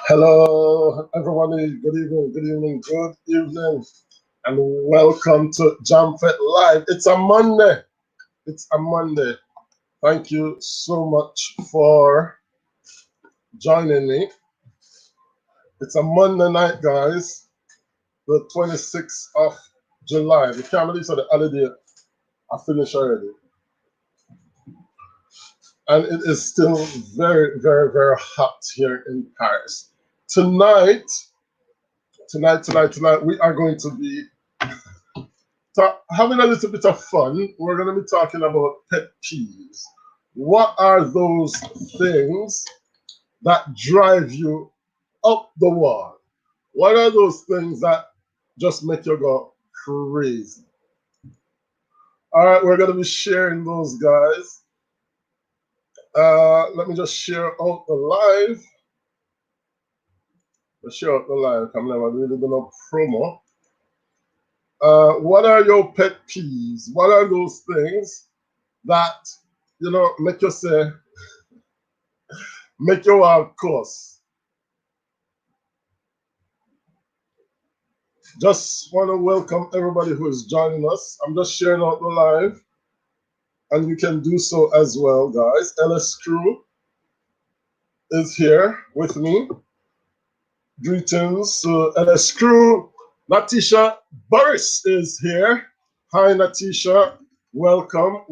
Hello, everybody. Good evening, and welcome to JamFet Live. It's a Monday. It's a Monday. Thank you so much for joining me. It's a Monday night, guys, the 26th of July. The can't believe the holiday I finished already. And it is still very hot here in Paris. Tonight, we are going to be having a little bit of fun. We're going to be talking about pet peeves. What are those things that drive you up the wall? What are those things that just make you go crazy? All right, we're going to be sharing those, guys. Let me just share out the live. Let's share out the live. I'm never really doing a promo. What are your pet peeves? What are those things that make you say, make you have course? Just want to welcome everybody who is joining us. I'm just sharing out the live, and you can do so as well, guys. LS Crew is here with me. Greetings to LS Crew. Natisha Boris is here. Hi, Natisha. Welcome.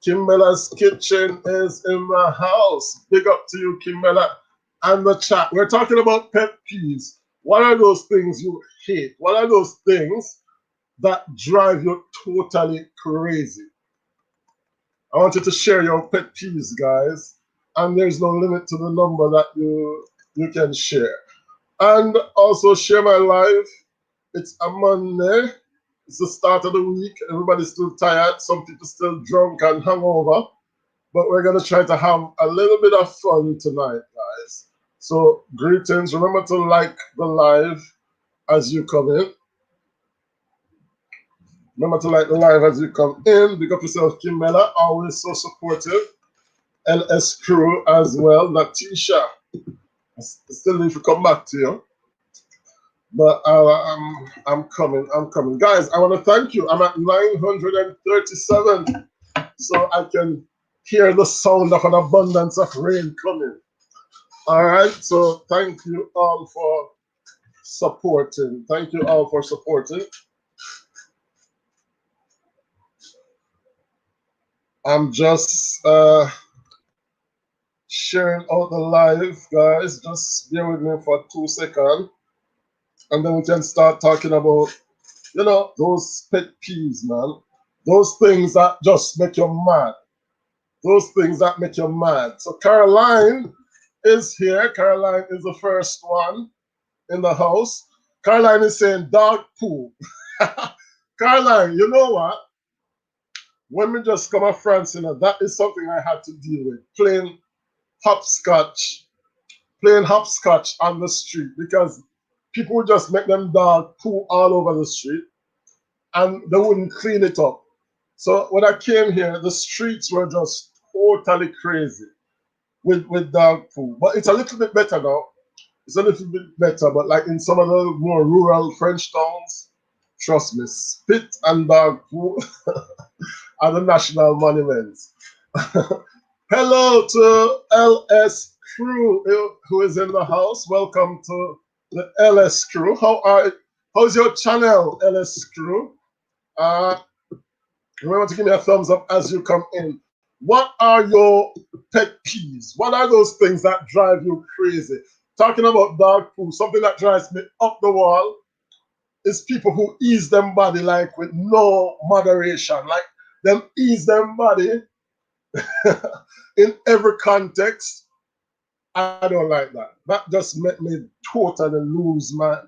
Kimbella's Kitchen is in the house. Big up to you, Kimbella, and the chat. We're talking about pet peeves. What are those things you hate? What are those things that drive you totally crazy? I want you to share your pet peeves, guys. And there's no limit to the number that you can share. And also share my live. It's a Monday. It's the start of the week. Everybody's still tired. Some people still drunk and hungover. But we're going to try to have a little bit of fun tonight, guys. So, greetings. Remember to like the live as you come in. Remember to like the live as you come in. Big up yourself, Kimbella. Always so supportive. LS Crew as well. Natisha. I still need to come back to you. But I'm coming. Guys, I want to thank you. I'm at 937. So I can hear the sound of an abundance of rain coming. All right. So thank you all for supporting. I'm just sharing out the live, guys. Just bear with me for 2 seconds. And then we can start talking about, those pet peeves, man. Those things that just make you mad. So Caroline is here. Caroline is the first one in the house. Caroline is saying dog poo. Caroline, you know what? When we just come to France, that is something I had to deal with. Playing hopscotch on the street because people would just make them dog poo all over the street and they wouldn't clean it up. So when I came here, the streets were just totally crazy with dog poo. But it's a little bit better now. But like in some of the more rural French towns, trust me, spit and dog poo are the national monuments. Hello to LS Crew who is in the house. Welcome to the LS Crew. How's your channel, LS Crew? Remember to give me a thumbs up as you come in. What are your pet peeves? What are those things that drive you crazy? Talking about dog poo, something that drives me up the wall is people who ease them body like with no moderation. Like them ease them body in every context. I don't like that. That just make me totally lose my.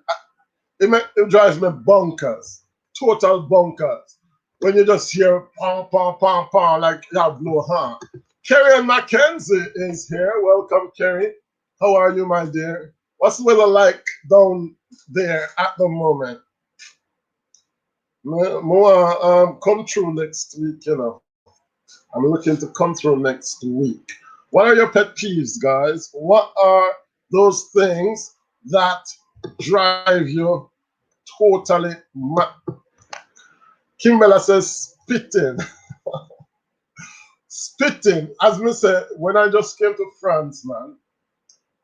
It drives me bonkers. Total bonkers. When you just hear pom pom pom pom like that blow huh? Kerry and Mackenzie is here. Welcome, Kerry. How are you, my dear? What's the weather like down there at the moment? More come through next week, I'm looking to come through next week. What are your pet peeves, guys? What are Those things that drive you totally mad. Kimbella says spitting. Spitting, as me say, when I just came to France, man,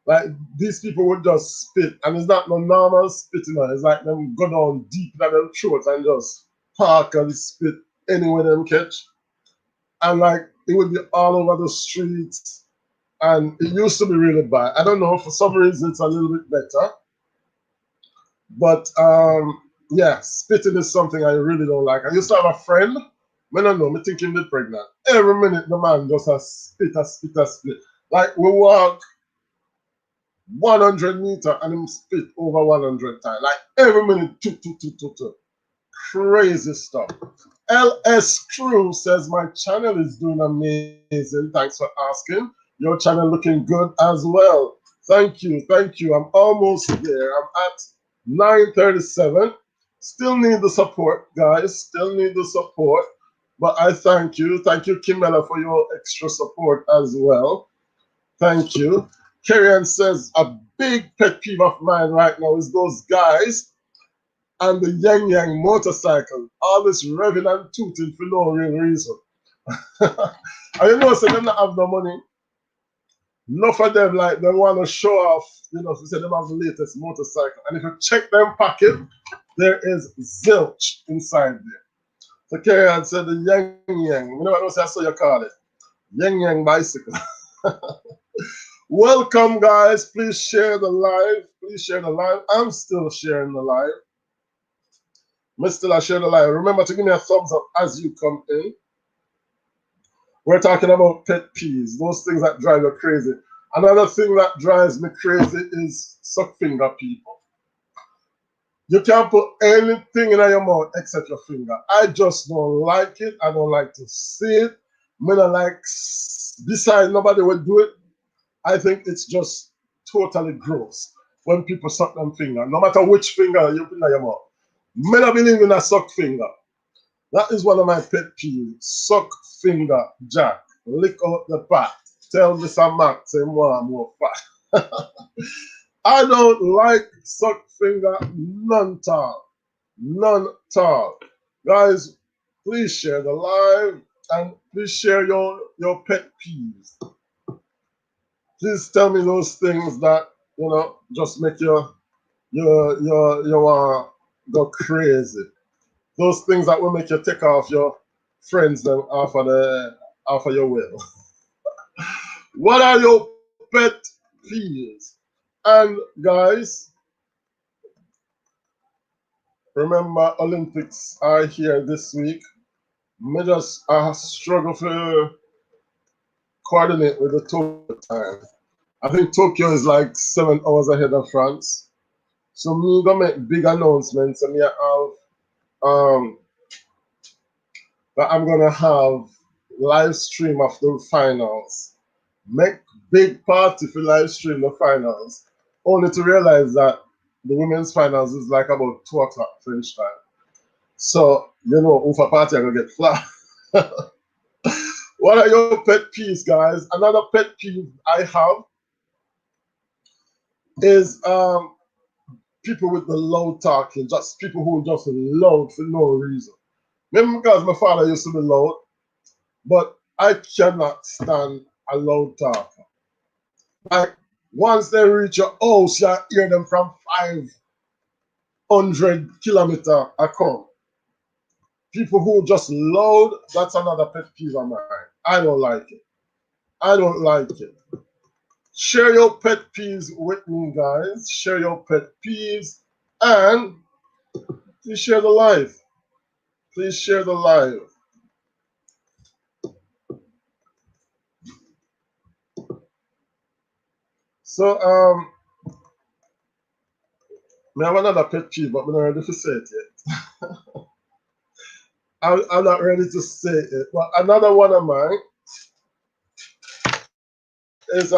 like these people would just spit, and it's not no normal spitting, man. It's like them go down deep in their throat and just park and spit anywhere them catch. And like it would be all over the streets, and it used to be really bad. I don't know, for some reason it's a little bit better, but yeah, spitting is something I really don't like. I used to have a friend, I don't know, me think him pregnant. Every minute the man just a spit, a spit, a spit. Like we walk 100 meter and him spit over 100 times. Like every minute, two. Crazy stuff. LS Crew says my channel is doing amazing. Thanks for asking. Your channel looking good as well. Thank you, thank you. I'm almost there. I'm at 937. Still need the support, guys. Still need the support. But I thank you. Thank you, Kimela, for your extra support as well. Thank you. Kerrian says a big pet peeve of mine right now is those guys and the yang motorcycle, always revving and tooting for no real reason. And you know, so them not have no money. Enough of them, like, they want to show off, you know, to say them have the latest motorcycle. And if you check them pocket, there is zilch inside there. So Kerrian said the yang, you know what I say, so you call it? Yang bicycle. Welcome, guys. Please share the live. Please share the live. I'm still sharing the live. Still, I share the live. Remember to give me a thumbs up as you come in. We're talking about pet peeves, those things that drive you crazy. Another thing that drives me crazy is suck finger people. You can't put anything in your mouth except your finger. I just don't like it. I don't like to see it. I don't like, besides nobody will do it. I think it's just totally gross when people suck them finger, no matter which finger you put in your mouth. I don't believe in a suck finger. That is one of my pet peeves. Suck finger, Jack. Lick out the back. Tell Mr. Max him want more fat. I don't like suck finger, none tall. None tall. Guys, please share the live and please share your pet peeves. Please tell me those things that, you know, just make you go crazy. Those things that will make you take off your friends them off of your will. What are your pet peeves? And guys, remember Olympics are here this week. Me just struggle to coordinate with the Tokyo time. I think Tokyo is like 7 hours ahead of France. So me gonna make big announcements and me have that I'm gonna have live stream of the finals. Make big party for live stream the finals. Only to realize that the women's finals is like about 2 o'clock French time. So, you know, if a party I gonna get flat. What are your pet peeves, guys? Another pet peeve I have is people with the loud talking, just people who just loud for no reason. Maybe because my father used to be loud, but I cannot stand a loud talker. Like once they reach your house, you hear them from 500 kilometers across. People who just loud, that's another pet peeve of mine. I don't like it. I don't like it. Share your pet peeves with me, guys. Share your pet peeves and please share the live. Please share the live. So, I have another pet peeve, but I'm not ready to say it yet. I'm not ready to say it. But another one of mine is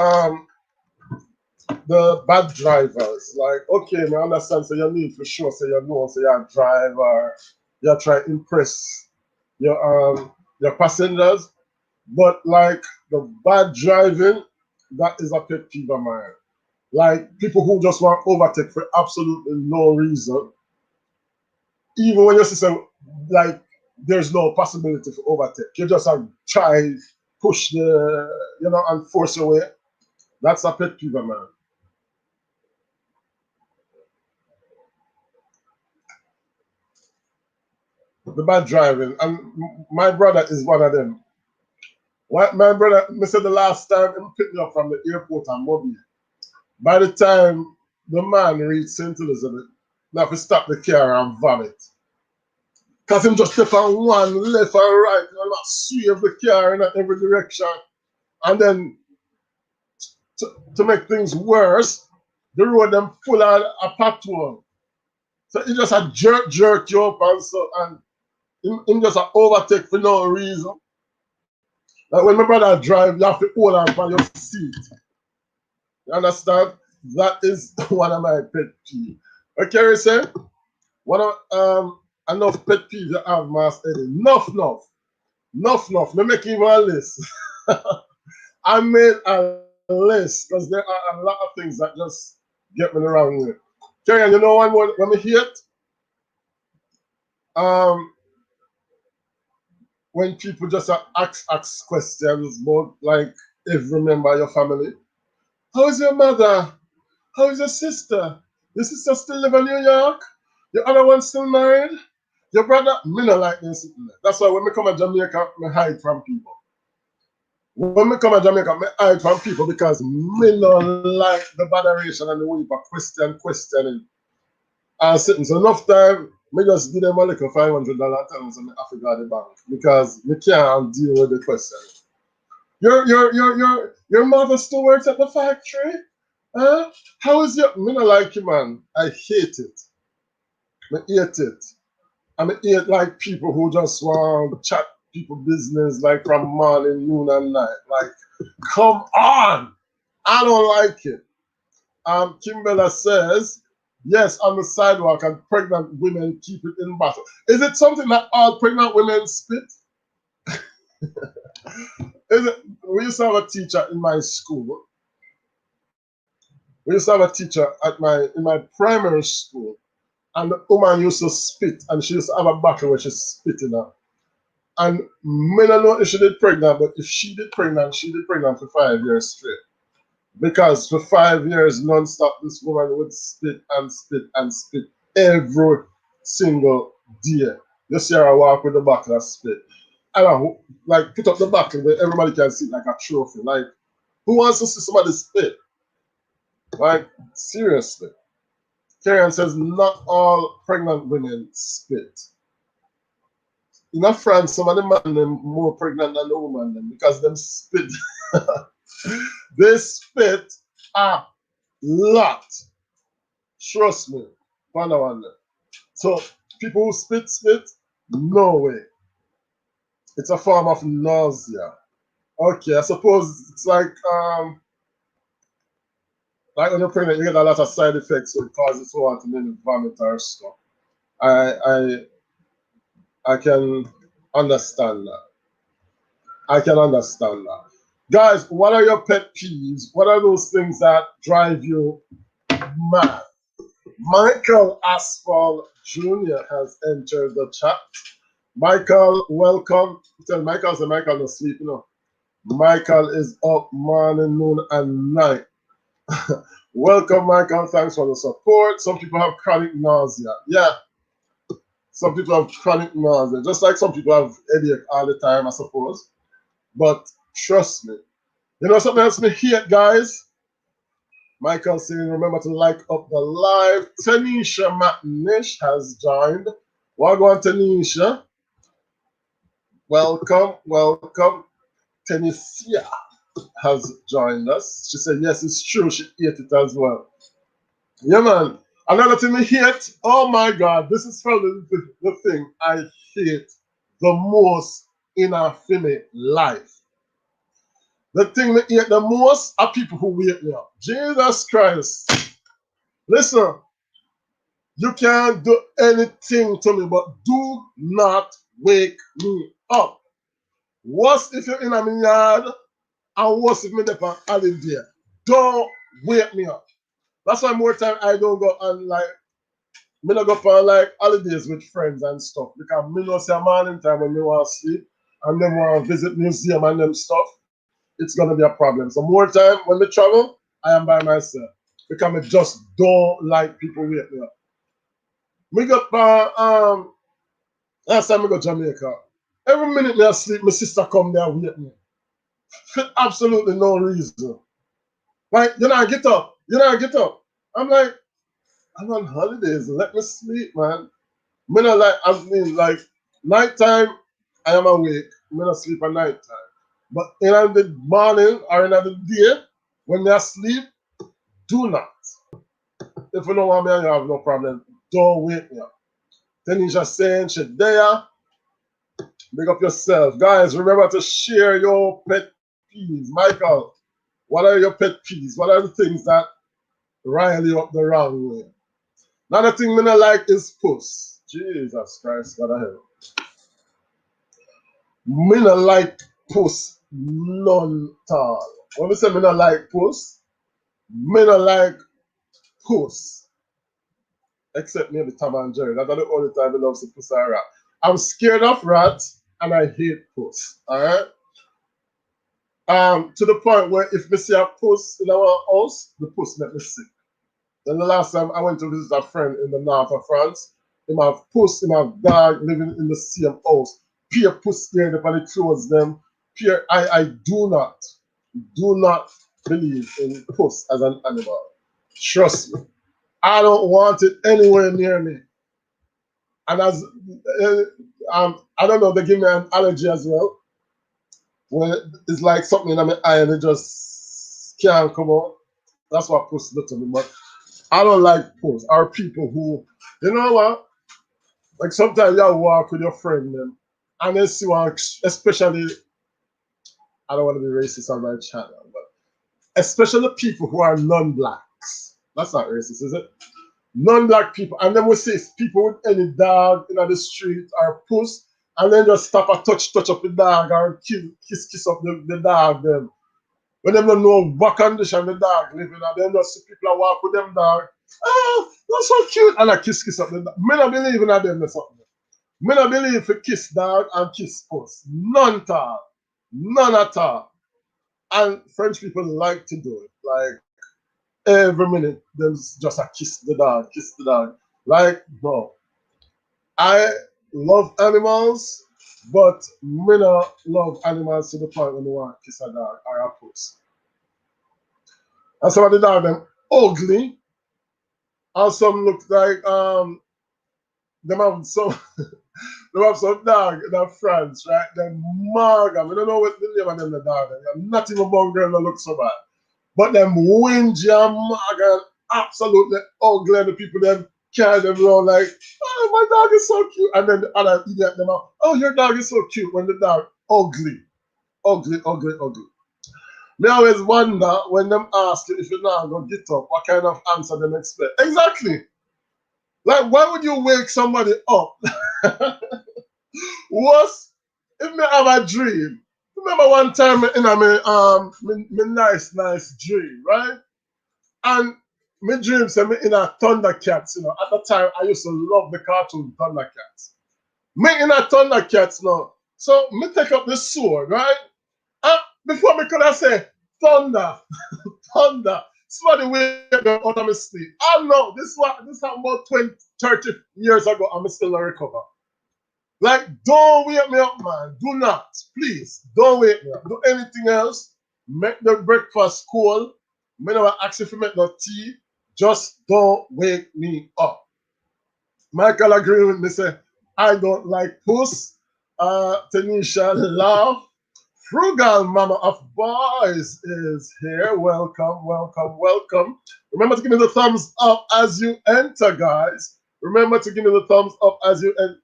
the bad drivers. Like, okay, I understand. So you need for sure. So you know, so you're a driver. You try to impress your passengers. But like the bad driving, that is a pet peeve of mine. Like people who just want to overtake for absolutely no reason. Even when you see some, like, there's no possibility for overtake. You just have try, push and force your way. That's a pet peeve, man. The bad driving. And my brother is one of them. What my brother, me said the last time he picked me up from the airport and Mobile. By the time the man reached St. Elizabeth, now he stop the car and vomit. Because him just step on one left and right and not swerve the car in every direction. And then to make things worse, the road them full of a pothole. So he just a jerk you up and so and him just a overtake for no reason. Like when my brother drive, you have to hold on for your seat. You understand? That is one of my pet peeves. Okay, say one of enough pet peeves you have, Master Eddie. Enough. Me make even a list. I made a list because there are a lot of things that just get me the wrong way. Carry on, you know one more when we hear it? When people just ask questions about like every member of your family. How is your mother? How is your sister? Your sister still live in New York? Your other one still married? Your brother? Me not like this. That's why when me come to Jamaica, me hide from people. When me come to Jamaica, me hide from people because me not like the botheration and the way people questioning. And sitting. So enough time, me just give them a little $500 and tell them something I forgot the bank because me can't deal with the question. Your mother still works at the factory? Huh? How is your me not like you, man. I hate it. I hate it. And I hate like people who just want to chat people business like from morning, noon, and night. Like, come on. I don't like it. Kimbella says, yes, on the sidewalk and pregnant women keep it in battle. Is it something that all pregnant women spit? Is it? We used to have a teacher in my school. We used to have a teacher at in my primary school, and the woman used to spit, and she used to have a bottle where she's spitting out. And me don't know if she did pregnant, but if she did pregnant for 5 years straight. Because for 5 years non-stop, this woman would spit and spit and spit every single day. You see her walk with the bottle of spit. And I like put up the bottle where everybody can see like a trophy. Like, who wants to see somebody spit? Like, seriously. Karen says not all pregnant women spit. In France, some of the men them more pregnant than the woman them because them spit. They spit a lot. Trust me. One. So people who spit, no way. It's a form of nausea. Okay, I suppose it's like when you're pregnant, you get a lot of side effects, so it causes someone to maybe vomit or stuff. I I can understand that. I can understand that. Guys, what are your pet peeves? What are those things that drive you mad? Michael Asphalt Jr. has entered the chat. Michael, welcome. Tell Michael, say Michael no sleep, you know. Michael is up morning, noon, and night. Welcome, Michael. Thanks for the support. Some people have chronic nausea. Yeah, some people have chronic nausea. Just like some people have headache all the time, I suppose. But trust me. You know something else me hate, guys? Michael saying, remember to like up the live. Tanisha Matnish has joined. Welcome, Tanisha. Welcome. Tanisha has joined us. She said, yes, it's true. She ate it as well. Yeah, man. Another thing we hate. Oh my God, this is probably the thing I hate the most in our family life. The thing we hate the most are people who wake me up. Jesus Christ. Listen, you can't do anything to me, but do not wake me up. Worse if you're in a yard, and worse if me there on holiday. Don't wake me up. That's why more time I don't go on like me not go on like holidays with friends and stuff because me know say morning time when me want to sleep and then want to visit museum and them stuff, it's gonna be a problem. So more time when we travel, I am by myself because I just don't like people wake me up. Me go last time we go Jamaica. Every minute me asleep, my sister come there and wake me. For absolutely no reason. Like, you know, I get up. You know, I get up. I'm like, I'm on holidays. Let me sleep, man. Me not like, I mean, like, nighttime, I am awake. Me not sleep at nighttime. But in the morning or in the day, when I sleep, do not. If you don't want me, you have no problem. Don't wake me up. Tanisha saying, she there. Big up yourself. Guys, remember to share your pet peeves. Michael, what are your pet peeves? What are the things that rile you up the wrong way? Another thing me not like is puss. Jesus Christ, what the hell? Me not like puss none at all. When we say me not like puss, me not like puss. Except maybe Tom and Jerry. That's the only time I love to puss and rat. I'm scared of rats and I hate puss. Alright? To the point where if me see a puss in our house, the puss make me sick. Then the last time I went to visit a friend in the north of France, him have puss, him have dog living in the same house. Peer puss scared up and it close them. Peer, I do not believe in puss as an animal. Trust me. I don't want it anywhere near me. And as I don't know, they give me an allergy as well. When it's like something in my eye and it just can't come out. That's what puss do to me. But I don't like puss. Or people who, you know what? Like sometimes you walk with your friend then, and then see one, especially, I don't want to be racist on my channel, but especially people who are non-blacks. That's not racist, is it? Non-black people, and then we see people with any dog in the street or puss, and then just stop and touch up the dog or kiss up the dog them. When them don't know what condition the dog living in, and then just see people walk with them dog. Oh, that's so cute. And I kiss up the dog. Me not believe in them or something. Me not believe for kiss dog and kiss puss. None at all. None at all. And French people like to do it. Like every minute, them just a kiss the dog, kiss the dog. Like, bro, I love animals, but me not love animals to the point when you want to kiss a dog or a puss. And some of the dog them ugly, and some look like them have some they have some dog in France, right? They're maga. We don't know what the name of them the dog. They're not even mongrel that look so bad. But them whingy and maga, absolutely ugly. And the people them carry them around like, oh, my dog is so cute. And then the other idiot them out, oh, your dog is so cute when the dog ugly. Ugly, ugly, ugly. Me always wonder when them ask you if you're not gonna get up, what kind of answer them expect. Exactly. Like, why would you wake somebody up? Was if me have a dream. Remember one time in a me nice dream, right? And me dream say me in a Thundercats, you know. At the time I used to love the cartoon Thundercats. Me in a Thundercats now. So me take up the sword, right? And before me could have say thunder, thunder. Somebody wake me out of my sleep. I know this happened about 20, 30 years ago. I'm still not recover. Like, don't wake me up, man. Do not. Please, don't wake me up. Do anything else. Make the breakfast cool. Me never ask if you make no tea. Just don't wake me up. Michael agree with me, say, I don't like puss. Tanisha laugh. Frugal Mama of Boys is here. Welcome, welcome, welcome. Remember to give me the thumbs up as you enter, guys. Remember to give me the thumbs up as you enter.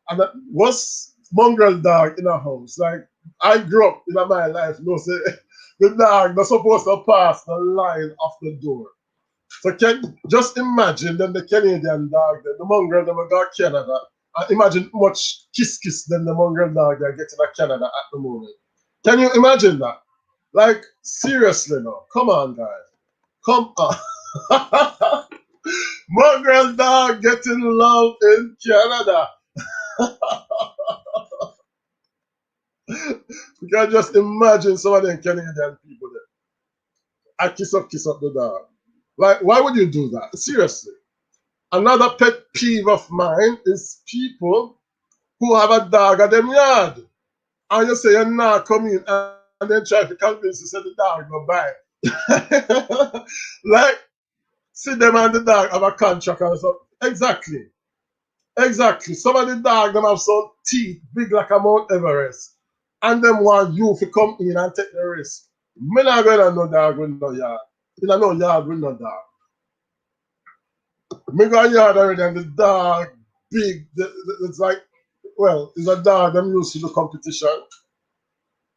And that was mongrel dog in a house. Like, I grew up in my life, you know, say, the dog not supposed to pass the line of the door. So just imagine them, the Canadian dog, the mongrel them got Canada. And imagine how much kiss them the mongrel dog are getting in Canada at the moment. Can you imagine that? Like, seriously now. Come on, guys. Come on. Mongrel dog getting love in Canada. You can just imagine some of them Canadian people there. I kiss up the dog. Like, why would you do that? Seriously. Another pet peeve of mine is people who have a dog at them yard. And you say you're not coming and then try to convince you say the dog go buy. Like, see them and the dog have a contract and stuff. Exactly. Exactly. Some of the dog them have some teeth big like a Mount Everest. And them want you to come in and take the risk. Me not going to no dog with no yard. In a no yard with no dog. Me go yard already and the dog big. It's like, well, it's a dog them used to the competition.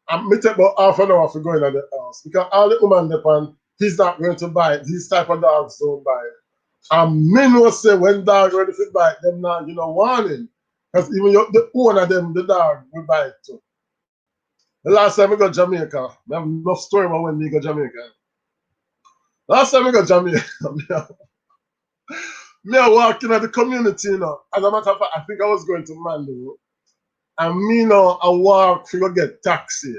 And me take about half an hour for going at the house. Because all the woman depend, he's not going to buy it. These type of dogs don't buy it. And me know say when dog ready to buy it, them not, warning. Because even the owner of them, the dog, will buy it too. The last time I go to Jamaica, I have enough story about when me go to Jamaica. Last time I go to Jamaica, me I walk in at the community, As a matter of fact, I think I was going to Mandeville. And me now, I walk to go get taxi.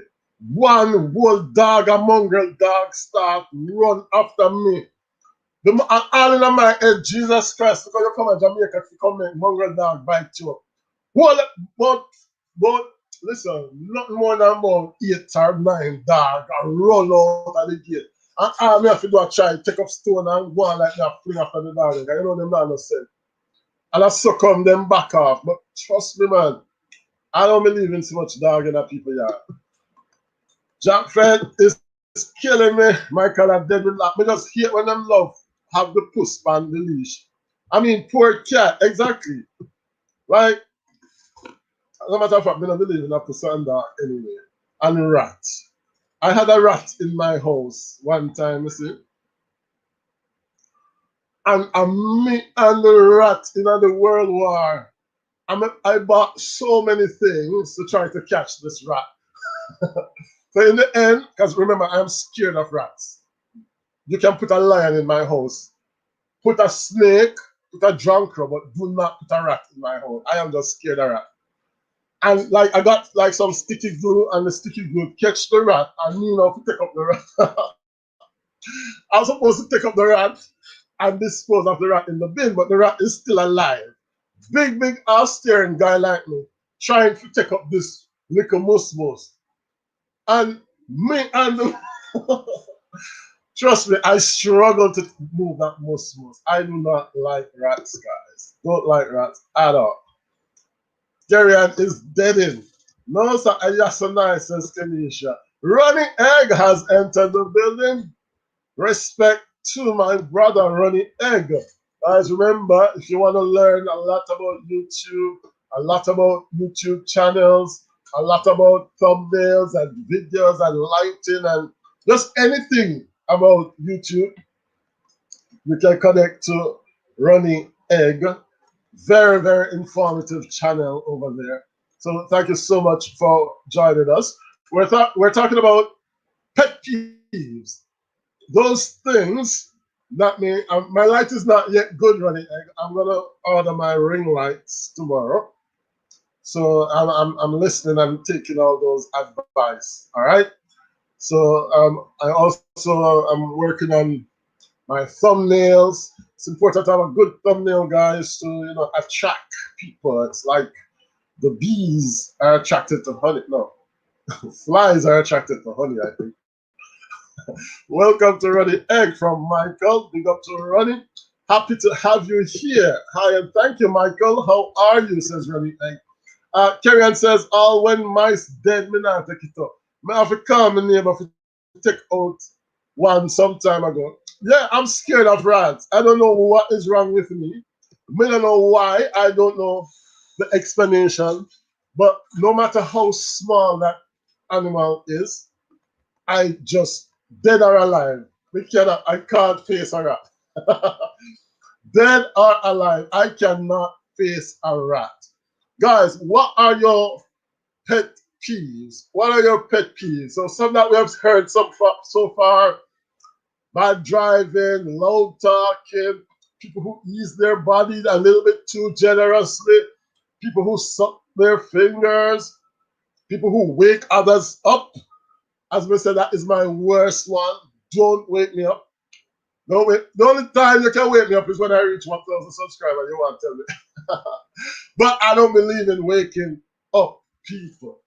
One whole dog, a mongrel dog, start run after me. All in my head, Jesus Christ, because you come to Jamaica to come make mongrel dog bite you up. Well, but listen, nothing more than about 8 or 9 dog and roll out of the gate. And all me have to do a try, take up stone and go on like that, fling after the dog. You know them not no sense. And I succumb them back off. But trust me, man, I don't believe in so much dog in that people yard. Jack Fred is killing me. Michael are dead with that. Me just hate when them love have the puss on the leash. I mean, poor cat, exactly. Like, as a matter of fact, I don't believe in a puss and dog anyway. And rat. I had a rat in my house one time, you see. And me and the rat in the World War. I bought so many things to try to catch this rat. So in the end, because remember, I'm scared of rats. You can put a lion in my house, put a snake, put a drunkard, but do not put a rat in my house. I am just scared of rat. And like I got like some sticky glue, and the sticky glue catch the rat, and me now to take up the rat. I was supposed to take up the rat and dispose of the rat in the bin, but the rat is still alive. Big Australian guy like me trying to take up this little musmos. And me and the trust me, I struggle to move that musmos. I do not like rats, guys. Don't like rats at all. Gerian is dead in. No, sir, Ayasana says Kenisha. Ronnie Egg has entered the building. Respect to my brother, Ronnie Egg. Guys, remember, if you want to learn a lot about YouTube, a lot about YouTube channels, a lot about thumbnails and videos and lighting and just anything about YouTube, you can connect to Ronnie Egg. Very informative channel over there. So thank you so much for joining us. We're talking about pet peeves. Those things that my light is not yet good, Ronnie Egg. I'm gonna order my ring lights tomorrow. So I'm listening and taking all those advice. All right. So I also am working on my thumbnails. It's important to have a good thumbnail, guys, to attract people. It's like the bees are attracted to honey. No, flies are attracted to honey, I think. Welcome to Ronnie Egg from Michael. Big up to Ronnie. Happy to have you here. Hi, and thank you, Michael. How are you? Says Ronnie Egg. Kerrian says, all when mice dead, me not take it up. Me have to call my neighbor to take out one some time ago. Yeah, I'm scared of rats. I don't know what is wrong with me. I don't know why. I don't know the explanation. But no matter how small that animal is, I just, dead or alive, I can't face a rat. Dead or alive, I cannot face a rat. Guys, what are your pet peeves? What are your pet peeves? So some that we have heard so far bad driving, loud talking, people who ease their bodies a little bit too generously, people who suck their fingers, people who wake others up. As we said, that is my worst one. Don't wake me up. Don't wait. The only time you can wake me up is when I reach 1,000 subscribers. You want to tell me. But I don't believe in waking up people.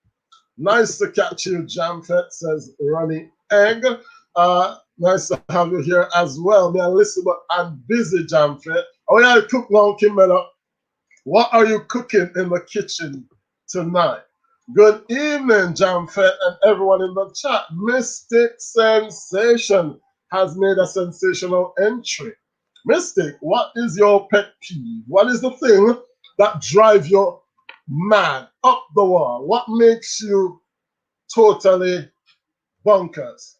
Nice to catch you, Jamfet, says Ronnie Egg. Nice to have you here as well. Me, I listen, but I'm busy, Jamfet. Oh, yeah, cook now, Kimbella. What are you cooking in the kitchen tonight? Good evening, Jamfet, and everyone in the chat. Mystic Sensation has made a sensational entry. Mystic, what is your pet peeve? What is the thing that drives you mad, up the wall? What makes you totally bonkers?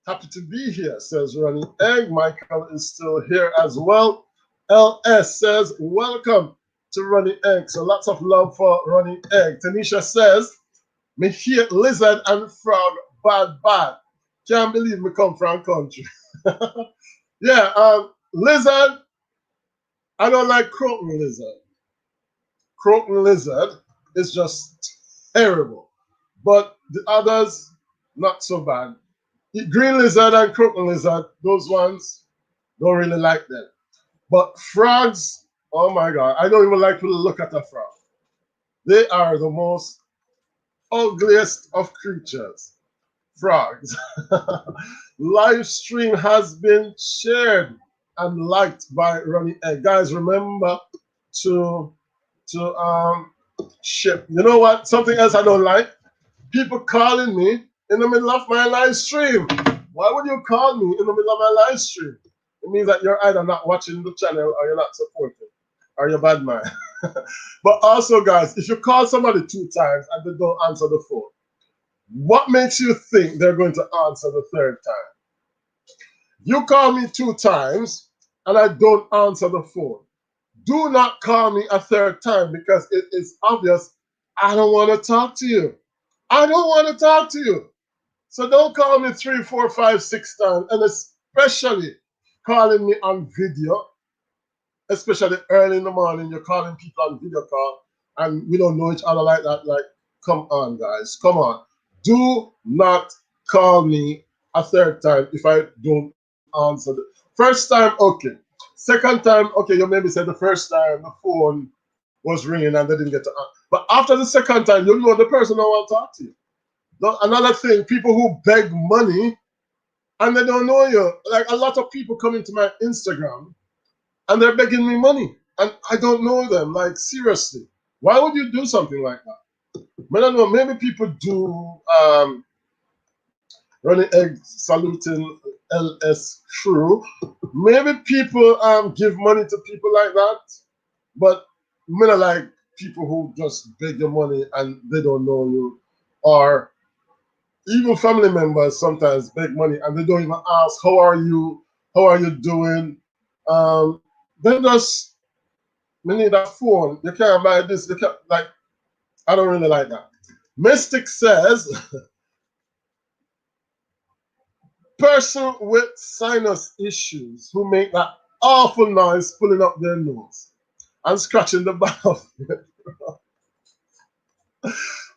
Happy to be here, says Ronnie Egg. Michael is still here as well. LS says, welcome to Ronnie Egg. So lots of love for Ronnie Egg. Tanisha says, me hate lizard and frog bad. Can't believe me come from country. Yeah, lizard, I don't like croaking lizard. Croaking lizard is just terrible. But the others, not so bad. The green lizard and croaking lizard, those ones, don't really like them. But frogs, oh my God, I don't even like to look at a frog. They are the most ugliest of creatures. Frogs. Live stream has been shared and liked by Ronnie Egg. Guys, remember to share. You know what? Something else I don't like. People calling me in the middle of my live stream. Why would you call me in the middle of my live stream? It means that you're either not watching the channel or you're not supporting or you're a bad man. But also, guys, if you call somebody 2 times and they don't answer the phone, what makes you think they're going to answer the 3rd time? You call me 2 times and I don't answer the phone. Do not call me a 3rd time because it is obvious I don't want to talk to you. I don't want to talk to you. So don't call me 3, 4, 5, 6 times, and especially calling me on video, especially early in the morning. You're calling people on video call, and we don't know each other like that. Like, come on, guys, come on. Do not call me a 3rd time if I don't answer. The 1st time, okay. 2nd time, okay, you maybe said the 1st time the phone was ringing and they didn't get to answer. But after the 2nd time, you know the person don't want to talk to you. Another thing, people who beg money and they don't know you. Like a lot of people come into my Instagram and they're begging me money and I don't know them. Like, seriously, why would you do something like that? I don't know. Maybe people do Running Egg saluting LS crew. Maybe people give money to people like that, but I don't like people who just beg your money and they don't know you, or even family members sometimes beg money and they don't even ask, how are you? How are you doing? They just, we need a phone. You can't buy this. You can't, like, I don't really like that. Mystic says, person with sinus issues who make that awful noise pulling up their nose and scratching the back of it.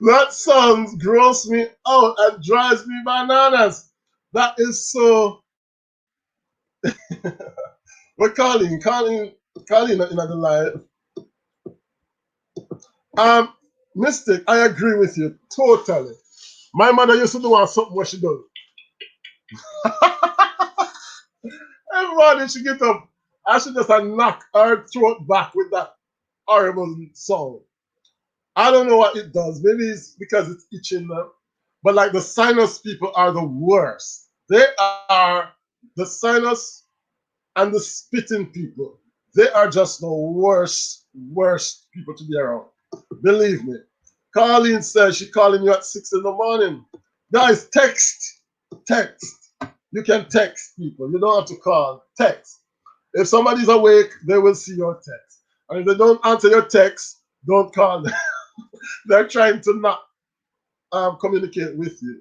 That sounds gross me out and drives me bananas. That is so. We're calling in the live. Mystic, I agree with you totally. My mother used to do something what she does. Everybody should get up. I should just knock her throat back with that horrible song. I don't know what it does. Maybe it's because it's itching them. But like the sinus people are the worst. They are the sinus and the spitting people. They are just the worst people to be around. Believe me. Colleen says she's calling you at 6 in the morning. Guys, text. You can text people. You don't have to call. Text. If somebody's awake, they will see your text. And if they don't answer your text, don't call them. They're trying to not communicate with you.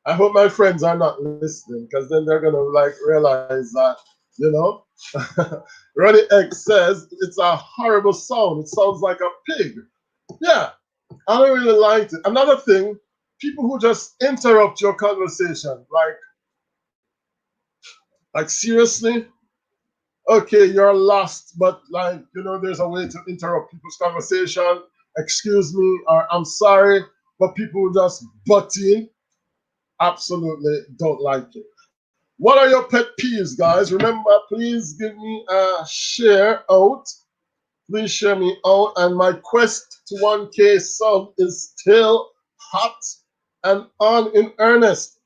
I hope my friends are not listening because then they're gonna like realize that, you know. Ronnie X says it's a horrible sound. It sounds like a pig. Yeah, I don't really like it. Another thing, people who just interrupt your conversation, like seriously, okay, you're lost, but like, you know, there's a way to interrupt people's conversation. Excuse me, or I'm sorry, but people who just butt in, absolutely don't like it. What are your pet peeves, guys? Remember, please give me a share out. Please share me out. And my quest to 1K sub is still hot and on in earnest.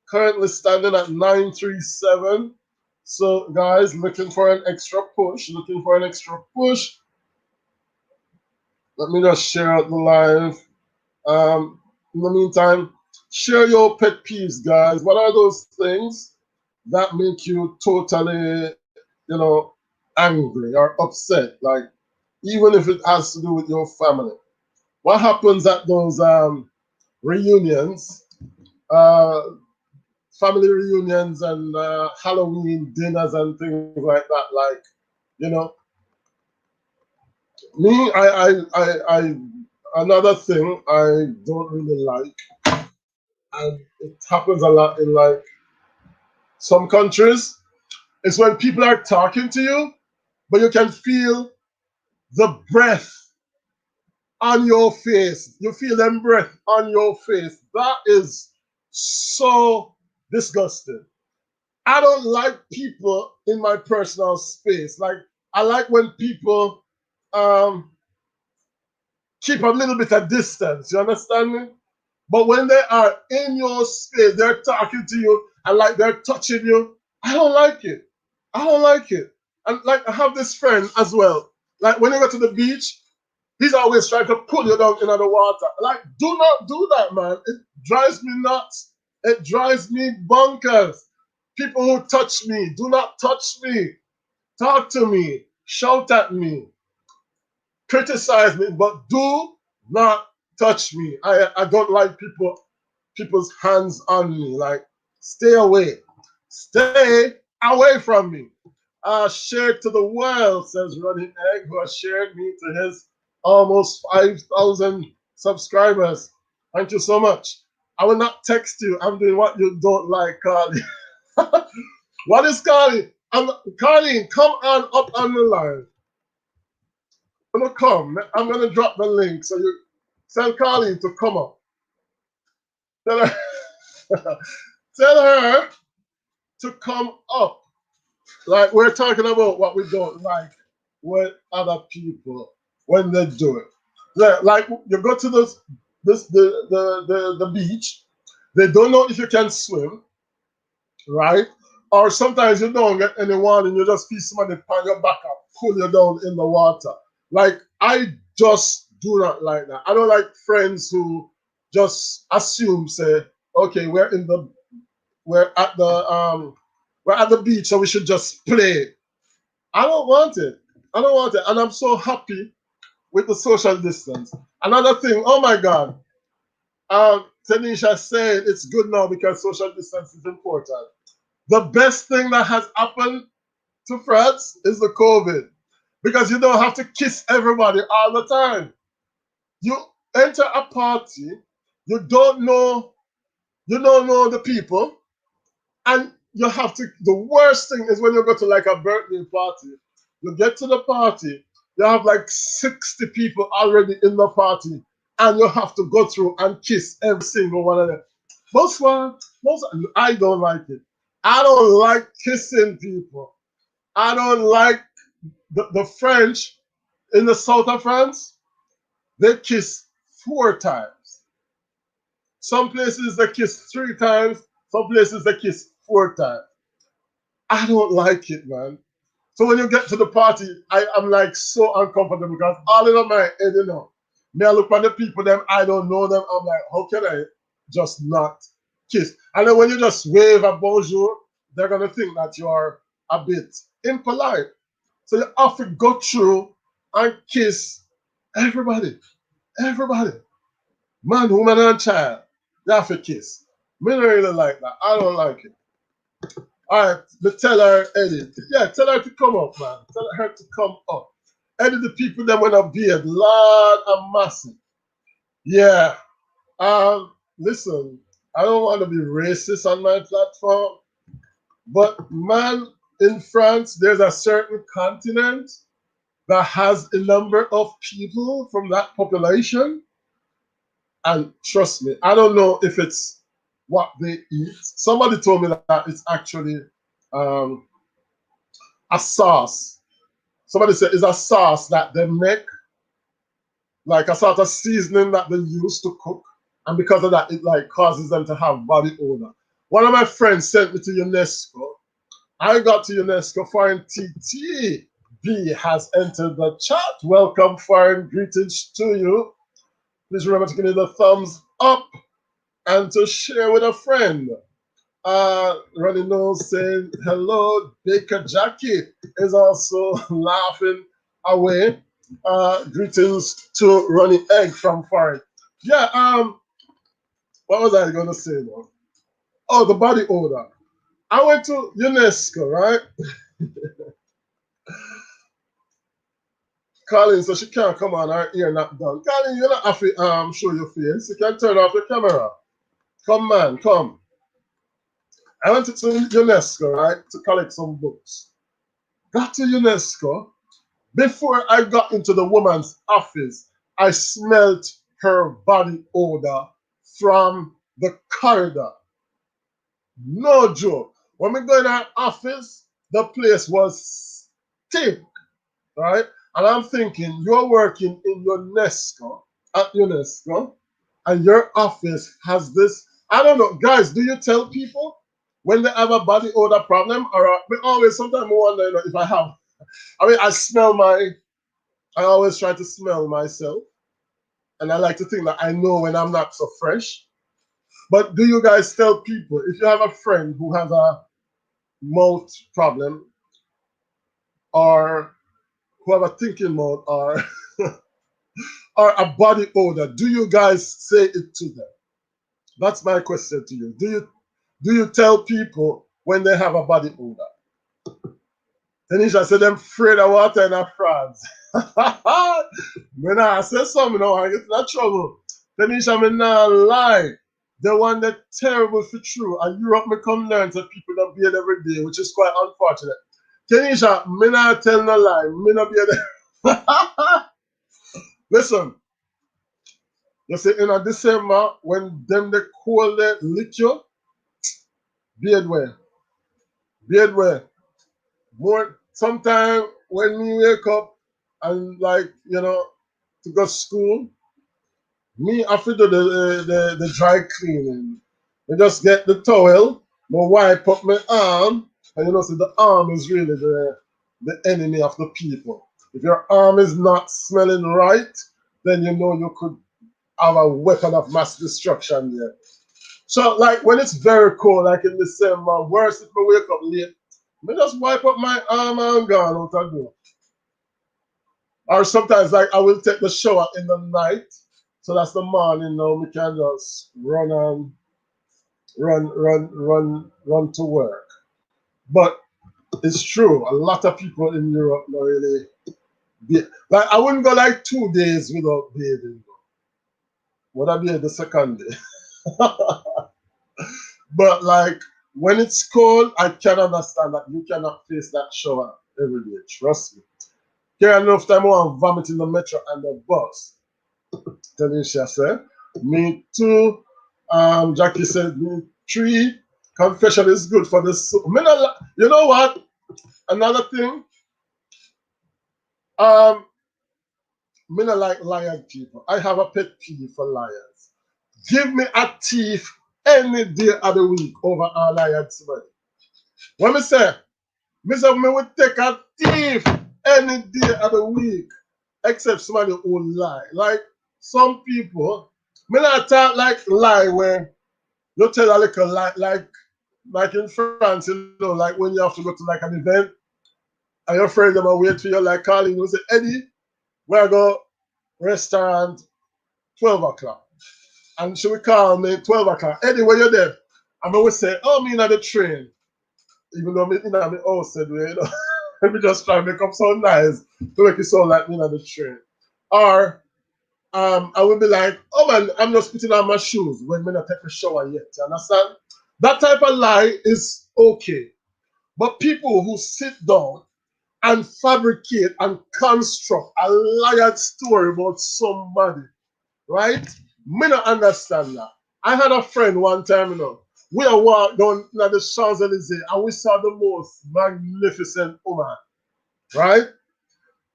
Currently standing at 937. So, guys, looking for an extra push. Looking for an extra push. Let me just share out the live. In the meantime, share your pet peeves, guys. What are those things that make you totally, angry or upset? Like, even if it has to do with your family. What happens at those reunions, uh, family reunions and Halloween dinners and things like that? Like, you know, me, I another thing I don't really like, and it happens a lot in like some countries, is when people are talking to you, but you can feel the breath on your face. You feel them breath on your face. That is so disgusting. I don't like people in my personal space. Like, I like when people um, keep a little bit of distance. You understand me? But when they are in your space, they're talking to you and like they're touching you. I don't like it. I don't like it. And like I have this friend as well. Like when you go to the beach, he's always trying to pull you down into the water. Like, do not do that, man. It drives me nuts. It drives me bonkers. People who touch me, do not touch me. Talk to me. Shout at me. Criticize me, but do not touch me. I don't like people's hands on me. Like, stay away. Stay away from me. Share to the world, says Running Egg, who has shared me to his almost 5,000 subscribers. Thank you so much. I will not text you. I'm doing what you don't like, Carly. What is Carly? Carly, come on up on the line. I'm gonna come. I'm gonna drop the link so you tell Carly to come up. Tell her, tell her to come up. Like, we're talking about what we don't like with other people when they do it. Like you go to the beach, they don't know if you can swim, right? Or sometimes you don't get anyone and you just feel somebody pan your back up, pull you down in the water. Like, I just do not like that. I don't like friends who just assume, say, okay, we're at the beach, so we should just play. I don't want it. I don't want it. And I'm so happy with the social distance. Another thing, oh my God. Tanisha said it's good now because social distance is important. The best thing that has happened to France is the COVID. Because you don't have to kiss everybody all the time. You enter a party, you don't know the people, and you have to, the worst thing is when you go to like a birthday party, you get to the party, you have like 60 people already in the party, and you have to go through and kiss every single one of them. I don't like it. I don't like kissing people. I don't like the French in the south of France, they kiss 4 times. Some places they kiss 3 times, some places they kiss 4 times. I don't like it, man. So when you get to the party, I'm like so uncomfortable because all in my head, me I look at the people, them, I don't know them. I'm like, how can I just not kiss? And then when you just wave a bonjour, they're gonna think that you are a bit impolite. So you have to go through and kiss everybody. Everybody. Man, woman, and child. You have to kiss. Me don't really like that. I don't like it. All right, but tell her, Eddie. Yeah, tell her to come up, man. Tell her to come up. Eddie, the people that went up beard, Lord and massive. Yeah. Listen, I don't want to be racist on my platform, but man, in France, there's a certain continent that has a number of people from that population. And trust me, I don't know if it's what they eat. Somebody told me that it's actually um, a sauce. Somebody said it's a sauce that they make, like a sort of seasoning that they use to cook. And because of that, it like causes them to have body odor. One of my friends sent me to UNESCO. I got to UNESCO. Foreign TTB has entered the chat. Welcome, foreign greetings to you. Please remember to give me the thumbs up and to share with a friend. Ronnie Knowles saying hello. Baker Jackie is also laughing away. Greetings to Ronnie Egg from Foreign. Yeah, what was I gonna say now? Oh, the body odor. I went to UNESCO, right? Colin, so she can't come on, her ear not done. Colin, you don't have to show your face. You can turn off your camera. Come, man, come. I went to UNESCO, right, to collect some books. Got to UNESCO. Before I got into the woman's office, I smelled her body odor from the corridor. No joke. When we go in our office, the place was stink, right? And I'm thinking, you're working in UNESCO, at UNESCO, and your office has this. I don't know, guys, do you tell people when they have a body odor problem? Or we always, sometimes I wonder, you know, if I have, I mean, I always try to smell myself. And I like to think that I know when I'm not so fresh. But do you guys tell people, if you have a friend who has a mouth problem or who have a thinking mouth or or a body odor, do you guys say it to them? That's my question to you. Do you tell people when they have a body odor? Tanisha said them afraid of water in France. When I say something, no, I get in trouble. Tanisha, me not lie. The one that terrible for true. And Europe me come learn that people don't beard every day, which is quite unfortunate. Tanisha, me not tell no lie. Me not beard. Listen, you see, in a December, when them the cold they lick you, beard wear. Beard wear. More sometime when we wake up and like, you know, to go to school, me after the dry cleaning. I just get the towel, I wipe up my arm, and you know, so the arm is really the enemy of the people. If your arm is not smelling right, then you know you could have a weapon of mass destruction there. So, like when it's very cold, like in December, worse if I wake up late, I just wipe up my arm and gone out and go. Or sometimes, like I will take the shower in the night, so that's the morning. Now we can just run to work. But it's true, a lot of people in Europe don't really like. I wouldn't go like 2 days without bathing. Would I be the second day? But like when it's cold, I can understand that you cannot face that shower every day. Trust me. Here enough time I want vomit in the metro and the bus. Tanisha said, me too. Jackie said, me three. Confession is good for the soul. You know what? Another thing, um, me not like liar people. I have a pet peeve for liars. Give me a thief any day of the week over a liar somebody. What me say me would take a thief any day of the week, except somebody who lie. Like some people, me not talk like lie where you tell a little lie, like in France, you know, like when you have to go to like an event and your friend them will wait for you, like calling you say, Eddie, we're go restaurant 12 o'clock. And she will call me 12 o'clock. Eddie, where you there? I always say, oh, me not the train. Even though me in my house said, you know, let me just try to make up so nice to make it sound like me not the train. Or I would be like, oh man, I'm just putting on my shoes when me not take a shower yet. You understand? That type of lie is okay. But people who sit down and fabricate and construct a liar story about somebody, right? Me not understand that. I had a friend one time, you know, we walked down the Champs-Elysees and we saw the most magnificent woman, right?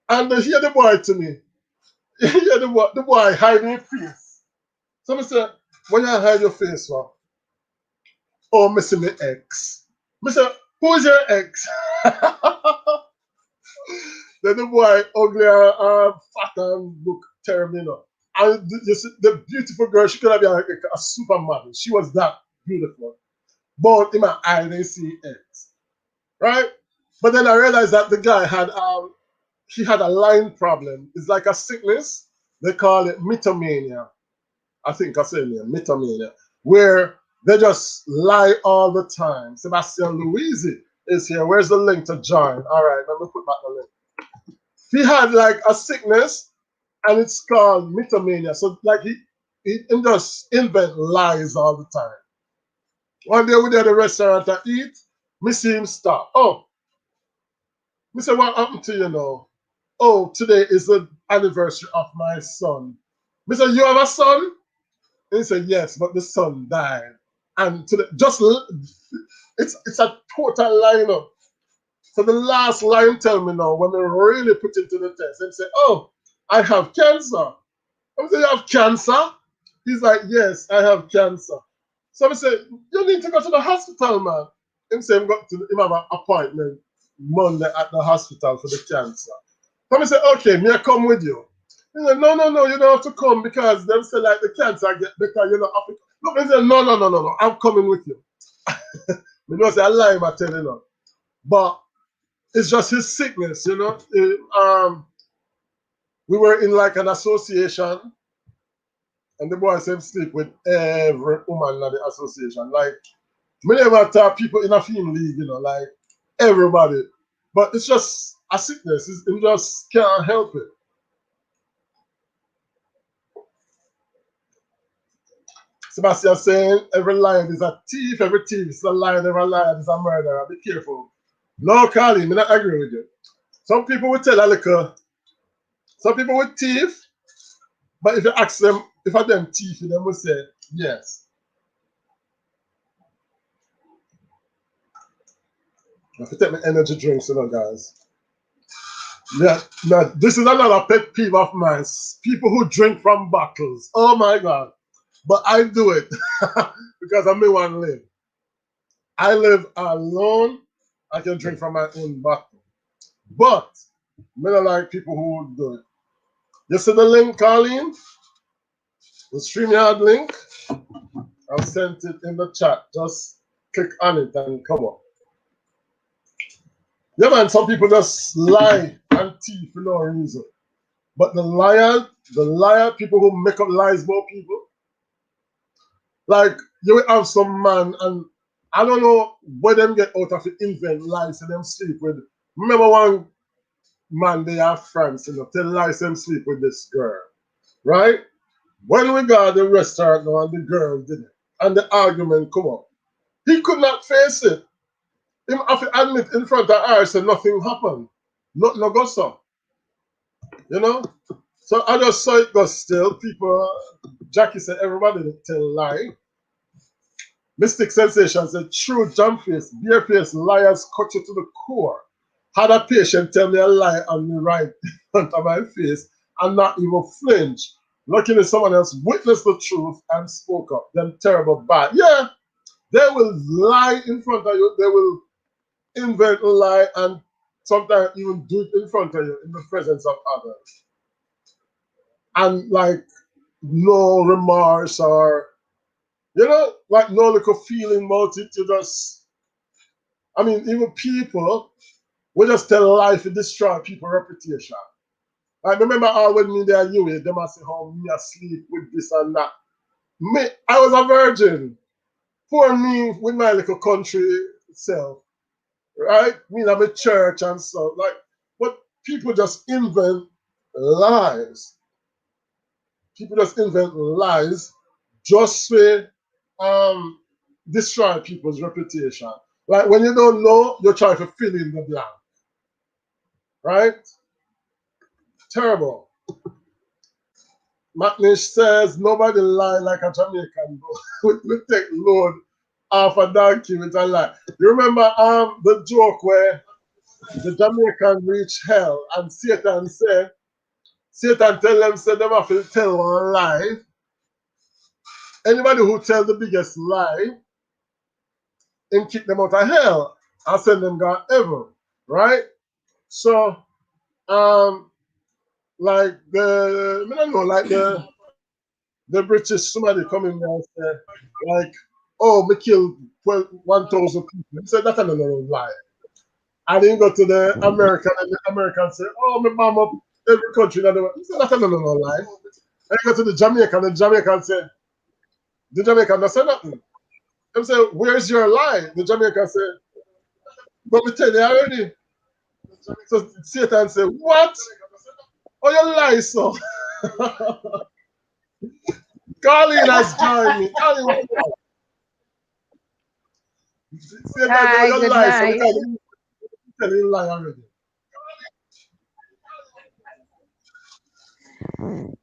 And hear the boy to me, hear the boy hiding his face. So I said, when you hide your face for? Oh, me see my ex. I said, who is your ex? Then the boy ugly and fat and look terrible, you know. And the beautiful girl, she could have been like a supermodel. She was that beautiful. But in my eye, they see eggs, right? But then I realized that the guy had he had a line problem. It's like a sickness. They call it mythomania. I think I said it, mythomania, where they just lie all the time. Sebastian Luisi is here. Where's the link to join? All right, let me put back the link. He had like a sickness, and it's called mythomania. So like he just invent lies all the time. One day we did at the restaurant to eat, me see him stop. Oh, me say, what happened to you now? Oh, today is the anniversary of my son. Me say, you have a son? And he said, yes, but the son died. And today, it's a total lineup. So the last line tell me now, when they really put into the test, and say, oh, I have cancer. I say, you have cancer? He's like, yes, I have cancer. So I said, you need to go to the hospital, man. Him say, him have an appointment Monday at the hospital for the cancer. So I said, okay, may I come with you? He said, no, you don't have to come because them say like the cancer get better, you know. Look, I said, no, I'm coming with you. You know, say, I lie, I tell you now. But it's just his sickness, you know. We were in like an association, and the boy said sleep with every woman in the association. Like, we never talk people in a film league, you know, like everybody. But it's just a sickness. It just can't help it. Sebastian saying every lion is a thief, every thief is a lion, every lion is a murderer. Be careful. No, Carly, I not agree with you. Some people will tell a little, some people will thief, but if you ask them, if I them thief, they will say yes. I have to take my energy drinks, you know, guys. Yeah, now this is another pet peeve of mine. People who drink from bottles. Oh my God. But I do it because I may want to live. I live alone. I can drink from my own bottle. But I don't like people who do it. You see the link, Colleen? The StreamYard link? I've sent it in the chat. Just click on it and come up. Yeah, man, some people just lie and thief for no reason. But the liar, people who make up lies about people, like you will have some man, and I don't know where them get out of it, invent lies and them sleep with. Remember one man they have France, you know, tell lies them sleep with this girl, right? When we got the restaurant now and the girl did it, and the argument come up, he could not face it. He have to admit in front of her, said nothing happened. Nothing no go so. You know? So I just saw it go still. People, Jackie said everybody tell lie. Mystic Sensation said, true jump face, beer face, liars cut you to the core. Had a patient tell me a lie on me right in front of my face and not even flinch. Luckily, someone else witnessed the truth and spoke up. Them terrible bad. Yeah, they will lie in front of you. They will invent a lie and sometimes even do it in front of you in the presence of others. And like no remorse or, you know, like no little feeling about it. You just, I mean, even people will just tell a lie to destroy people's reputation. Like, remember all when me there, you, they must say how me asleep with this and that. Me, I was a virgin. for me with my little country self, right? Me, I'm a church and stuff. Like, but people just invent lies. People just invent lies just to um, destroy people's reputation. Like when you don't know, you try to fill in the blank, right? Terrible. McNish says nobody lie like a Jamaican we take load off a donkey with a lie. You remember the joke where the Jamaican reach hell and Satan tell them say them have to tell one lie. Anybody who tell the biggest lie, him kick them out of hell and send them down heaven. Right? So like I don't know, like the British somebody come in there and say, like, oh, me kill 1,000 people. He said that's another lie. And then go to the American and the American say, oh, me bomb up every country. He said that's another lie. And you go to the Jamaican say, the Jamaican don't say nothing. Them say, where's your lie? The Jamaican say, but we tell you already. So Satan say, what? Oh, you lie, so. Colleen has joined me. Colleen, what's up? Satan, oh, Hi, you good lie, so night. because you tell you lie already.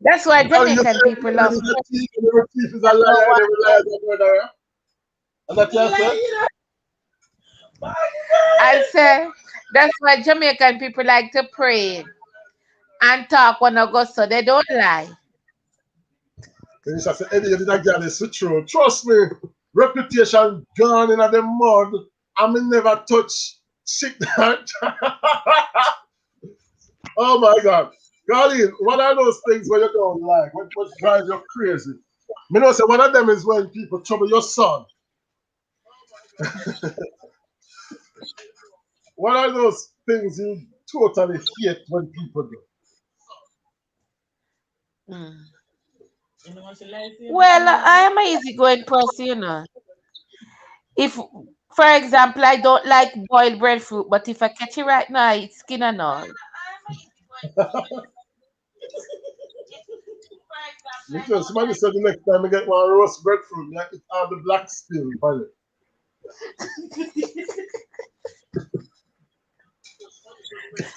That's why Colleen, you Jamaican say people everybody love is a to thief, and every thief is a know liar, and what. every liar is a murderer. And that you say? I say that's why Jamaican people like to pray and talk when I go so they don't lie. Then you say, Eddie, you did a girl, it's true. Trust me, reputation gone in the mud. I mean, never touch shit that. Oh my God. Colleen, what are those things where you don't like? What drives you crazy? Me know say one of them is when people trouble your son. What are those things you totally hate when people do? Mm. Well, I am an easygoing person. If, for example, I don't like boiled breadfruit, but if I catch it right now, I eat skin and all. Me too. Somebody said the next time I get one roast breadfruit, yeah, it have the black skin on it.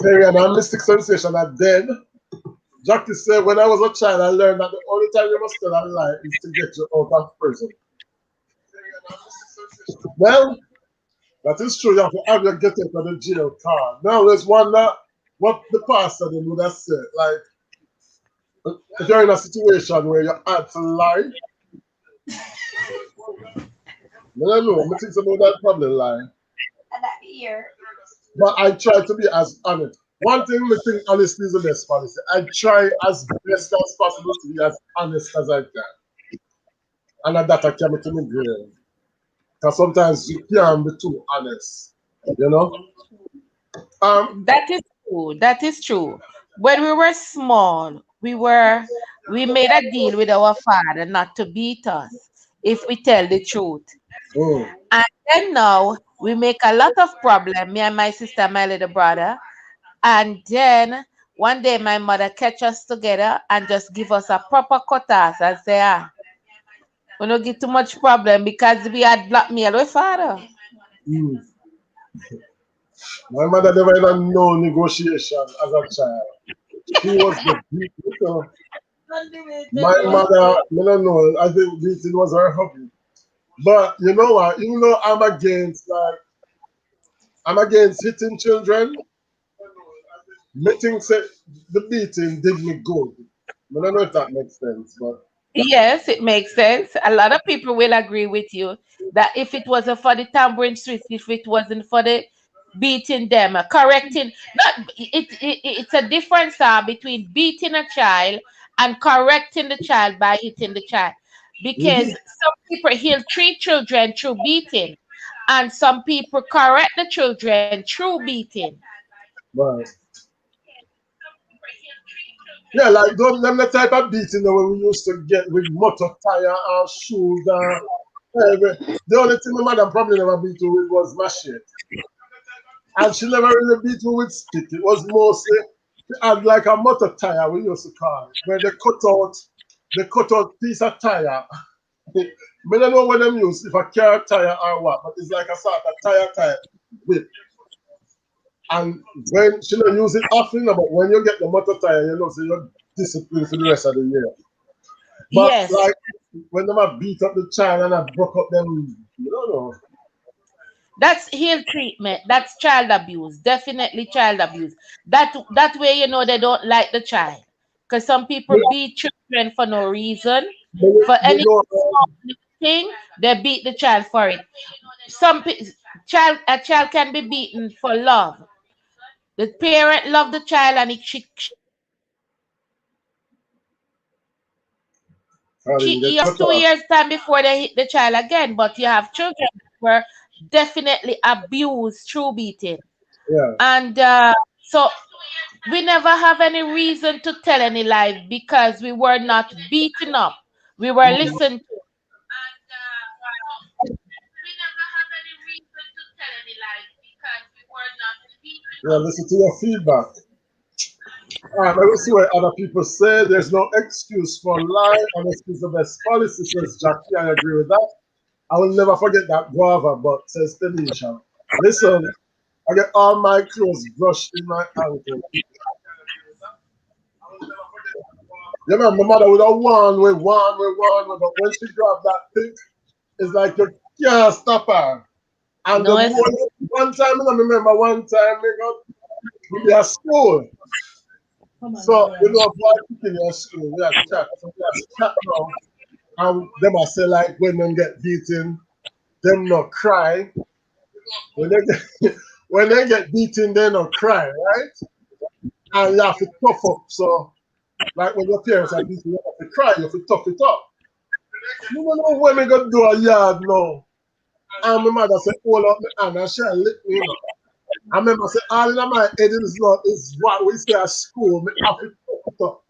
Terry and a mystic sensation are dead. Jackie said, when I was a child, I learned that the only time you must tell a lie is to get you out of prison. Well, that is true. You have to have your get out of the jail card. Now, there's one that what the pastor then would have said. Like, if you're in a situation where you had to lie, I don't know, I think about that probably lie. But I try to be as honest. One thing I think honesty is the best policy. I try as best as possible to be as honest as I can. And that I can to my grave. Because sometimes you can't be too honest. You know? Um, That is true. That is true. When we were small, we made a deal with our father not to beat us if we tell the truth. mm, And then now we make a lot of problem, me and my sister, my little brother. And then one day my mother catch us together and just give us a proper cuttass and say, we don't get too much problem because we had blackmail with father. mm. My mother never even know negotiation as a child. She was the beat. My mother, I don't know, I think beating was her hobby. But you know what? Even though I'm against hitting children, me think say the beating did me good. I don't know if that makes sense, but Yes, it makes sense. A lot of people will agree with you that if it wasn't for the tambourine switch, if it wasn't for the beating them, correcting, not it's a difference between beating a child and correcting the child by hitting the child. Because mhm, some people heal treat children through beating, and some people correct the children through beating. right. Yeah, like those them the type of beating that we used to get with motor tire or shoes. The only thing my mother probably never beat me with was machete. And she never really beat me with stick. It was mostly, she had like a motor tire, we used to call it, where they cut out piece of tire. I don't know what them use, if a car tire or what, but it's like a sort of tire whip. And when she don't use it often, but when you get the motor tire, you know, so you're disciplined for the rest of the year. But Yes, like when them have beat up the child and have broke up them, you don't know. that's heel treatment. That's child abuse. Definitely child abuse. That way you know they don't like the child. Because some people But, beat children for no reason. but For you any know, small little thing, they beat the child for it. Some a child can be beaten for love. The parent love the child and she Colin, you get years, cut two off. years time before they hit the child again. But you have children that were definitely abused through beating. Yeah. And so we never have any reason to tell any lie because we were not beaten up. We were Mhm. listened to. And we never have any reason to tell any lies because we were not beaten Yeah, up. listen to your feedback. All right, let me see what other people say. There's no excuse for lie. Honesty is the best policy, says Jackie. I agree with that. I will never forget that guava, but says Tanisha. Listen, I get all my clothes brushed in my ankle. You know, my mother would have one way, but when she grabbed that thing, it's like you can't stop her. And the No, it's more one time, I remember one time we be at school. So, you know, boy, in your school, we have chat. So we have chat now. And them I say like when them get beaten, them not cry. When they get when they get beaten, they not cry, right? And you have to tough up. So like when your parents are beating you have to cry, you have to tough it up. You don't know when we go do a yard now. And my mother said, hold up my hand and she lick me, you know. I remember say all in my head is what we say at school. Me have to tough it up.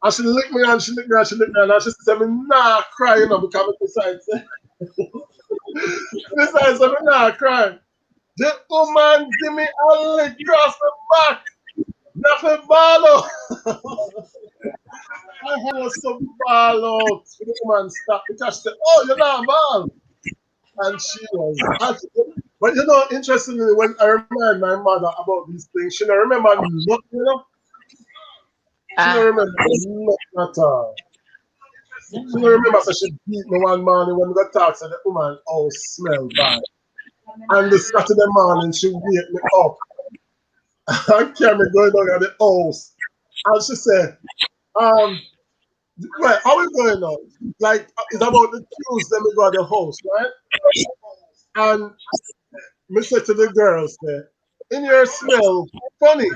And she licked me and she licked me and she licked me and she said me nah cry, you know, because I decide say besides me nah cry. The woman give me a lick across the back. Nothing ball out. I was so ball out. The woman stopped because she said, oh, you're not ball. And she was actually, but you know, interestingly, when I remind my mother about these things, she don't remember nothing, you know? She don't ah. remember nothing at all. She don't remember so she beat me one morning when we got talk so the woman oh smell bad. And the Saturday morning she wake me up and carry me going down at the house. And she said, um, well, how we going now? Like it's about the Tuesday we go to the house, right? And me said to the girls there, in your smell funny.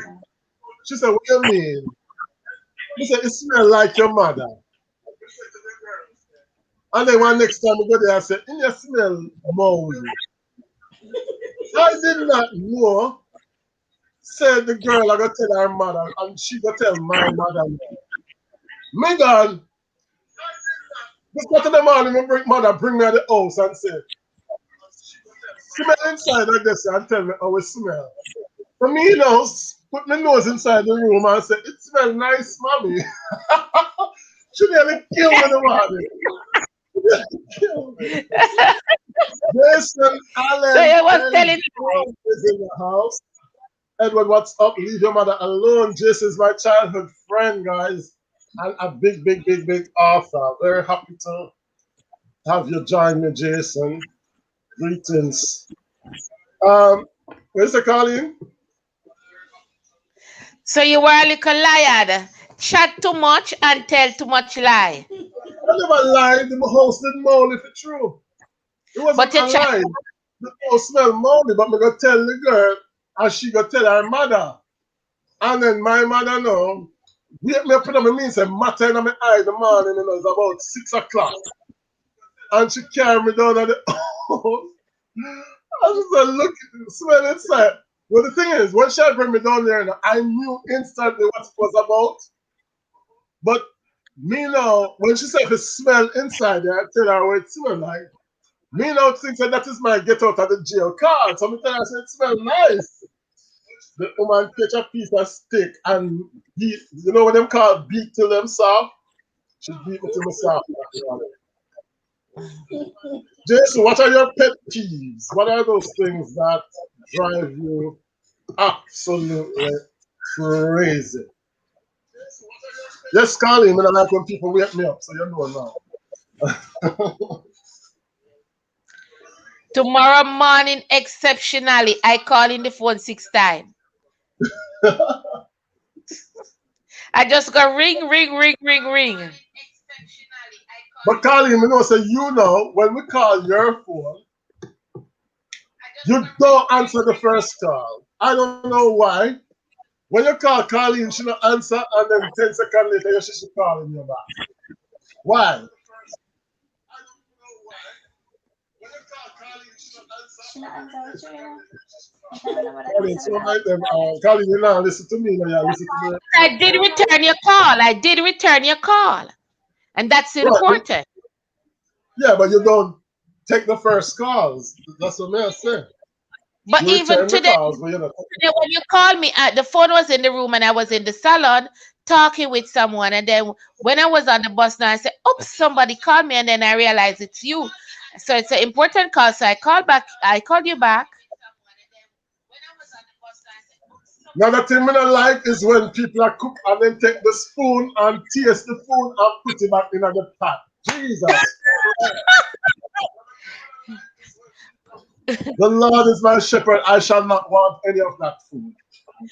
She said, what you mean? Me said, it smell like your mother. And then one next time we go there, I said, in your smell moldy. I did not know. Said the girl I go tell her mother, and she go tell my mother. Megan, this Saturday morning, mother bring me at the house and say, smell inside like this and tell me how it smell. For me, now, put my nose inside the room and say, it smell nice, mommy. She nearly killed me the morning. Kill me. Jason So Allen you was telling Benjamin is in the house. Edward, what's up? Leave your mother alone. Jason is my childhood friend, guys. And a big, big, big, big author. Very happy to have you join me, Jason. Greetings. Um, where's the calling? so you were a little liar. Chat too much and tell too much lie. I never lied. The house didn't mold if it's true. It wasn't But you a chat lie. The house smelled moldy, but me go tell the girl and she go tell her mother. And then my mother know. Wake me up in the means say matter in my eye in the morning, you know, it's about 6 o'clock. And she carry me down at the house. I just said, look, smell inside. Well, the thing is, when she bring me down there, I knew instantly what it was about. But me now, when she said if it smell inside there, I tell her what it smell like. Me now thinks that is my get out of the jail card. So me tell her, I said, it smells nice. The woman catch a piece of steak and beat, you know what them call beat till them soft? She beat me till me soft. Jason, what are your pet peeves? What are those things that drive you absolutely crazy? Yes, Carly, I like when people wake me up, so you know now. Tomorrow morning, exceptionally, I call in the phone 6 times. I just go ring, ring, ring, ring, ring. But Carly, me know say you know when we call your phone, you don't answer the first call. I don't know why. When you call Carly, she don't answer, and then 10 seconds later, you should calling you back. Why? Carly, so like them, Carly, you now listen to me, now you listen to me. I did return your call. I did return your call. And that's Right, important. yeah, but you don't take the first calls. That's what I say. But You even return the today, calls, but you know. when you called me, the phone was in the room and I was in the salon talking with someone. And then when I was on the bus now, I said, oops, somebody called me. And then I realized it's you. So it's an important call. So I called back. I called you back. Another thing I don't like is when people are cook and then take the spoon and taste the food and put it back in the pot. Jesus. The Lord is my shepherd. I shall not want any of that food.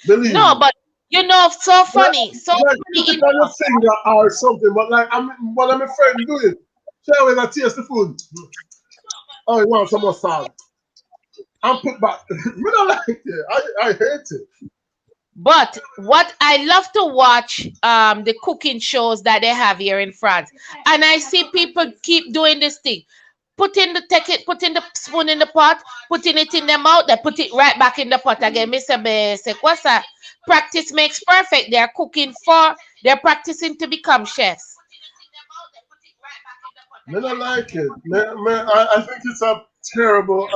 Believe No, me. but so Like, funny. So like put funny it on your finger or something, but like one of my friends do it. Share with I taste the food. Oh, you want some more salt? And put back. Me don't like it. I hate it. But what I love to watch the cooking shows that they have here in France. And I see people keep doing this thing. Putting the spoon in the pot, putting it in their mouth, they put it right back in the pot again. Mr. Basic, what's that? Practice makes perfect. They're practicing to become chefs. Me don't like it. I think it's a terrible.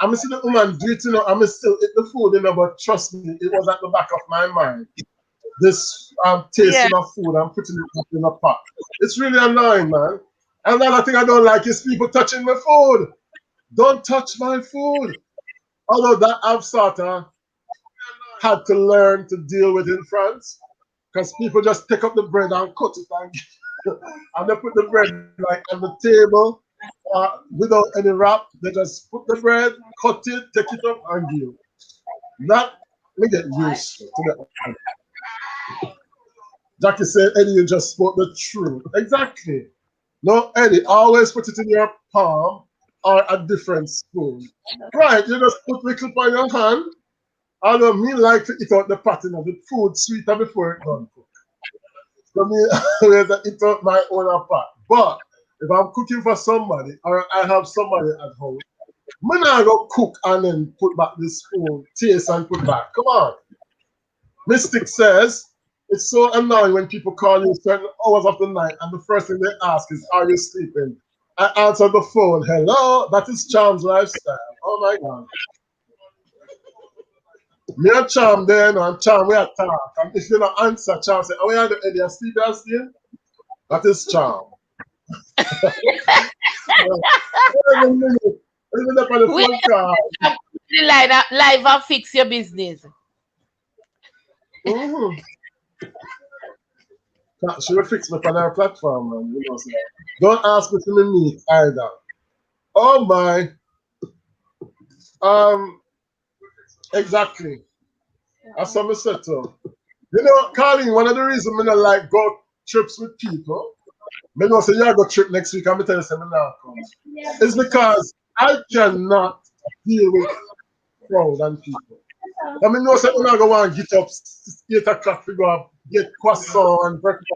I'm see the woman do it, I'm still eat the food, but trust me, it was at the back of my mind. This Yeah. tasting of food and putting it up in a pot. It's really annoying, man. Another thing I don't like is people touching my food. Don't touch my food. Although that I've sort of had to learn to deal with in France, because people just take up the bread and cut it and they put the bread like on the table without any wrap. They just put the bread, cut it, take it up, and give. That we get used to that. Jackie said, Eddie, you just spoke the truth. Exactly. No, Eddie, always put it in your palm or a different spoon. Right, you just put the clip on your hand. Although me like to eat out the pattern of the food sweeter before it done cook. So me always eat out my own pot. But if I'm cooking for somebody or I have somebody at home, me not go cook and then put back the spoon, taste and put back. Come on. Mystic says it's so annoying when people call you certain hours of the night and the first thing they ask is, are you sleeping? I answer the phone, hello, that is Charm's lifestyle. Oh my God. Me and Charm there, and Charm, we are talk. And if you don't answer, Charm say, oh, yeah, the Eddie, you sleep, you still? That is Charm. Every minute, even up on the We phone call. the line live and fix your business. Mm-hmm. She will fix me on her platform, man. So. Don't ask me to meet either. Oh my. Um, exactly. That's what I said to. Colleen, one of the reasons I don't like go trips with people, I know say yeah go trip next week, I'm tell you something now come. It's because I cannot deal with crowd and people. I mean, no, say I'm not going to get up 8 o'clock to go up, get croissant and breakfast.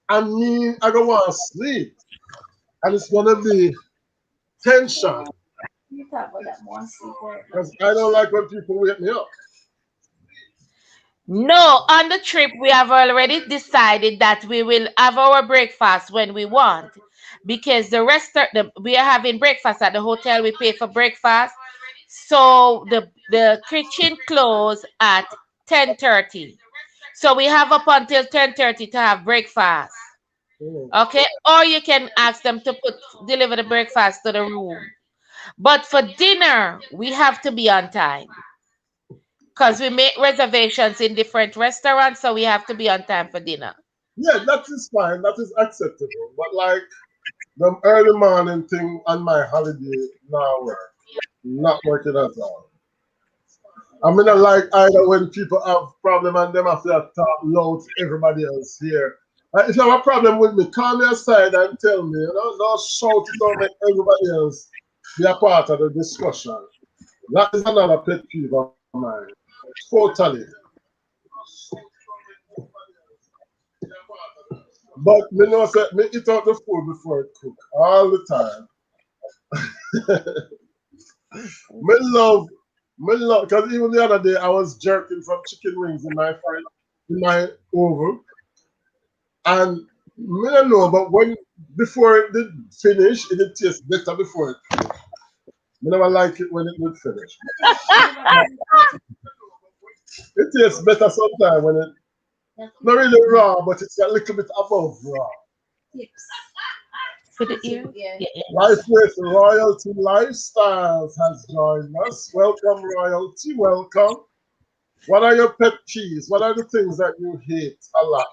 I mean, I don't want to sleep. And it's going to be tension. Because I don't like when people wake me up. No, on the trip we have already decided that we will have our breakfast when we want. because we are having breakfast at the hotel. We pay for breakfast, so the kitchen close at 10:30. So we have up until 10:30 to have breakfast. Mm. Okay, or you can ask them to deliver the breakfast to the room. But for dinner, we have to be on time because we make reservations in different restaurants, so we have to be on time for dinner. Yeah, that is fine. That is acceptable. But like the early morning thing on my holiday now work. Not working at all. I mean, I like either when people have problem and them have to talk loud to everybody else here. If you have a problem with me, call me aside and tell me. You know, don't shout it out, make everybody else be a part of the discussion. That is another pet peeve of mine. Totally. But me know say me eat out the food before it cook all the time. Me love, because even the other day I was jerking some chicken wings in my oven, and me don't know, but when before it did finish, it did taste better before it. Me never like it when it would finish. It tastes better sometimes when it not really raw, but it's a little bit above raw. For the ear? Yeah, yeah. Life with Royalty Lifestyles has joined us. Welcome, Royalty. Welcome. What are your pet peeves? What are the things that you hate a lot?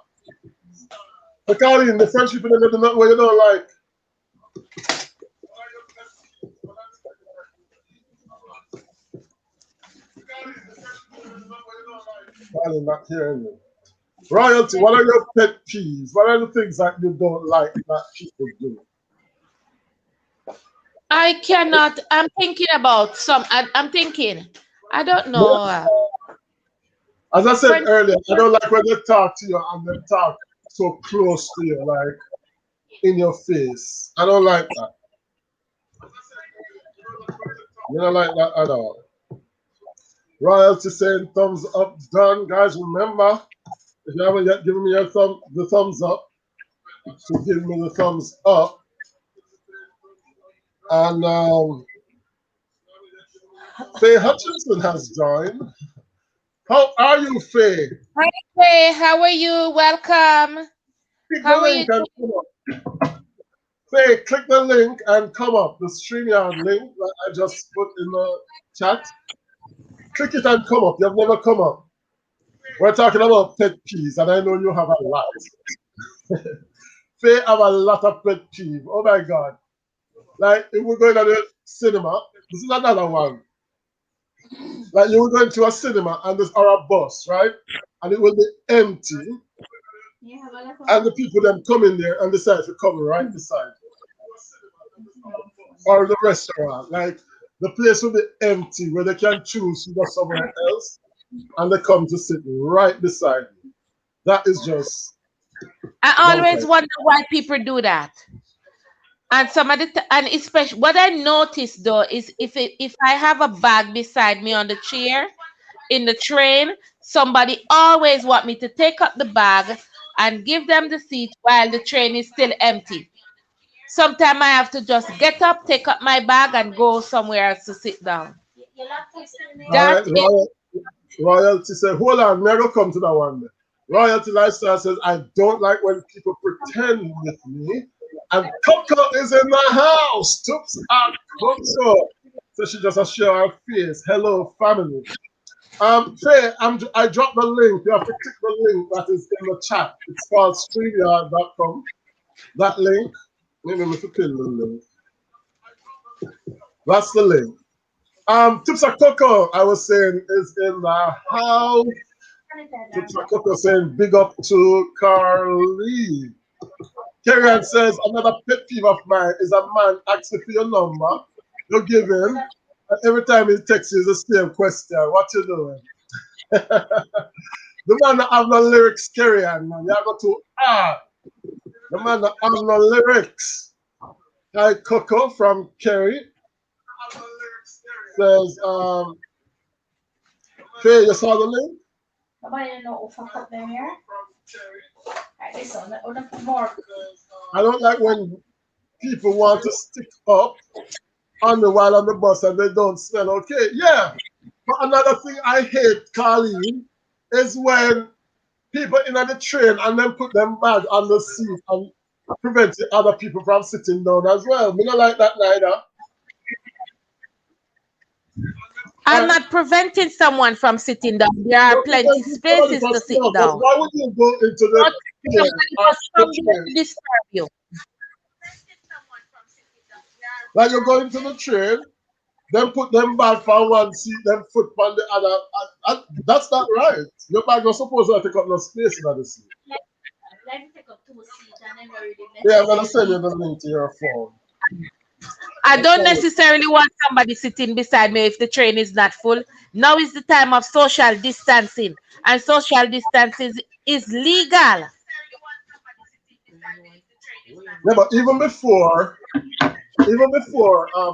So, Colleen, the French people never do not what you don't like. Colleen, not hearing you. Royalty, what are your pet peeves? What are the things that you don't like that people do? I cannot. I'm thinking about some. I'm thinking. I don't But know. as I said French. earlier, I don't like when they talk to you and they talk so close to you, like in your face. I don't like that. I don't like that at all. Royalty saying thumbs up, done. Guys, remember, if you haven't yet given me the thumbs up, so give me the thumbs up. And Faye Hutchinson has joined. How are you, Faye? Hi, Faye. How are you? Welcome. Click the How are you link and come up. Faye, click the link and come up. The StreamYard link that I just put in the chat. Click it and come up. You've never come up. We're talking about pet peeves, and I know you have a lot. Faye have a lot of pet peeve. Oh my God. Like, if we're going to the cinema, this is another one. Like, you will go into a cinema and there's or a bus, right? And it will be empty, and the people then come in there and decide to come right beside you. Or the restaurant. Like, the place will be empty where they can choose to go somewhere else, and they come to sit right beside you. That is just I always bullshit. wonder why people do that. And and especially what I noticed though is if I have a bag beside me on the chair in the train, somebody always want me to take up the bag and give them the seat while the train is still empty. Sometimes I have to just get up, take up my bag, and go somewhere else to sit down. All right, That is Royalty said, hold on, never come to that one. Royalty Lifestyle says, I don't like when people pretend with me. And Coco is in the house. Toops at Coco. So she just a show her face. Hello, family. Faye, I dropped the link. You have to click the link that is in the chat. It's called StreamYard.com. That link. Maybe we should pin the link. That's the link. Tips of Coco, I was saying, is in the house. Tips of Coco saying, big up to Carly. Kerrian says, another pet peeve of mine is a man asking for your number. You give him, and every time he texts you, it's the same question. What you doing? The man that have no lyrics, Kerrian, man. You go to the man that have no lyrics. Hi, Coco from Kerry says, Faye, you saw the link? I don't like when people want to stick up on the while on the bus and they don't smell okay. Yeah. But another thing I hate, Colleen, is when people in the train and then put them bag on the seat and prevent the other people from sitting down as well. Me not like that neither. I'm Right? not preventing someone from sitting down. There are You're plenty preventing somebody spaces from to sit sitting, but down. why would you go into the Not train somebody or must the come there train? to disturb you. Like you're going to the train, then put them back for one seat, then foot on the other. That's not right. Your bag was supposed to take up no space in the seat. Yeah, I'm gonna send you the link to your phone. I I'll don't send it. necessarily want somebody sitting beside me if the train is not full. Now is the time of social distancing, and social distancing is legal. Yeah, but even before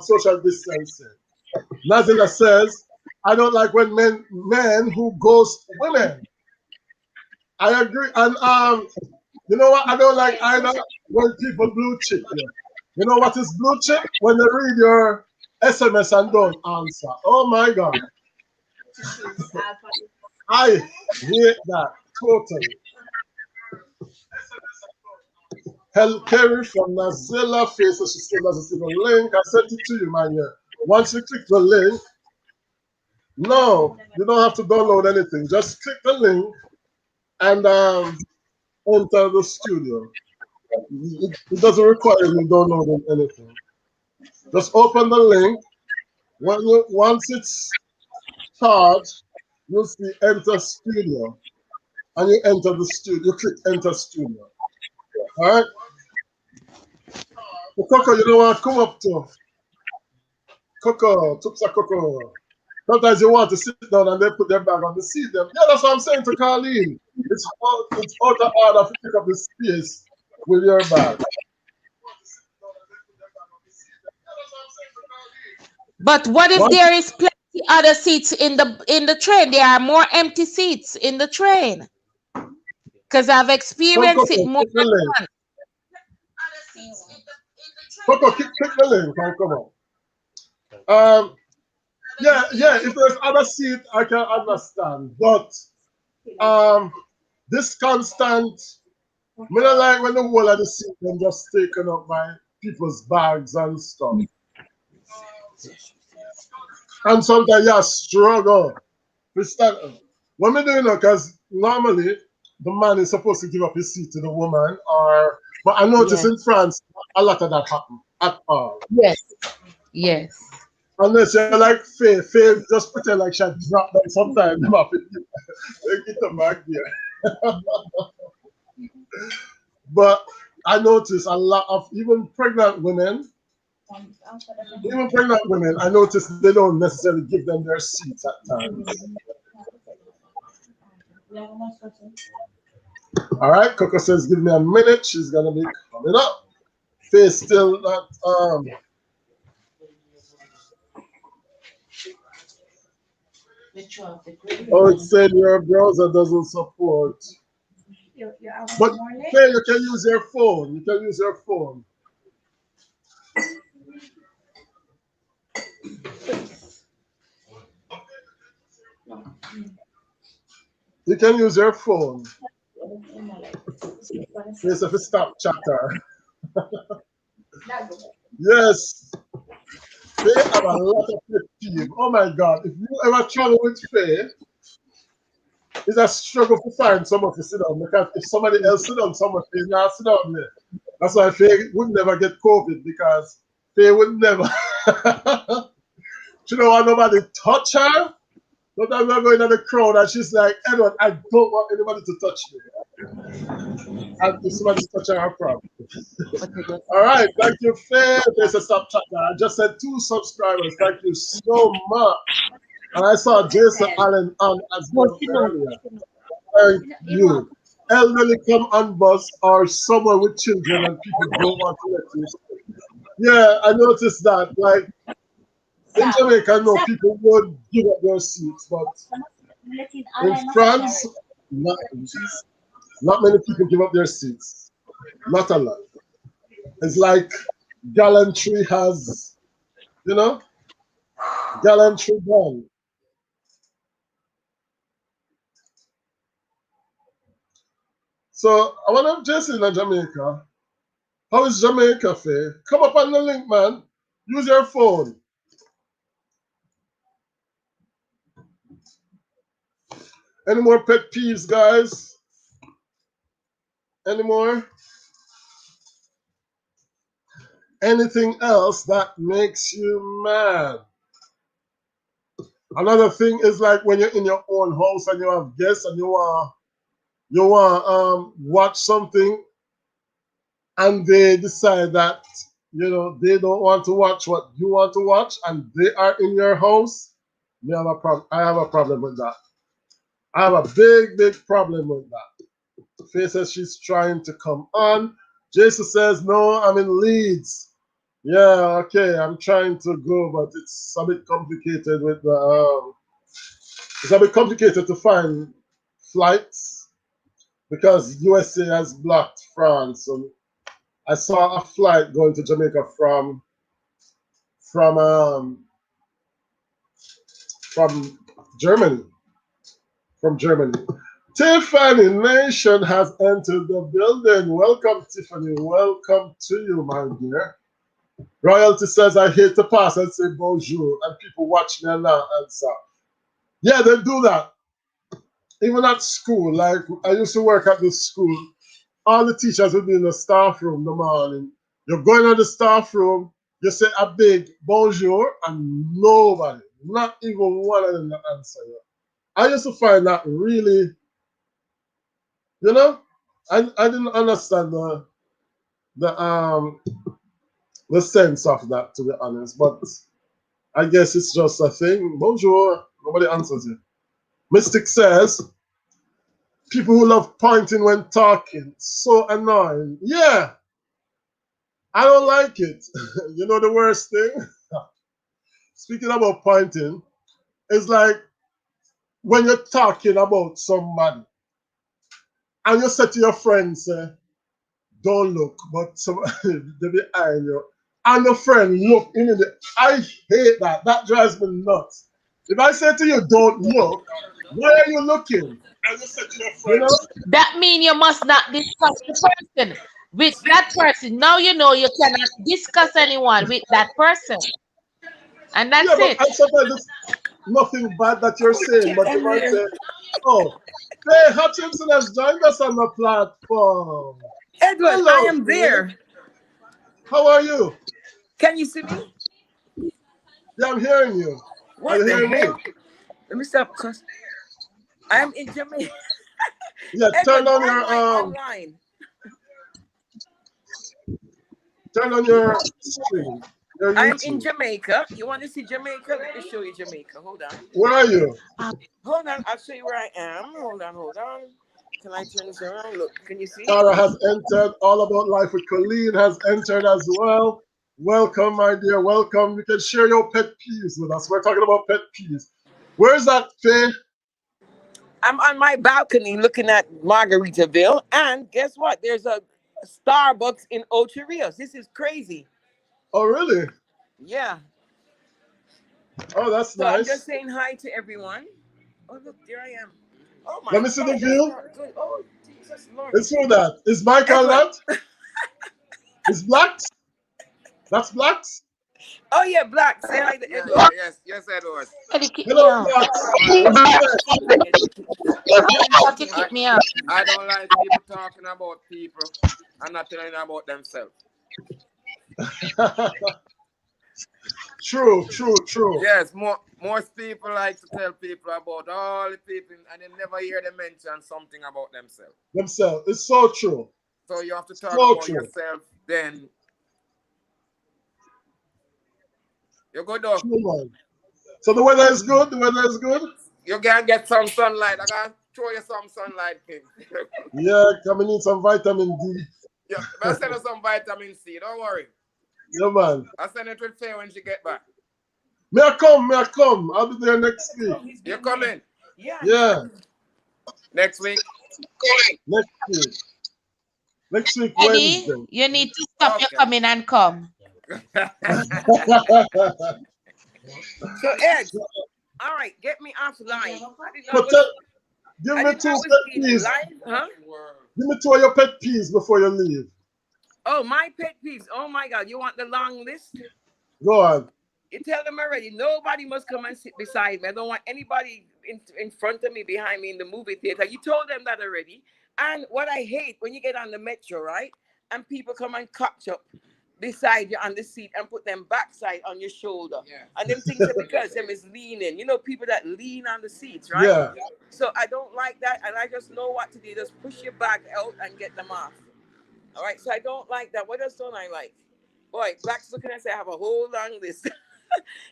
social distancing, Nazila says, I don't like when men who ghost women. I agree. And you know what? I don't like either when people blue chip you. You know what is blue chip? When they read your SMS and don't answer. Oh my God. I hate that totally. Hell Kerry from Nazilla Faces, she still doesn't see the link. I sent it to you, man. Yeah. Once you click the link, no, you don't have to download anything. Just click the link and enter the studio. It doesn't require you downloading anything. Just open the link. Once it's charged, you'll see enter studio. And you enter the studio. You click enter studio. Alright? So Coco, you know what? Come up to Coco, Tupsa Coco. Sometimes you want to sit down and they put their bag on the seat. Them. Yeah, that's what I'm saying to Carleen. It's out of order to pick up the space with your bag. But what if Once there is plenty other seats in the train? There are more empty seats in the train. Because I've come, experienced it Coco, more click the than link. once. Coco, click the link and come on. Um, yeah. If there's other seat, I can understand. But um, this constant, me not like when the whole of the seat them just taken up by people's bags and stuff. And sometimes you struggle. We start, what me doing now? Because normally the man is supposed to give up his seat to the woman, or but I notice Yes. in France a lot of that happen at all. Yes. Yes. Unless you're like Faye just pretend like she dropped them sometimes. Them have to get them back there. But I notice a lot of even pregnant women, I notice they don't necessarily give them their seats at times. All right, Coco says, give me a minute. She's gonna be coming up. Faye still not oh, it's saying your browser doesn't support. But Faye, you can use your phone. You can use your phone. You can use your phone. Yes, if you stop chatter. Yes, Faye have a lot of pet peeve. Oh my God, if you ever travel with Faye, it's a struggle to find someone to sit down because if somebody else sit down, someone Faye not sit down there. That's why Faye would never get COVID because Faye would never. She don't want nobody touch her. Sometimes we're going in the crowd and she's like, Edward, I don't want anybody to touch me. And if somebody's touching her problem. All right, thank you, Faye. There's a stop chat now. I just said 2 subscribers. Thank you so much. And I saw Jason Allen on as well earlier. Thank you. Elderly come on bus or someone with children and people don't want to let you. Yeah, I noticed that. Like in Jamaica, no, people would give up their seats, but in France, not many people give up their seats. Not a lot. It's like gallantry has, you know, gallantry done. So I want to just in Jamaica. How is Jamaica, Faye? Come up on the link, man. Use your phone. Any more pet peeves, guys? Any more? Anything else that makes you mad? Another thing is like when you're in your own house and you have guests and you want watch something and they decide that they don't want to watch what you want to watch and they are in your house. You have a problem. I have a problem with that. I have a big problem with that. Faye says she's trying to come on. Jason says no, I'm in Leeds. Yeah, okay, I'm trying to go, but it's a bit complicated with the. It's a bit complicated to find flights because USA has blocked France. So I saw a flight going to Jamaica from um from Germany. From Germany. Tiffany Nation has entered the building. Welcome, Tiffany. Welcome to you, my dear. Royalty says I hate to pass and say bonjour, and people watch me and not answer. Yeah, they do that. Even at school, like I used to work at this school, all the teachers would be in the staff room in the morning. You're going to the staff room, you say a big bonjour, and nobody, not even one of them, answer you. I used to find that really, you know, I didn't understand the um the sense of that, to be honest. But I guess it's just a thing. Bonjour, nobody answers you. Mystic says people who love pointing when talking, so annoying. Yeah, I don't like it. You know the worst thing? Speaking about pointing, it's like when you're talking about somebody and you say to your friends, don't look, but some they be eyeing you. And your friend look in the I hate that. That drives me nuts. If I say to you, don't look, why are you looking? And you said to your You friend, know? That means you must not discuss the person with that person. Now you know you cannot discuss anyone with that person. And Yeah, that's but it. I sometimes it's nothing bad that you're saying, Chit, but you I'm might here. say, oh, hey, Hutchinson has joined us on the platform. Edward, I Hello, am Phil. there. How are you? Can you see me? Yeah, I'm hearing you. Are What you the hearing me? hell? Let me stop because I am in Jamaica. Yeah, Edward, why am I online? turn on your stream, your I am in YouTube. Jamaica. You want to see Jamaica? Let me show you Jamaica. Hold on. Where are you? Hold on. I'll show you where I am. Hold on. Hold on. Can I turn this around? Look. Can you see? Tara has entered. All About Life with Colleen has entered as well. Welcome, my dear. Welcome. You can share your pet peeves with us. We're talking about pet peeves. Where's that, Faye? I'm on my balcony looking at Margaritaville. And guess what? There's a Starbucks in Ocho Rios. This is crazy. Oh, really? Yeah. Oh, that's So I'm just nice. saying hi to everyone. Oh, look, there I am. Oh Let my me see the God, that's view. not good. Oh, Jesus Lord. It's who that? Is Mike on Edward. that? Is Blacks? That's Blacks? Oh, yeah, Black. Say hi to Yeah, Edward. yeah, yes, yes, Edward. Somebody kick me Hello, out. Blacks. Well, What's the name? Somebody I kick me out. I don't like people talking about people and not telling about themselves. True, true, true. Yes, most people like to tell people about all the people and they never hear them mention something about themselves. Themselves. It's so true. So you have to talk So about true. yourself, then you go though. True, man. So the weather is good. The weather is good. You can get some sunlight. I can throw you some sunlight, King. Yeah, coming in some vitamin D. Yeah, but I send you some vitamin C. Don't worry. Yeah, man. I send it with Faye when she get back. May I come? May I come? I'll be there next Let's week. go. He's You getting ready. coming Yeah, he's Yeah, coming. next week? next week. Next week, Eddie, Wednesday. you need to stop your Okay. coming and come. So Ed, all right, get me off live. I didn't know I But was. give I me didn't know two I was pet being peeves. live, huh? Give me two of your pet peeves before you leave. Oh, my pet peeves. Oh my God, you want the long list? Go on. You tell them already. Nobody must come and sit beside me. I don't want anybody in front of me, behind me in the movie theater. You told them that already. And what I hate when you get on the metro, right? And people come and catch up beside you on the seat and put them backside on your shoulder. Yeah. And them things are because them is leaning. You know, people that lean on the seats, right? Yeah. Yeah. So I don't like that. And I just know what to do. Just push your bag out and get them off. All right. So I don't like that. What else don't I like? Boy, blacks looking and say I have a whole long list.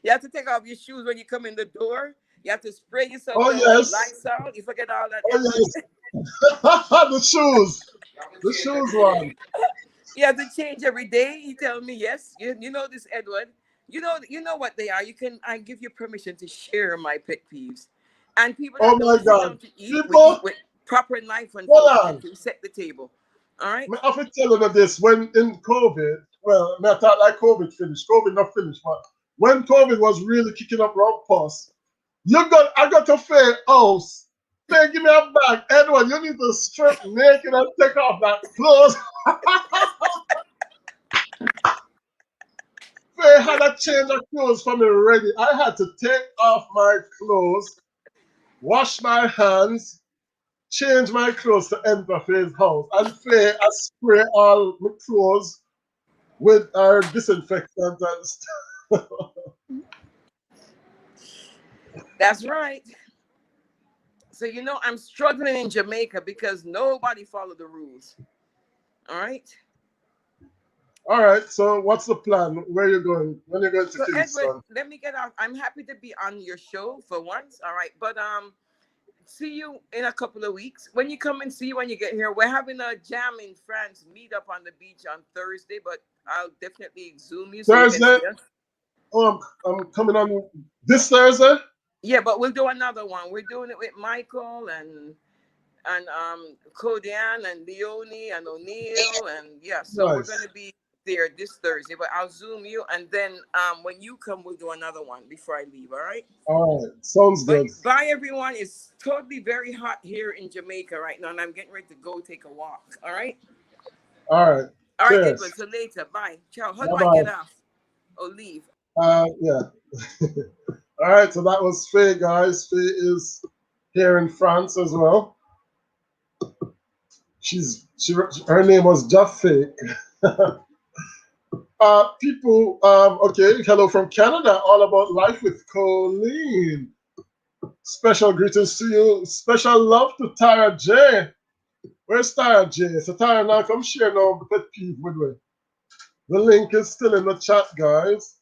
You have to take off your shoes when you come in the door. You have to spray yourself Oh down with yes. Lysol. You forget all that, Oh Edward. yes. The shoes. The shoes one. You have to change every day. He tell me yes. You know this, Edward. You know what they are. I give you permission to share my pet peeves. And people Oh that my don't sit God. down to eat, we eat People, with proper knife and hold fork on. to set the table. All right. I have to tell you this. When in COVID, well, I thought like COVID finished. COVID not finished, but when COVID was really kicking up round past, I got to Faye house. Faye, give me a bag. Edward, you need to strip naked and take off that clothes. Faye had a change of clothes for me ready. I had to take off my clothes, wash my hands, change my clothes to enter Faye's house. And Faye, I spray all my clothes with our disinfectant and stuff. That's right. So I'm struggling in Jamaica because nobody followed the rules. All right. All right, so what's the plan? Where are you going? When are you going to So Edward, Kingston? let me get off. I'm happy to be on your show for once. All right, but see you in a couple of weeks. When you come and see when you get here, we're having a jam in France meet up on the beach on Thursday, but I'll definitely zoom you so you can Thursday? see us. Oh, I'm coming on this Thursday? Yeah, but we'll do another one. We're doing it with Michael and Kodian and Leonie and O'Neill and yeah, so we're Nice. gonna be there this Thursday. But I'll zoom you, and then when you come, we'll do another one before I leave. All right. All right, sounds But good. bye everyone. It's totally very hot here in Jamaica right now, and I'm getting ready to go take a walk. All right. All right, All right, cheers. Edward. So later. Bye. Ciao. How do Bye I get bye. off or leave? Yeah. All right, so that was Faye, guys. Faye is here in France as well. Her name was Jaffe. People, okay, hello from Canada, all about life with Colleen. Special greetings to you. Special love to Tara J. Where's Tara J? So Tara, now come share now pet peeve with me. The link is still in the chat, guys.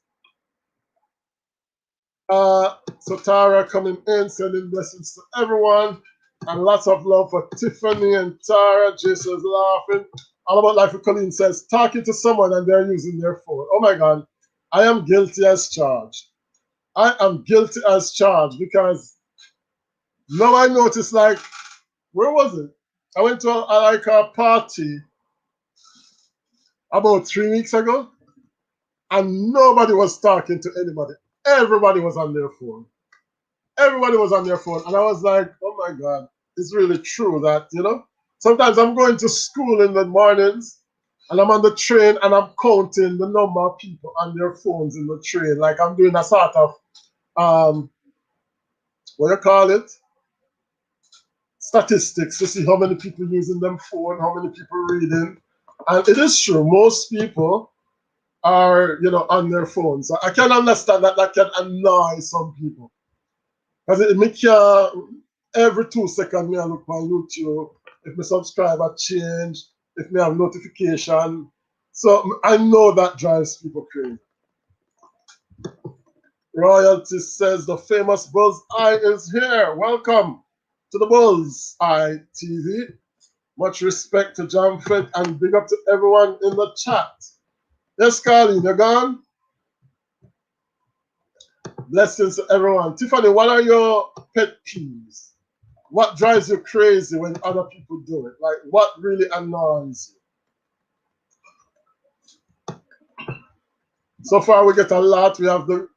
So Tara coming in, sending blessings to everyone. And lots of love for Tiffany and Tara. Jason's laughing. All about life with Colleen says, talking to someone and they're using their phone. Oh my God. I am guilty as charged. I am guilty as charged because now I noticed, like, where was it? I went to like a party about 3 weeks ago, and nobody was talking to anybody. Everybody was on their phone. Everybody was on their phone, and I was like, "Oh my God, it's really true that Sometimes I'm going to school in the mornings, and I'm on the train, and I'm counting the number of people on their phones in the train, like I'm doing a sort of um, what do you call it? Statistics to see how many people using them phone, how many people reading. And it is true, most people are, on their phones. So I can understand that that can annoy some people. Because it make you every 2 seconds me I look on YouTube. If me subscribe I change, if me have notification. So I know that drives people crazy. Royalty says the famous Bull's Eye is here. Welcome to the Bull's Eye TV. Much respect to John Fett and big up to everyone in the chat. Yes, Carly, you're gone? Blessings to everyone. Tiffany, what are your pet peeves? What drives you crazy when other people do it? Like, what really annoys So far, we get a lot. We have the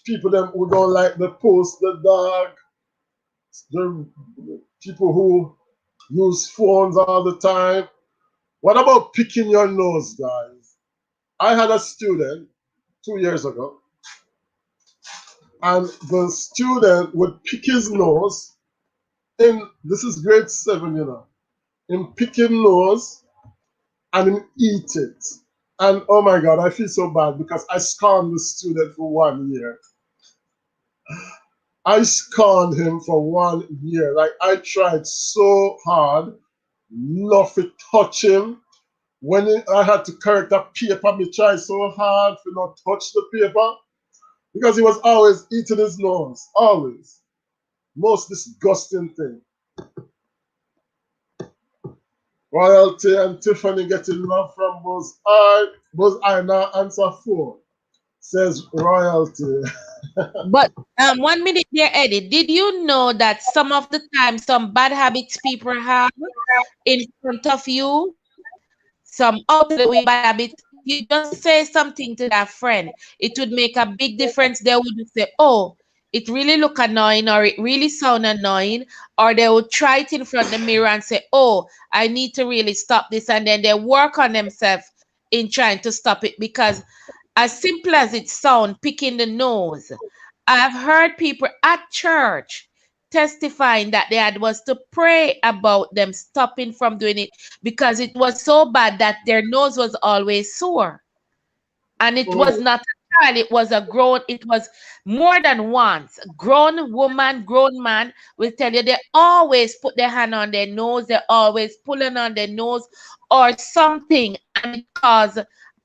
people them who don't like the post, the dog, the people who use phones all the time. What about picking your nose, guys? I had a student 2 years ago, and the student would pick his nose in this is grade 7, in picking nose and in eat it. And oh my god, I feel so bad because I scorned the student for 1 year. I scorned him for 1 year. Like I tried so hard not to touch him. I had to correct a paper, I tried so hard to not touch the paper because he was always eating his nose. Always. Most disgusting thing. Royalty and Tiffany getting love from Buzz I. Buzz I now answer phone. Says royalty. But 1 minute there, Eddie. Did you know that some of the time some bad habits people have in front of you, some out of the way bad habits, if you just say something to that friend, it would make a big difference. They would say, "Oh, it really look annoying," or "It really sound annoying," or they would try it in front of the mirror and say, "Oh, I need to really stop this," and then they work on themselves in trying to stop it because as simple as it sounds, picking the nose. I've heard people at church testifying that they had was to pray about them stopping from doing it because it was so bad that their nose was always sore. And it was Mm. not a child, it was a grown, it was more than once. Grown woman, grown man will tell you they always put their hand on their nose, they're always pulling on their nose or something, and it cause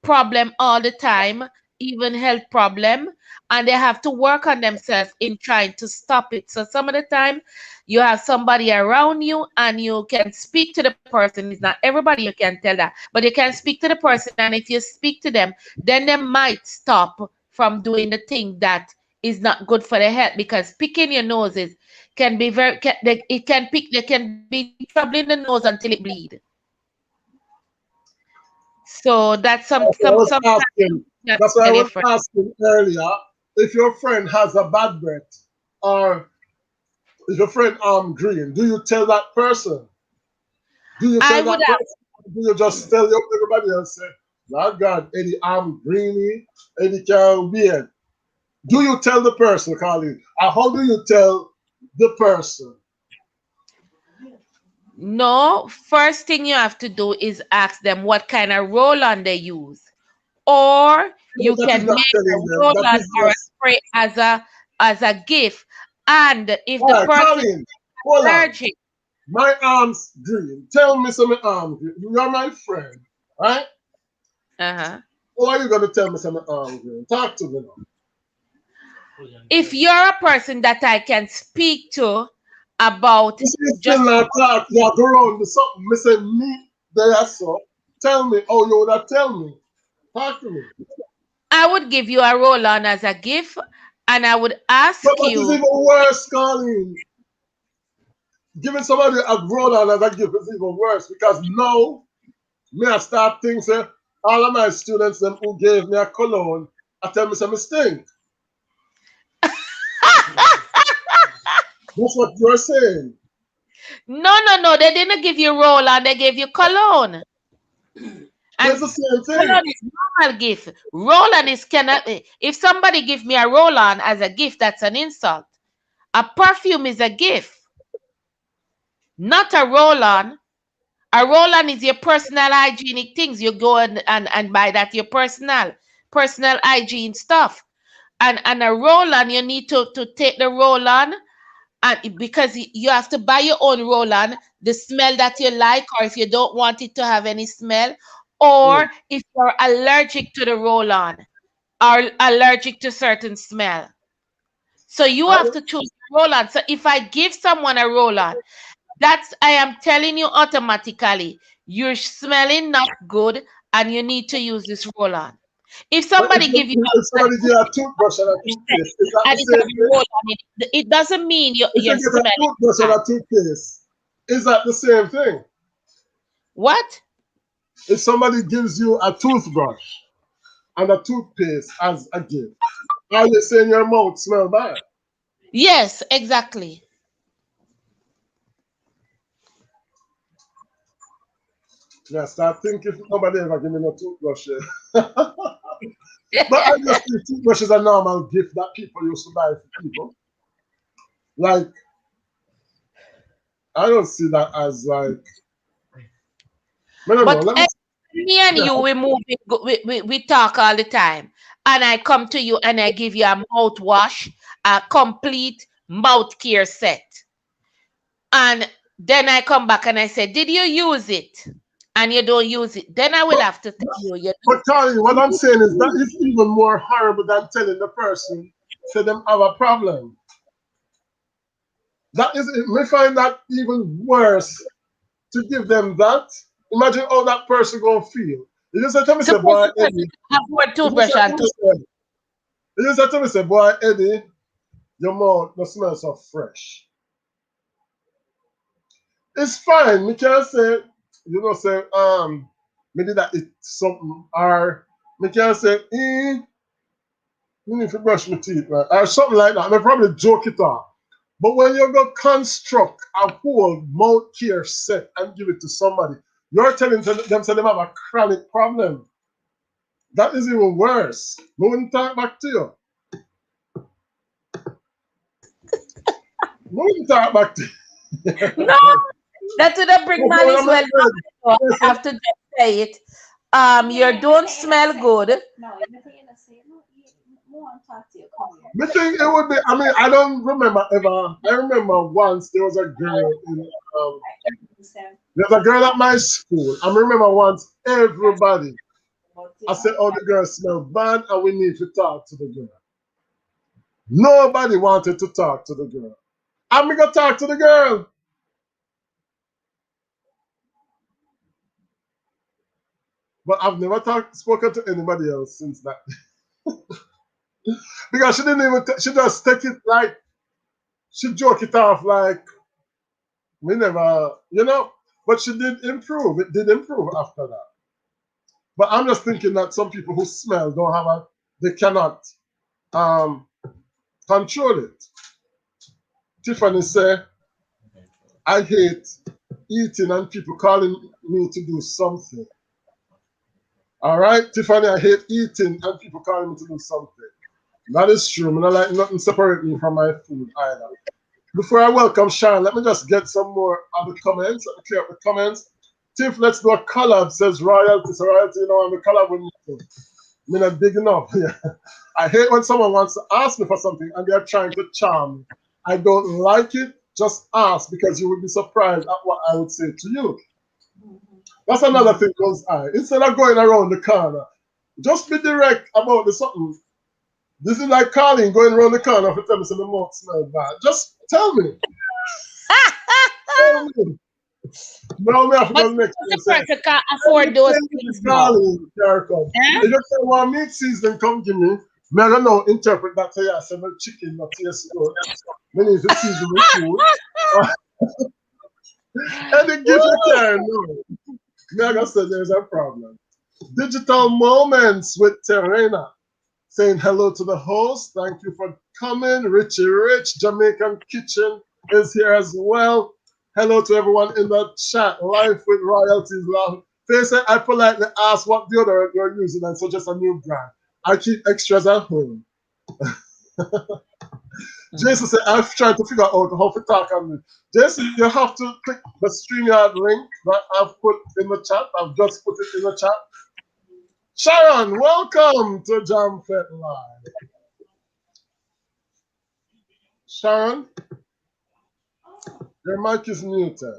problem all the time, even health problem, and they have to work on themselves in trying to stop it. So some of the time you have somebody around you and you can speak to the person. It's not everybody you can tell that, but you can speak to the person, and if you speak to them, then they might stop from doing the thing that is not good for their health, because picking your noses can be it can pick, there can be trouble in the nose until it bleed. So that's That's what I was sometimes asking. you have to That's what I tell your was friend. asking earlier. If your friend has a bad breath, or if your friend green, do you tell that person? Do you I tell would that have person? Do you just tell everybody and say, "Lord God, Eddie, I'm greeny, Eddie can weird." Do you tell the person, Colleen? Or how do you tell the person? no, first thing you have to do is ask them what kind of roll-on they use. Or No, you that is can not make a telling them. That roll-on is or a just, spray as a gift. And if all the right, person is Colleen, hold on. allergic, My arm's green. Tell me some arm green. You are my friend, right? uh-huh. How are you going to tell me some arm green? Talk to me now. If you're a person that I can speak to about This is still just not talk. You go around with something. Me say me there so. Tell me how you would have tell me. Talk to me. I would give you a roll-on as a gift, and I would But ask that is you. even worse, Colleen. Giving somebody a grown on as a gift is even worse because now me I start thinking say all of my students them who gave me a cologne, I tell me some stink. That's what you're saying. No, no, no, they didn't give you roll-on, they gave you cologne. But And it's the same thing. roll-on is normal gift. Roll-on is cannot. If somebody give me a roll-on as a gift, that's an insult. A perfume is a gift, not a roll-on. A roll-on is your personal hygienic things. You go and buy that your personal hygiene stuff. And a roll-on, you need to take the roll-on, and because you have to buy your own roll-on, the smell that you like, or if you don't want it to have any smell, or Mm. if you're allergic to the roll-on or allergic to certain smell. So you I, have to choose a roll-on. So if I give someone a roll-on, that's I am telling you automatically, you're smelling not good and you need to use this roll-on. If but somebody give you if a somebody get a toothbrush and a toothbrush toothpaste, is that and the it same has a thing? roll-on, it doesn't mean If you you're get a smelling toothbrush and bad. a toothpaste, is that the same thing? What? If somebody gives you a toothbrush and a toothpaste as a gift. Are you saying your mouth smell bad? Yes, exactly. Yeah, start thinking if nobody ever give me no toothbrush. But I just think toothbrush is a normal gift that people used to buy for people. Like, I don't see that as like, I don't know. But Let me. me and Yeah, you, we move, we talk all the time. And I come to you and I give you a mouthwash, a complete mouth care set. And then I come back and I say, did you use it? And you don't use it. Then I will but have to tell you, you but Charlie, what I'm know. saying is that is even more horrible than telling the person say them have a problem. That is, we find that even worse to give them that. Imagine how that person gonna feel. You just said to me, say, Suppose boy, the person Eddie. have one You just toothbrush said to and me, say, you just said to me, say, boy, Eddie, your mouth no smell so fresh. It's fine. We can say, say, maybe that it's something, or we can say, you need to brush my teeth, right? Or something like that. And I probably joke it off. But when you go construct a whole mouth care set and give it to somebody, you're telling them say them have a chronic problem. That is even worse. No one talk back to you. No one talk back to no, you. that would have bring When malice I'm at well bed, down. So yes, I have to just say it. You don't smell good. me think it would be. I mean, I don't remember ever. I remember once there was a girl in. There's a girl at my school. I remember once everybody. I said, "Oh, the girl smell bad, and we need to talk to the girl." Nobody wanted to talk to the girl. I'm gonna talk to the girl, but I've never spoken to anybody else since that because she didn't even. She just take it like she joke it off like we never. But she did improve. It did improve after that. But I'm just thinking that some people who smell don't have a. They cannot um control it. Tiffany said, "I hate eating and people calling me to do something." All right, Tiffany, I hate eating and people calling me to do something. That is true. I don't like nothing separate me from my food either. Before I welcome Sharon, let me just get some more of the comments. Let me clear up the comments. Tiff, let's do a collab, says royalty. So royalty, I'm a collab with me. I'm not big enough. Yeah. I hate when someone wants to ask me for something and they're trying to charm me. I don't like it. Just ask because you will be surprised at what I would say to you. That's another thing, goes I. Instead of going around the corner, just be direct about the something. This is like Colin going around the corner for tell me some mouth smell bad. Just tell me. Tell me. Now me have to But go next suppose the and say, person can't afford those things now. Colin, here come. Eh? If you say one meat season come give me, me I don't know, interpret that to you as a chicken not taste good. Me need to season the food. Any gift you can, no. Me I gonna say there's a problem. Digital Moments with Terena. Saying hello to the host. Thank you for coming. Richie Rich, Jamaican Kitchen is here as well. Hello to everyone in the chat. Life with Royalties Love. Face it, I politely asked what deodorant you're using and suggest a new brand. I keep extras at home. Jason said, I'm trying to figure out how to talk on this. Jason, you have to click the StreamYard link that I've put in the chat. I've just put it in the chat. Sharon, welcome to Jam Fet Live. Sharon, your mic is muted.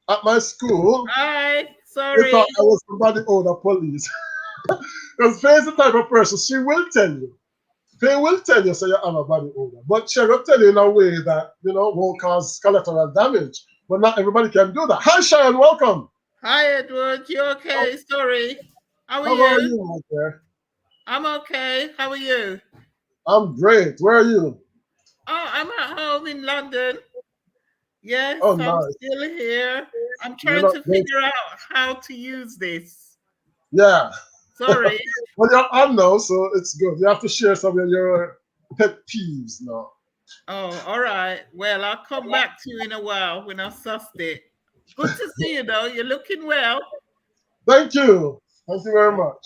At my school, Hi, they sorry. thought I was somebody owed police. Because Faye is the type of person, she will tell you. Faye will tell you so you have a body odor. But she will tell you in a way that, won't cause collateral damage. But not everybody can do that. Hi, Sharon, welcome. Hi, Edward. You How, okay? Sorry. How are how are you? you, my dear? I'm okay. How are you? I'm great. Where are you? Oh, I'm at home in London. Yes, Oh, I'm nice. still here. I'm You're trying not to great. figure out how to use this. Yeah. Sorry. Well, you're on now, so it's good. You have to share some of your pet peeves now. Oh, all right. Well, I'll come back to you in a while when I've sussed it. Good to see you, though. You're looking well. Thank you. Thank you very much.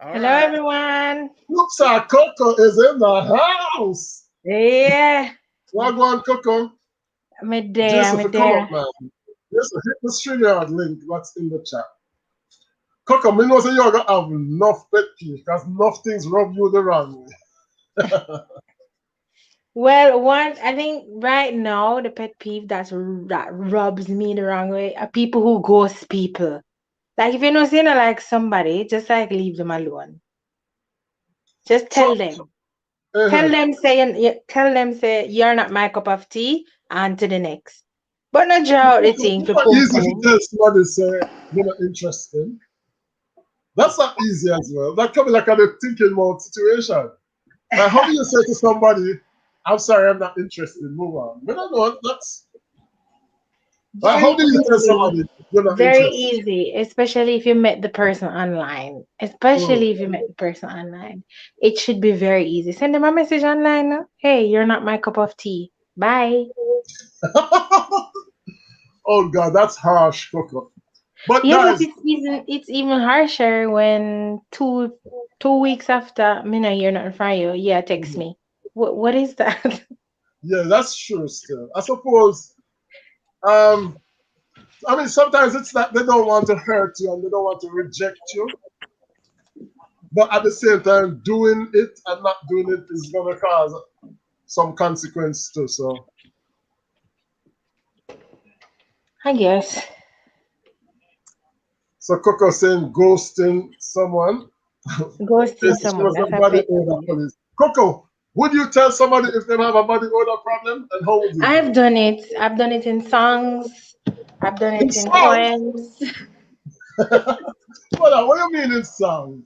All Hello, right. everyone. Looks like Coco is in the house. Yeah, Log on, Coco. I'm there. Jason, I'm for come up, there. man. Jason, hit the StreamYard link. What's in the chat? Coco, me know say you're gonna have enough pet peeve because enough things rub you the wrong way. Well, one, I think right now the pet peeve that rubs me the wrong way are people who ghost people. Like if you know, saying like somebody, just like leave them alone. Just So, tell them. uh, Tell them say you're not my cup of tea, and to the next. But not draw out the thing it's for not pum easy to pum. tell somebody say you're not interested. That's not easy as well. That can be like a thinking mode situation. Like, how do you say to somebody, "I'm sorry, I'm not interested. Move on." But I know that's like, Very how do you tell easy. somebody you're not Very interested? easy, especially if you met the person online. Mm. Especially if you met the person online. It should be very easy. Send them a message online. No? Hey, you're not my cup of tea. Bye. Oh God, that's harsh, Coco. But Yeah, but guys, it's even harsher when two weeks after me not hear nothing from you. Yeah, text me. What is that? yeah, that's true. Still, I suppose. Um, I mean, sometimes it's that they don't want to hurt you and they don't want to reject you, but at the same time, doing it and not doing it is gonna cause some consequence too. I guess So Coco saying ghosting someone. ghosting Yes, she someone, was that's a a body pet odor peeve. police. Coco, would you tell somebody if they have a body odor problem, and how would you do I've done it. I've done it in songs. I've done it? In it in songs? poems. What do you mean in songs?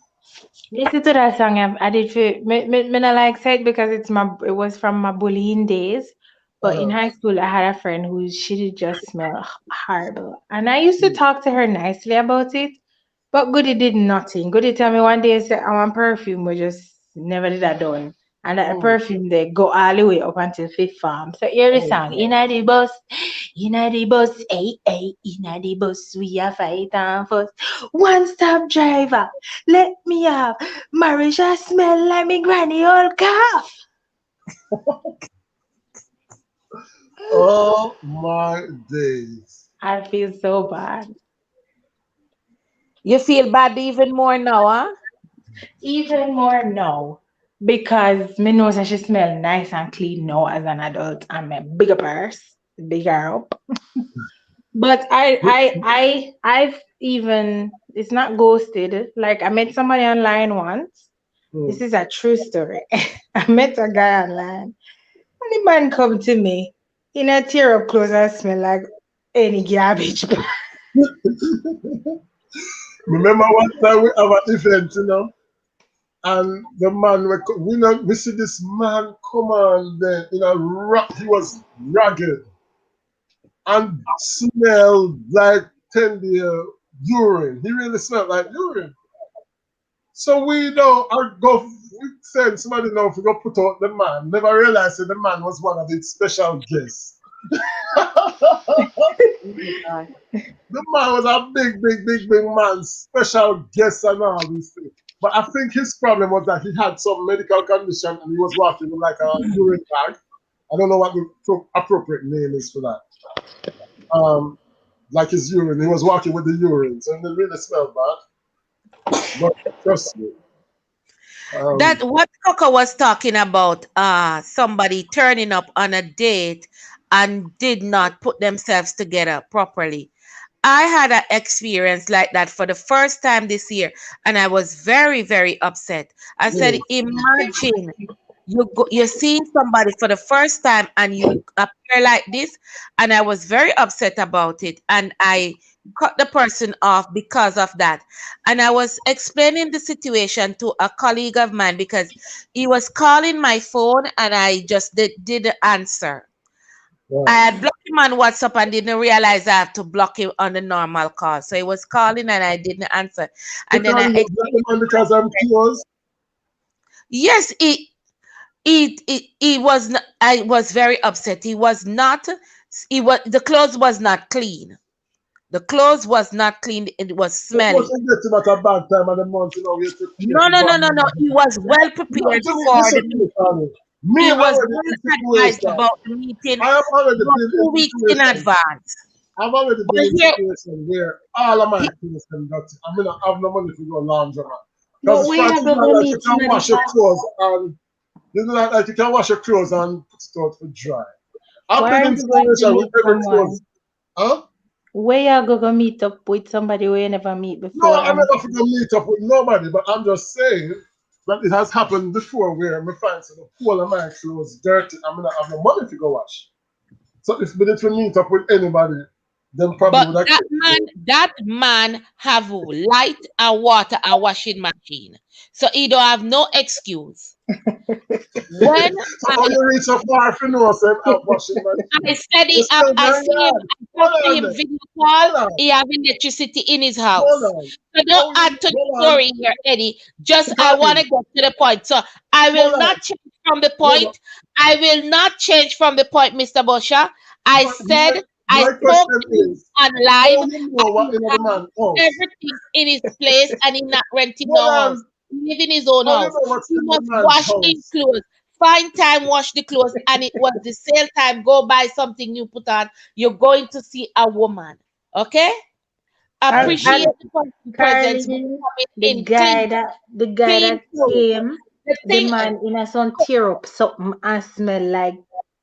Listen to that song I did for me not like say it because it was from my bullying days. But in Uh-huh. high school I had a friend who she did just smell horrible. And I used to Mm. talk to her nicely about it. But Goody did nothing. Goody tell me one day say I want perfume, we just never did that done. And that Mm. perfume they go all the way up until fifth farm. So here the Oh song. God. Inna the bus, hey, hey, inna the bus, we a fight and fuss. One stop driver, let me have. Marisha smell like me granny old calf. Oh my days. I feel so bad. You feel bad even more now, huh? Even more now. Because me know that she smell nice and clean now as an adult and my bigger purse, bigger up. But I've even it's not ghosted. Like I met somebody online once. This Mm. is a true story. I met a guy online and the man come to me in a tear up clothes and smell like any garbage. Remember one time we have an event, and the man we see this man come on there in a he was ragged and smelled like tender urine. He really smelled like urine. So we know I go we send somebody now to go put out the man. Never realized that the man was one of its special guests. The man was a big man, special guest and all these things. But I think his problem was that he had some medical condition and he was walking with like a urine bag. I don't know what the appropriate name is for that. Um, like his urine, he was walking with the urine, so it really smelled bad. But trust me, That um, what Coco was talking about, somebody turning up on a date and did not put themselves together properly. I had an experience like that for the first time this year, and I was very, very upset. I said, mm, imagine you're seeing somebody for the first time and you appear like this, and I was very upset about it, and I cut the person off because of that. And I was explaining the situation to a colleague of mine because he was calling my phone and I just didn't answer. Right. I had blocked him on WhatsApp and didn't realize I have to block him on the normal call. So he was calling and I didn't answer. And then Because I you black explained man to my because I'm friend, close. yes, he was not, I was very upset. He was not, he was, the clothes was not clean. The clothes was not clean. It was Of course, smelly. you get him at a bad time of the month, we have to care No, to no, go no, no, on. no. He was well No, prepared to me, for the listen to me, meeting. Carly. Me He was already in well advised situation. about the meeting I have already about been in 2 weeks in situation. advance. I've already But been in here, situation where all of my he, clothes can dirty. I mean, I have no money to go laundromat. Because But it's where quite you not go like you meet can somebody wash your for? clothes and you know like you can wash your clothes and put it out for dry. I've Where been are in you going to situation with meet every clothes. someone? Huh? Where you go meet up with somebody where you never meet No, before? I And never forgot meet up with nobody, but I'm just saying that it has happened before where me find some the whole of my clothes dirty. I mean, I have no money to go wash. So if me did to meet up with anybody, then probably but would have kept it. that man have light and water and washing machine, so he don't have no excuse. When So I how you reach so far if you know yourself out washing I machine? said You still I my see him, yard. I talk Hold to on him then. video call. Hold on. He have electricity in his Hold house. on. So don't How add you to the hold on. story here, Eddie. Just I want to Darling, get to the point. So I hold will on. not change from the Hold on. point. I will not change from the point, Mr. Bosha. I But said I my spoke question to him is, on live how you know and what he in the have man house? everything in his place and he not renting Hold no house. on. He live in his own How you house. know what's He in the must man's wash his house? clothes. Find time, wash the clothes, and it was the sale time. Go buy something new, put on. You're going to see a woman. Okay? Appreciate and the person presence when Carlene, coming in clean, the guy clean that clothes. came, The the thing, man in a sun tear up something and smell like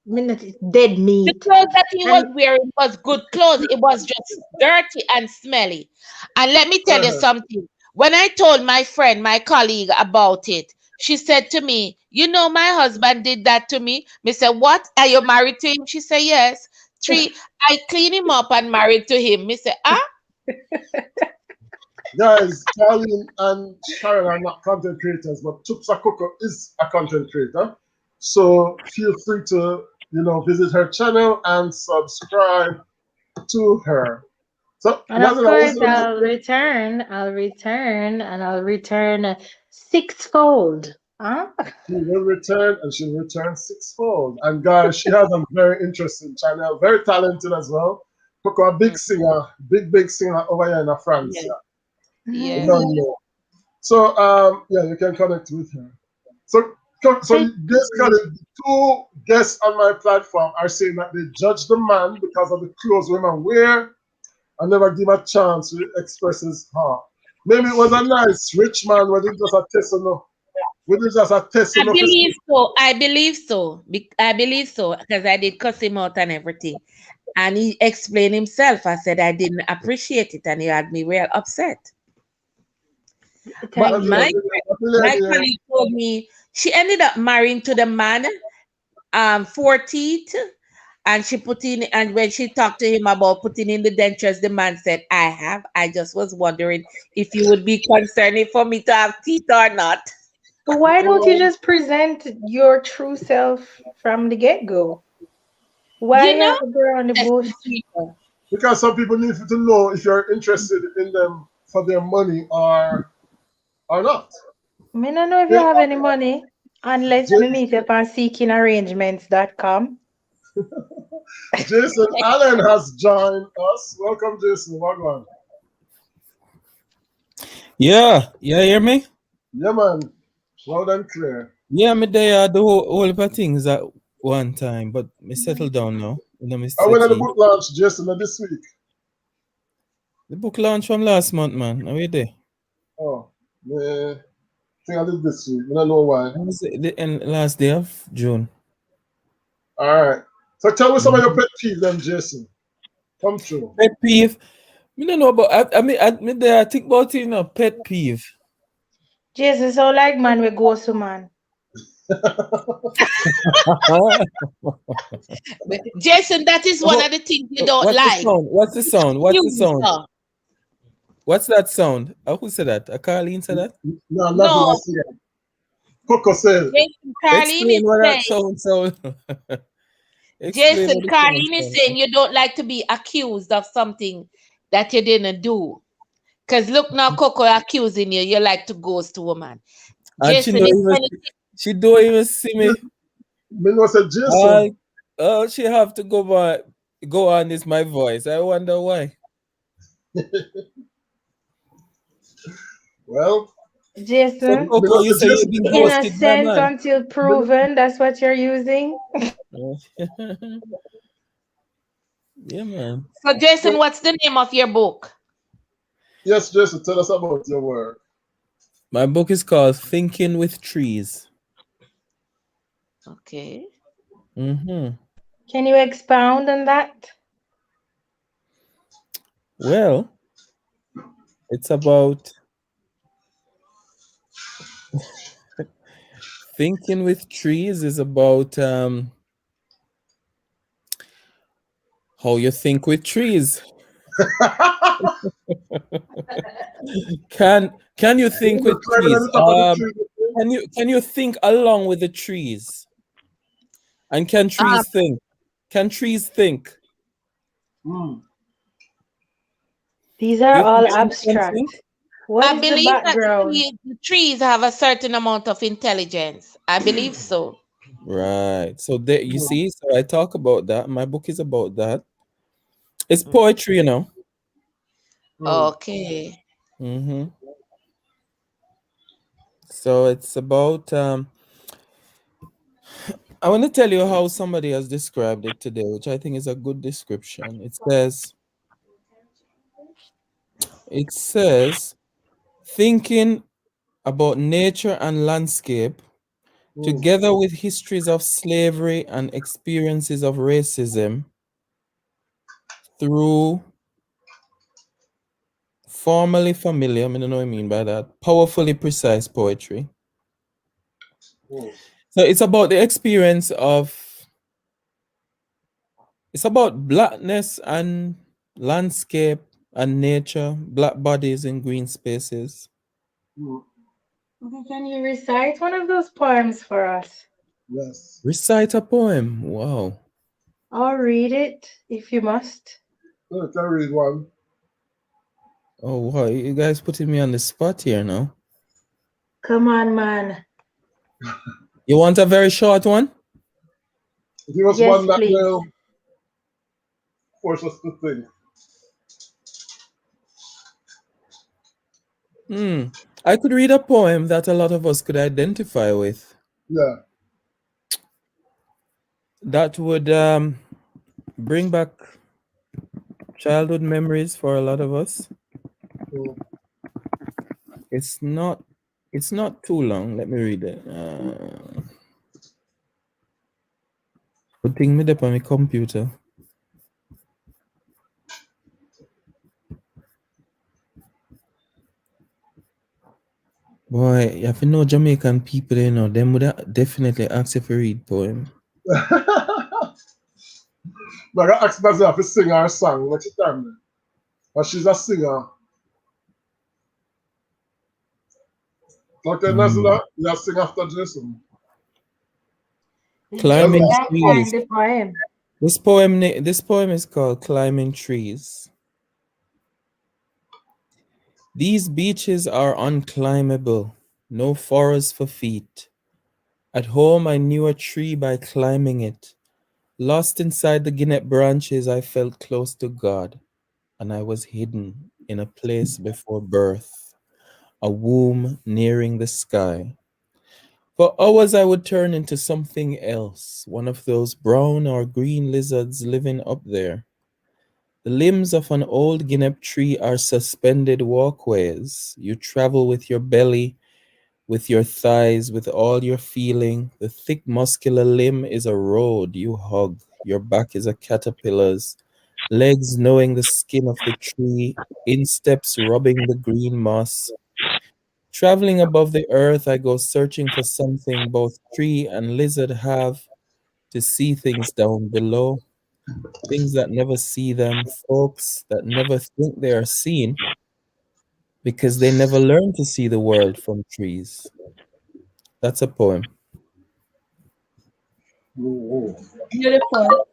minute dead the meat. clothes that he was And wearing was good clothes. It was just dirty and smelly. And let me tell you Uh-huh. something. When I told my friend, my colleague about it, she said to me, "You know, my husband did that to me." Me said, "What? Are you married to him?" She said, "Yes." Three, I clean him up and married to him. Me said, "Ah, Guys, Charlene and Sharon are not content creators, but Tupsa Coco is a content creator. So feel free to, visit her channel and subscribe to her. So of Nazila, course what's your and I'll return sixfold. Huh? she will return and she'll return sixfold. And guys, she has a very interesting channel, very talented as well. Coco, a big mm, singer, big singer over here in France. yes, Yeah. You yes." don't know. So yeah, you can connect with her. So so Thank basically, two guests on my platform are saying that they judge the man because of the clothes women wear and never give a chance to express his heart. Maybe it was a nice rich man, was it just a test enough? Was it just a test I enough to believe speak? so. I believe so. I believe so because I did cuss him out and everything. And he explained himself. I said I didn't appreciate it and he had me real upset. But thank That's it. you. my Yeah. colleague told me she ended up marrying to the man, four teeth. And she put in, and when she talked to him about putting in the dentures, the man said, I have. I just was wondering if you would be concerned for me to have teeth or not. But why don't you Um, just present your true self from the get-go? Why You you know, have to go around the bush? listen, people. because some people need to know if you're interested in them for their money or not. Me no know if you Yeah, have any money unless me meet up on seekingarrangements.com. Jason Allen has joined us. Welcome, Jason. Welcome. Yeah, you hear me? Yeah, man. Loud and clear. Yeah, me there do whole heap of things at one time, but me settle down now. You know, me I went at the settle. book launch, Jason, this week. The book launch from last month, man. Are we there? Oh, man. I think I did this week. I don't know why. When was it? The last day of June. All right. So tell me some of your Mhm. pet peeves, then, Jason. Come true. Pet peeve. Me don't know about. I mean, there. I think about it. Pet peeve. Jesus, so like man we go to man. Jason, that is one About- of the things you don't What's the like. sound? What's the sound? What's the You, sound? sir. What's that sound? Who said that? Carlene said that? No, nothing No, to say. Coco said. Jason Carlene Explain is what that saying sound. Explain Jason, what the song Carlene is song. saying you don't like to be accused of something that you didn't do. Because look now, Coco accusing you, you like to ghost a woman. And she Jason, don't if even anything, she don't even see me. Me know say All Jason. oh, she have to go on is my voice. I wonder why. Well, So Jason, me Coco, know you say say you've Jason. been ghosted by a innocent man. until Me, proven. That's what you're using. Yeah, man. so Jason, me, what's the name of your book? yes, Jason. Tell us about your work. My book is called Thinking with Trees. Okay. Mm-hmm. Can you expound on that? Well, it's about thinking with trees is about how you think with trees. Can you think You're with climbing on trees? the top of the tree. Can you think along with the trees? And can Um, trees think? Can trees think? Hmm. These Do are you think all trees can think? abstract. What I is the believe that background? the trees have a certain amount of intelligence. I believe so. Right. So there you Hmm. see, so I talk about that. My book is about that. It's Mm. poetry, you know. Hmm. Okay. Mm-hmm. So it's about I want to tell you how somebody has described it today, which I think is a good description. It says thinking about nature and landscape Hmm. together with histories of slavery and experiences of racism through formally familiar, I don't know what I mean by that, powerfully precise poetry. Hmm. So it's about blackness and landscape and nature, black bodies in green spaces. Hmm. Okay, can you recite one of those poems for us? Yes. Recite a poem. Wow. Or read it if you must. I can read one. Oh, wow. You guys putting me on the spot here now. Come on, man. You want a very short one? Give us Yes, one that please. will force us to think. Hmm. I could read a poem that a lot of us could identify with. Yeah. That would bring back childhood memories for a lot of us. Hmm. It's not it's not too long. Let me read it. Putting me up on my computer. Boy, you have to know Jamaican people, them would definitely ask if you read poem. But I asked Nazia to sing her song next time. And she's a singer. Okay, Mm. Nazia, you sing after Jason. Did Climbing Nazia. Jason find trees. the poem? This poem is called Climbing Trees. These beaches are unclimbable, no forest for feet. At home, I knew a tree by climbing it. Lost inside the Guinness branches, I felt close to God, and I was hidden in a place before birth, a womb nearing the sky. For hours, I would turn into something else, one of those brown or green lizards living up there. The limbs of an old Guinea tree are suspended walkways. You travel with your belly, with your thighs, with all your feeling. The thick muscular limb is a road you hug. Your back is a caterpillar's. Legs knowing the skin of the tree, insteps rubbing the green moss. Traveling above the earth, I go searching for something both tree and lizard have to see things down below, things that never see them, folks that never think they are seen because they never learn to see the world from trees. That's a poem. Mhm. Beautiful.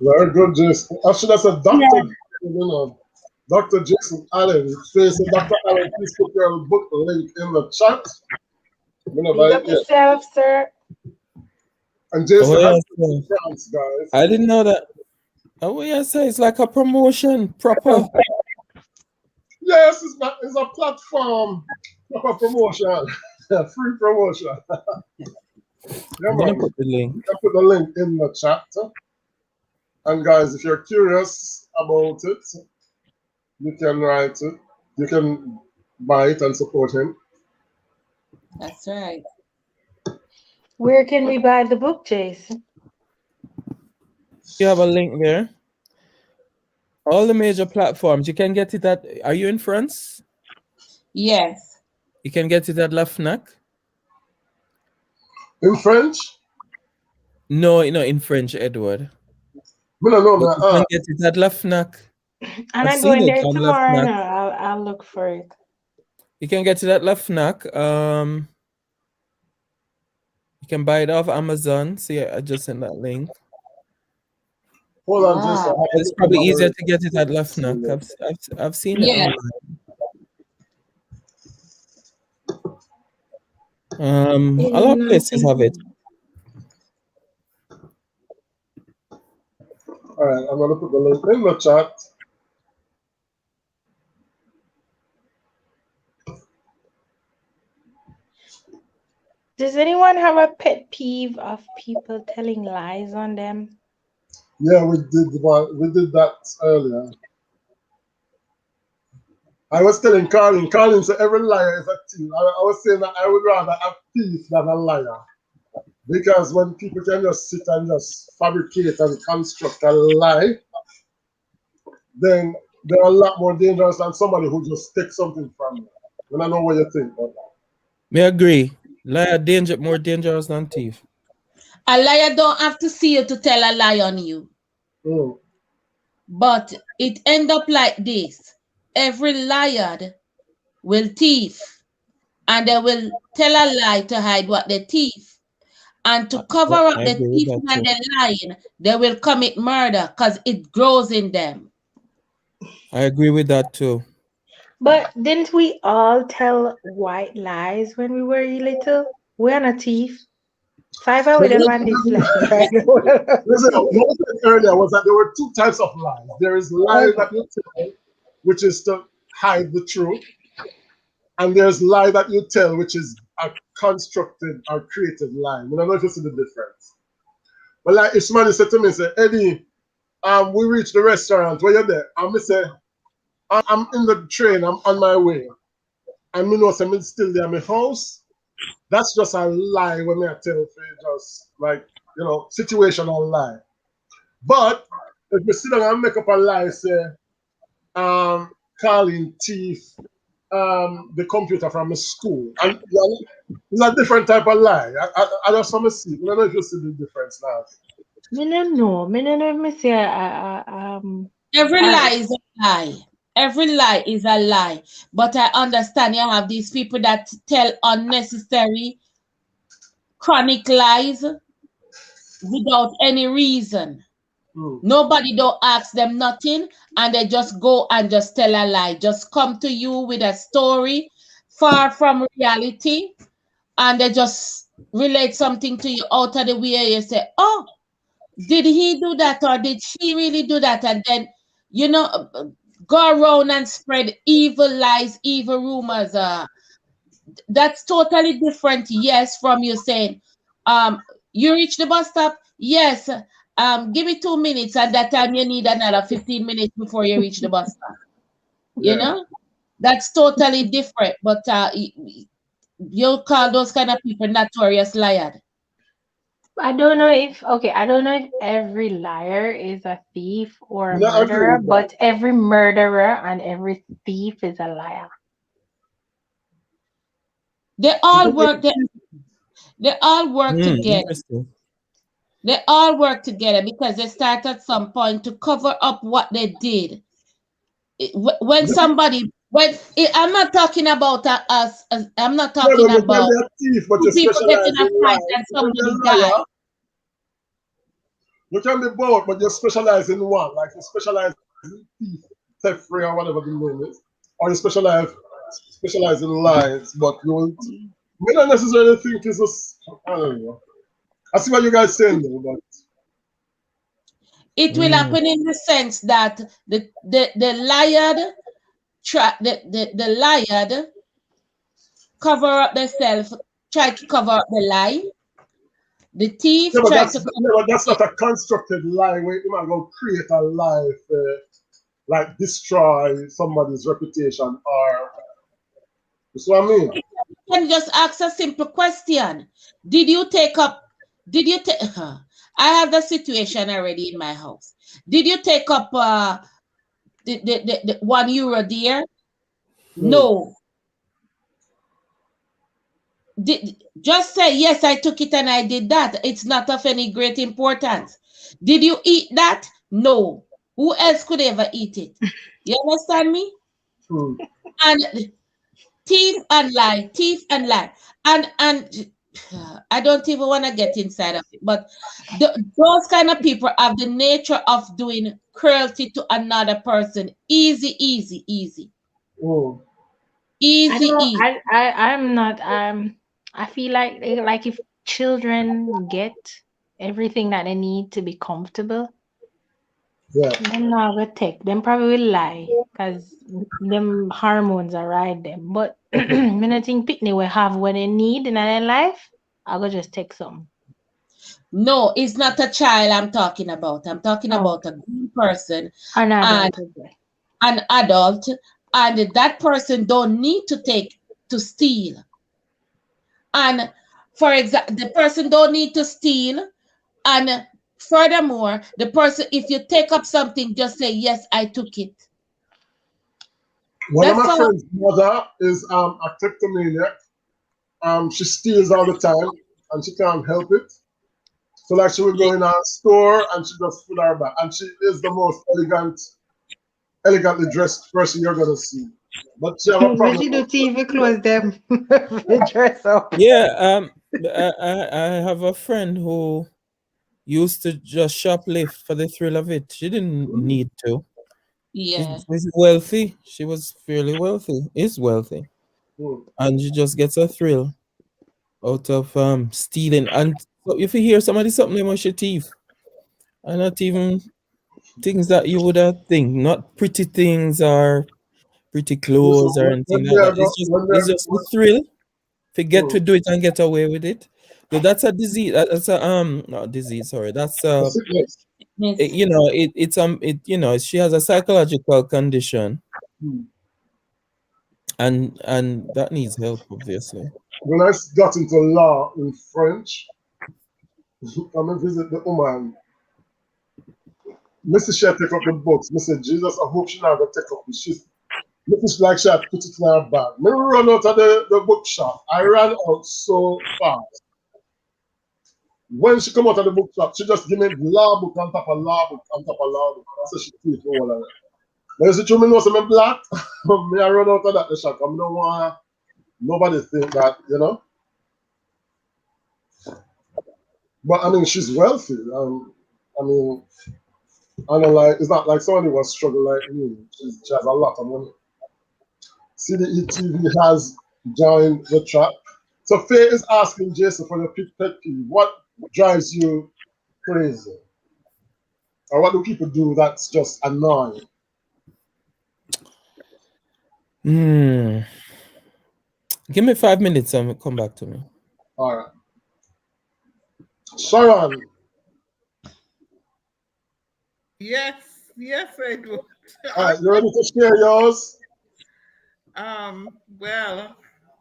Very good, Jason. I should have said Yeah. Dr. Dr. Jason Allen. Facing Dr. Allen, please put your book link in the chat. Big Whenever, up yeah. yourself, sir. And Oh Jason has yeah, been so to France, guys. I didn't know that. Oh yeah, so it's like a promotion proper. Yes, it's a platform for promotion. Free promotion. Yeah, I'm gonna man. put the link. You can put the link in the chat. And guys, if you're curious about it, you can write it. You can buy it and support him. That's right. Where can we buy the book, Jason? You have a link there. All the major platforms. You can get it at. Are you in France? Yes. You can get it at La Fnac. In French? No, in French, Edward. Me no know, But man. you can get it at La Fnac. And I've I'm seen going it there on La tomorrow. Fnac. No, I'll look for it. You can get it at La Fnac. You can buy it off Amazon. See, I just sent that link. Hold on, Jason. Ah, I have It's to put probably my easier word. to get it at La Fnac. I've seen it yes. online. A lot of places have it. All right, I'm gonna put the link in the chat. Does anyone have a pet peeve of people telling lies on them? Yeah, we did one. We did that earlier. I was telling Carlin said every liar is a thief. I was saying that I would rather a thief than a liar. Because when people can just sit and just fabricate and construct a lie, then they're a lot more dangerous than somebody who just takes something from you. And I know what you think about that. Me agree. Liar more dangerous than thief. A liar don't have to see you to tell a lie on you. Mm. But it end up like this. Every liar will thief. And they will tell a lie to hide what they thief. And to cover up I the agree with thieving that and too. the lying, they will commit murder because it grows in them. I agree with that too. But didn't we all tell white lies when we were little? We're not a thief. Five hour So with them on this line right now. listen, what I said earlier was that there were two types of lies. There is lie that you tell, which is to hide the truth, and there's lie that you tell, which is a constructed or created lie. I don't know if you see the difference. But like if somebody said to me, say, Eddie, we reached the restaurant, where you there? And me say, I'm in the train, I'm on my way. And me know I'm still there at my house. That's just a lie when I tell you, just like, situational lie. But if you sit down and make up a lie, say, calling thief the computer from the school. And it's a different type of lie. I just want to see. I don't know if you see the difference now. Me no know. Me no know if me say Every I, lie is a lie. Every lie is a lie. But I understand you have these people that tell unnecessary chronic lies without any reason. Mm. Nobody don't ask them nothing and they just go and just tell a lie. Just come to you with a story far from reality and they just relate something to you out of the way you say, oh, did he do that or did she really do that? And then, go around and spread evil lies, evil rumors. That's totally different, yes, from you saying, you reach the bus stop? Yes. Give me 2 minutes, and that time you need another 15 minutes before you reach the bus stop. You Yeah. know? That's totally different. But you'll call those kind of people notorious liars. I don't know if I don't know if every liar is a thief or a No, I agree murderer, with that. but every murderer and every thief is a liar. They all work. They all work together. Interesting. They all work together because they start at some point to cover up what they did. When somebody, I'm not talking about us. I'm not No, talking no, you can about be a thief, but two you people getting specialize a in fight lies. and You can be somebody a died. liar, You can be both, but you specialize in one. Like you specialize in thief, theft free, or whatever the name is, or you specialize in lies. But you will. We don't necessarily think it's just. I don't know. I see what you guys saying though, but It will Mm. happen in the sense that the liar the liar cover up themselves, try to cover up the lie. The thief yeah, but try that's to yeah, but that's not a constructed lie. Where you might go create a lie, like destroy somebody's reputation, or that's what I mean. can just ask a simple question. Did you take up? Did you take? I have the situation already in my house. Did you take up the €1 there? Hmm. No. Just say yes. I took it and I did that. It's not of any great importance. Did you eat that? No. Who else could ever eat it? You understand me? Hmm. And thief and lie, and I don't even want to get inside of it. But those kind of people have the nature of doing cruelty to another person. Easy, easy, easy, Hmm. I easy, don't. easy. I'm not. I feel like if children get everything that they need to be comfortable, Yeah. them not gonna take. Them probably will lie because them hormones are right them. But when I think Pitney will have what they need in their life, I go just take some. No, it's not a child I'm talking about. I'm talking Oh, about a grown person an and adult as well. an adult, and that person don't need to take to steal. And for example, the person don't need to steal. And furthermore, the person, if you take up something, just say, yes, I took it. One of That's my all. friend's mother is a kleptomaniac. She steals all the time, and she can't help it. So like she will go in a store and she just put her back, and she is the most elegantly dressed person you're gonna see. But she have a When problem. she do TV close them, they dress up. Yeah, I have a friend who used to just shoplift for the thrill of it. She didn't need to. Yeah. She's wealthy. She was fairly wealthy. Is wealthy, Hmm. and she just gets a thrill out of stealing. And so if you hear somebody something they must your teeth, and not even things that you would have think, not pretty things or pretty Listen, clothes or anything when they like are that. go, when It's they're just the thrill to get hmm, to do it and get away with it. So that's a disease. That's a not disease. Sorry, that's a sickness. Miss. she has a psychological condition, Hmm. and that needs help, obviously. When I got into law in French, come and visit the woman. Mrs. She take up the books. Mr. Jesus, I hope she not gonna take up the shit. Mrs. Like she had put it in her bag. Me run out of the bookshop. I ran out so fast. When she come out of the bookshop, she just give me law book on top of law book on top of law book. I said she take all of it. But is it true me know some black? Me I run out of that the shop. I don't want nobody think that. But I mean she's wealthy. I mean I know like it's not like somebody was struggling like me. She has a lot of money. CDE has joined the trap. So Faye is asking Jason for the pet peeve. What drives you crazy? Or what do people do that's just annoying? Hmm. Give me 5 minutes and come back to me. All right. Sharon, Yes, yes, I do. all right, you ready to share yours? Well,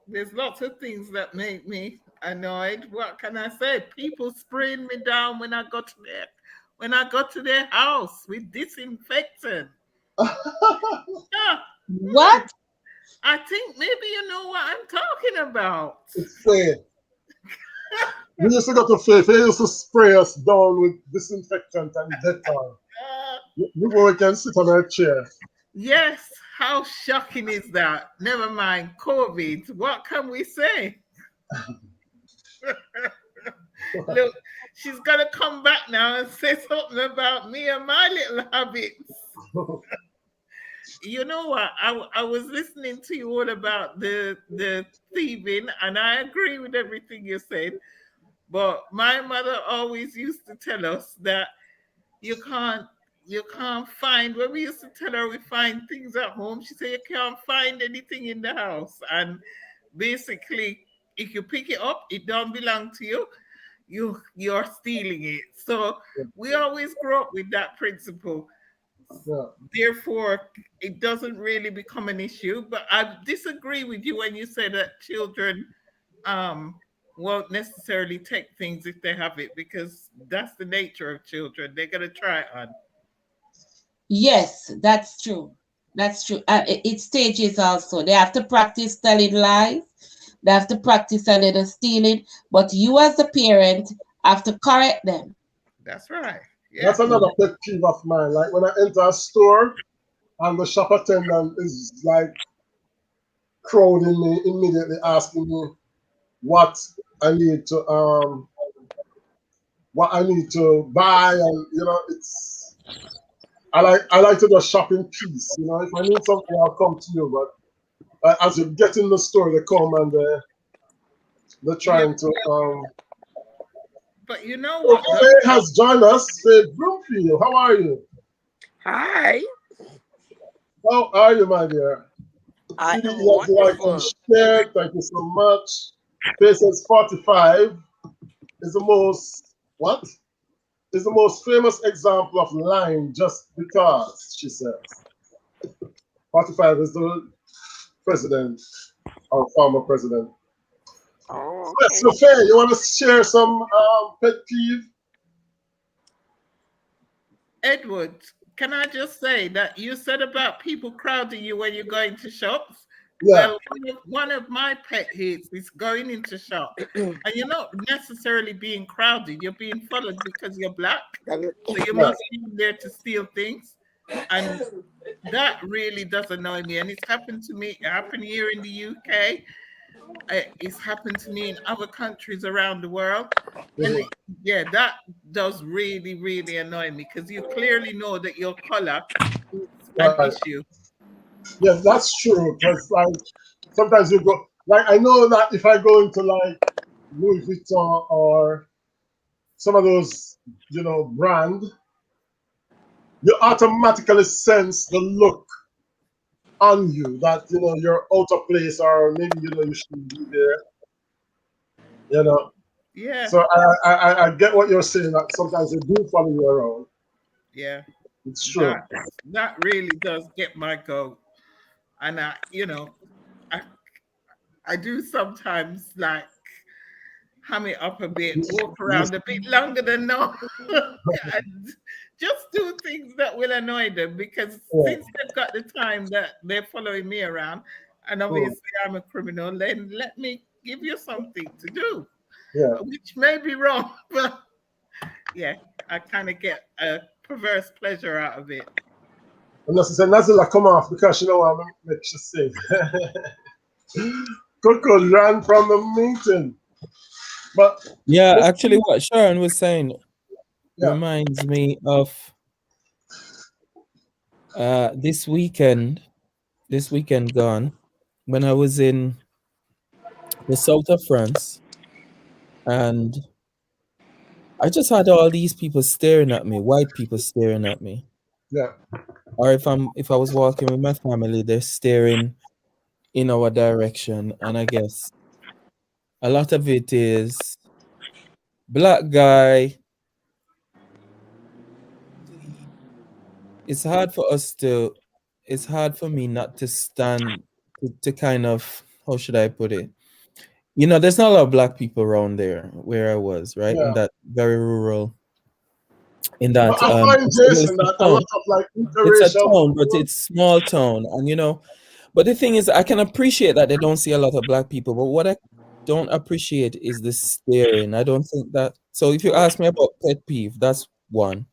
there's lots of things that make me annoyed. What can I say? People spraying me down when I got to their house with disinfectant. Ah, hmm, What? I think maybe you know what I'm talking about. It's Faye. We used to go to Faye. Faye used to spray us down with disinfectant and Dettol. Uh, Before we can sit on our chair. yes, how shocking is that? Never mind COVID. What can we say? Look, she's gonna come back now and say something about me and my little habits. You know what? I was listening to you all about the thieving, and I agree with everything you said. But my mother always used to tell us that you can't you can't find, when we used to tell her we find things at home, she said you can't find anything in the house. And basically, if you pick it up, it don't belong to you. You're stealing it. So we always grow up with that principle. Yeah. Therefore, it doesn't really become an issue. But I disagree with you when you say that children um won't necessarily take things if they have it, because that's the nature of children. They're gonna try it on. Yes, that's true. That's true. It stages also. They have to practice telling lies. They have to practice a little stealing. But you, as the parent, have to correct them. That's right. That's Yeah. another pet peeve of mine. Like when I enter a store and the shop attendant is like crowding me, immediately asking me what I need to buy, and it's I like to just shop in peace. If I need something, I'll come to you. But as you get in the store, they come and they're Yeah. trying to. But you know So what though? Faye has joined us. Faye Bloomfield, how are you? Hi, How are you, my dear? I CD am has liked and wonderful. shared. Thank you so much. Faye says 45 is the most what? Is the most famous example of lying just because, she says. 45 is the president, our former president. Oh, So, okay. Faye, you want to share some pet peeve? Edward, can I just say that you said about people crowding you when you're going to shops? Yeah, Well, one of my pet hates is going into shop and you're not necessarily being crowded, you're being followed because you're black. So you yeah, must be there to steal things. And that really does annoy me. And it's happened to me, it happened here in the UK. It's happened to me in other countries around the world. And mhm, yeah, that does really, really annoy me because you clearly know that your color is an right. issue. Yes, that's true. Because like sometimes you go, like I know that if I go into like Louis Vuitton or some of those, brand, you automatically sense the look on you that you're out of place, or maybe you shouldn't be there. You know. Yeah, So I get what you're saying. That sometimes they do follow you around. yeah. It's true. That really does get my goat. And I I do sometimes like ham it up a bit, walk around a bit longer than normal, and just do things that will annoy them because Yeah, since they've got the time that they're following me around, and mm, obviously I'm a criminal, then let me give you something to do, yeah. which may be wrong, but yeah, I kind of get a perverse pleasure out of it. Unless it's a Nazilla come off because I'm gonna make you sing. Coco ran from the meeting, but Yeah, Miss actually, what Sharon was saying yeah, reminds me of this weekend. This weekend gone, when I was in the south of France, and I just had all these people staring at me, white people staring at me. yeah, Or if I was walking with my family, they're staring in our direction. And I guess a lot of it is black guy. It's hard for us to it's hard for me not to stand to kind of, how should I put it? There's not a lot of black people around there where I was, right? In yeah. that very rural, in But that I find Jason it's a that a lot town. of like It's a interracial town, but people. it's small town, and but the thing is, I can appreciate that they don't see a lot of black people, but what I don't appreciate is the staring. I don't think that. So if you ask me about pet peeve, that's one.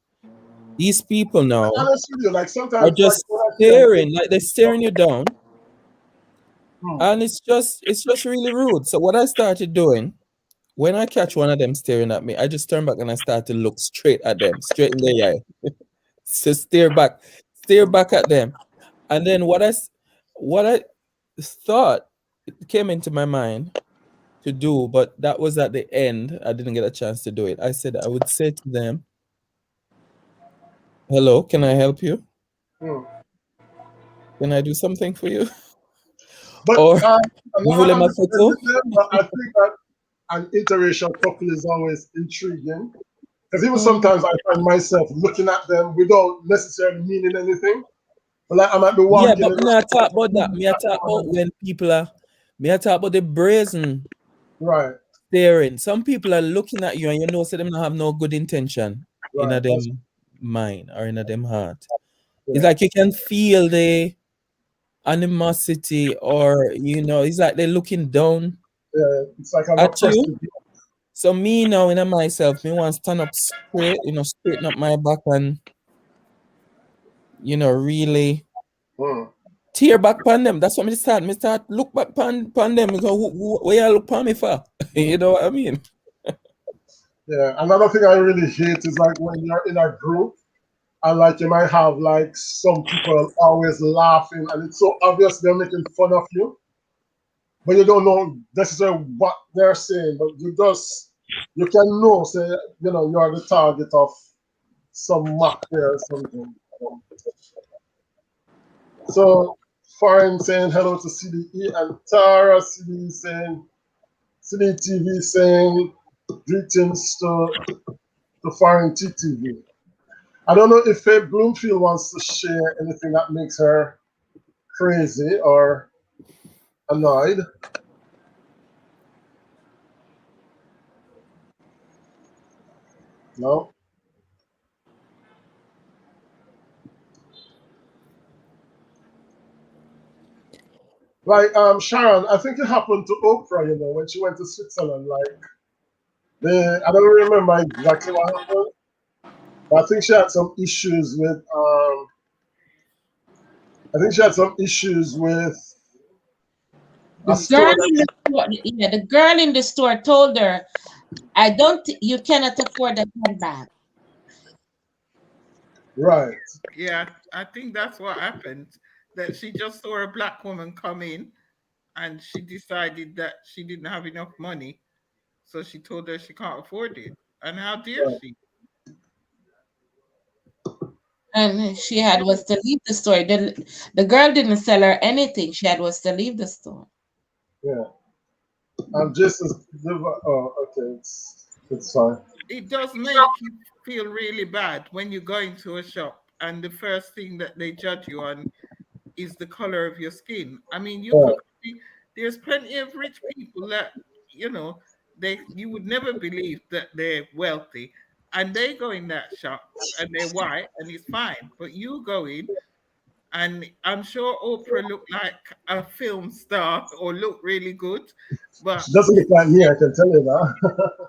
These people To be now honest with you, like are sometimes like just when I see them, staring, like they're staring you down, hmm, and it's just really rude. So what I started doing, when I catch one of them staring at me, I just turn back and I start to look straight at them, straight in their eye. So stare back at them. And then what I thought came into my mind to do, but that was at the end. I didn't get a chance to do it. I said I would say to them, "Hello, can I help you? Hmm. Can I do something for you?" But Or I'm vous not voulez ma 100% photo? with them, but I think that an interracial couple is always intriguing. Because even Mm. sometimes I find myself looking at them without necessarily meaning anything. But like I might be Yeah, walking but in me the not store, talk about that. Me a talk about when people are me a talk about the brazen right, staring. Some people are looking at you and you know so them not have no good intention in a right. That's them mind or in a them heart. It's yeah, like you can feel the animosity or it's like they're looking down yeah. It's like an at you. oppressive. So me now in a myself, me want to stand up straight, straighten up my back and really Hmm. tear back pan them. That's what me start. Me start look back pan them. So where you look pan me for? You know what I mean? Yeah. Another thing I really hate is like when you're in a group and like you might have like some people always laughing and it's so obvious they're making fun of you, but you don't know necessarily what they're saying, but you can know say you're the target of some mock there or something. So Foreign saying hello to CDE and Tara CD saying CDTV saying greetings to Foreign TTV. I don't know if Faye Bloomfield wants to share anything that makes her crazy or annoyed. No. Like Sharon, I think it happened to Oprah, when she went to Switzerland. Like I don't remember exactly what happened, but I think she had some issues with I think she had some issues with a The girl store that in the store, yeah, the girl in the store told her, "I don't. You cannot afford a handbag." right. Yeah, I think that's what happened. That she just saw a black woman come in and she decided that she didn't have enough money. So she told her she can't afford it. And how dare Right. she? And she had was to leave the store. The girl didn't sell her anything. She had was to leave the store. Yeah. I'm just as oh, okay, it's fine. It does make you feel really bad when you go into a shop and the first thing that they judge you on is the color of your skin. I mean, you Right. could be, there's plenty of rich people that, you know, you would never believe that they're wealthy and they go in that shop and they're white and it's fine. But you go in and I'm sure Oprah looked like a film star or looked really good, but Doesn't look like me, I can tell you that.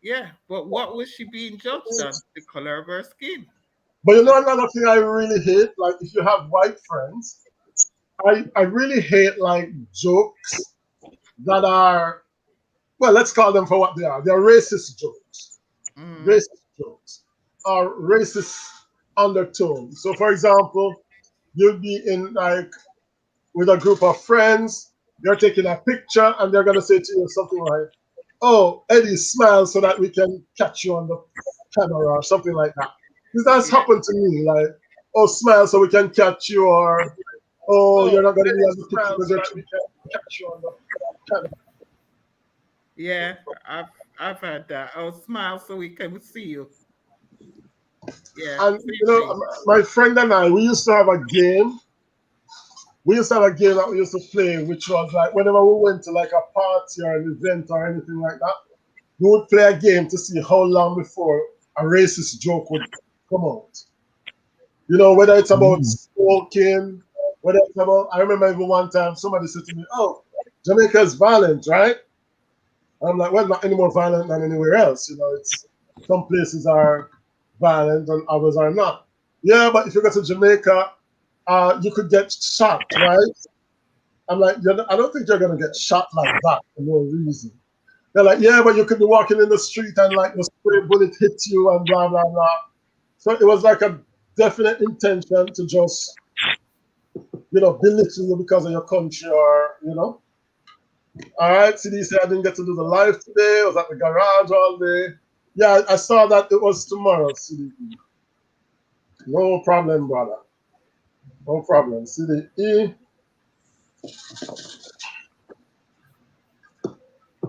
yeah, but what was she being judged on? The color of her skin. But So another thing I really hate, like if you have white friends, I really hate like jokes that are, well, let's call them for what they are. They're racist jokes. mm, Racist jokes or racist undertones. So for example, you'll be in like with a group of friends, you're taking a picture and they're gonna say to you something like, "Oh, Eddie, smile so that we can catch you on the camera," or something like that. This has yeah, happened to me, like, "Oh, smile so we can catch you," or "Oh, you're oh, not gonna be Eddie, on the picture smile because so you're that too we can catch you on the camera." yeah, I've had that. Oh, smile so we can see you. Yeah, And same thing. my friend and I, we used to have a game. We used to have a game that we used to play, which was like whenever we went to like a party or an event or anything like that, we would play a game to see how long before a racist joke would come out. Whether it's about Mm. smoking, whether it's about, I remember even one time somebody said to me, "Oh, Jamaica's violent, right?" I'm like, "Well, not any more violent than anywhere else. It's some places are violent and others are not." Yeah, but if you go to Jamaica, you could get shot, right? I'm like, I don't think you're gonna get shot like that for no reason. They're like, yeah, but you could be walking in the street and like the spray bullet hits you and blah blah blah. So it was like a definite intention to just, belittle you because of your country or. All right, CD said I didn't get to do the live today. I was at the garage all day. Yeah, I saw that it was tomorrow, CDE. No problem, brother. No problem. CDE.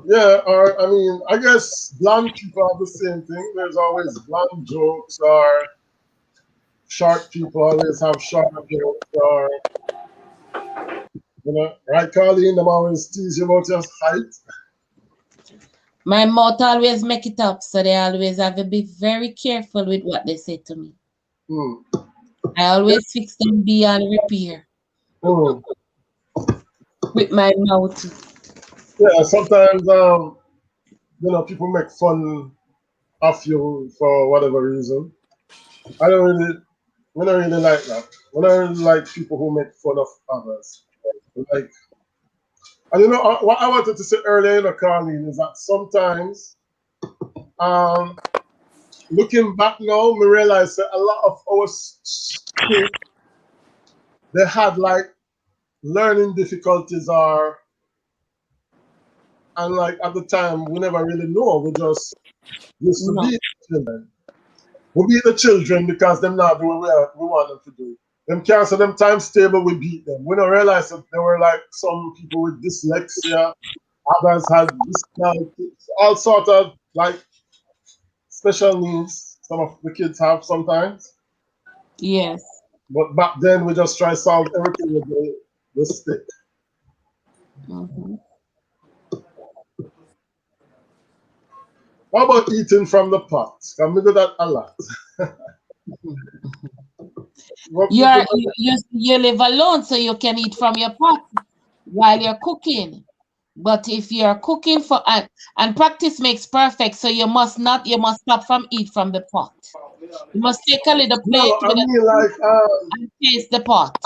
Yeah, or I mean, I guess blonde people have the same thing. There's always blonde jokes, or short people always have short jokes, or right, Carleen? Them always tease you about your height. My mouth always make it up, so they always have to be very careful with what they say to me. Hmm. I always fix them beyond repair Hmm. with my mouth. Yeah, sometimes people make fun of you for whatever reason. I don't really, we don't really like that. We don't really like people who make fun of others. Like, and what I wanted to say earlier, Carleen, is that sometimes, um, looking back now, we realize that a lot of our kids, they had like learning difficulties, and like at the time, we never really know. We just used to No. be children. We beat the children because them not doing what we want them to do. Them cancel them times table, we beat them. We don't realize that there were like some people with dyslexia, others had dyscalculia, all sort of like special needs some of the kids have sometimes. Yes. But back then we just try to solve everything with the stick. Mm-hmm. How about eating from the pot? Can we do that a lot? You live alone, so you can eat from your pot while you're cooking. But if you're cooking and practice makes perfect, so you must stop from eat from the pot. You must take a little No, plate I with a mean spoon like and taste the pot.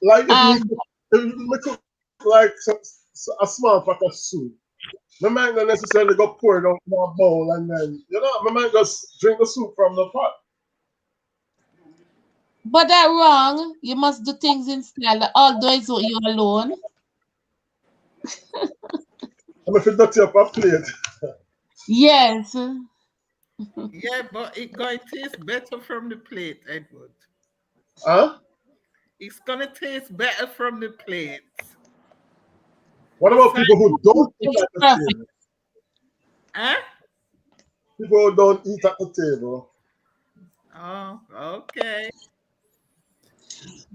like And if me cook like a small pot of soup. I might not necessarily go pour it out in a bowl and then I might just drink the soup from the pot. but that wrong. You must do things in style, although it's you alone. I'm if it dirty up a plate. Yes. Yeah, but it going to taste better from the plate, Edward. Huh? It's gonna taste better from the plate. What about Besides, people who don't eat It's at the perfect. table? huh? People who don't eat at the table. Oh, okay.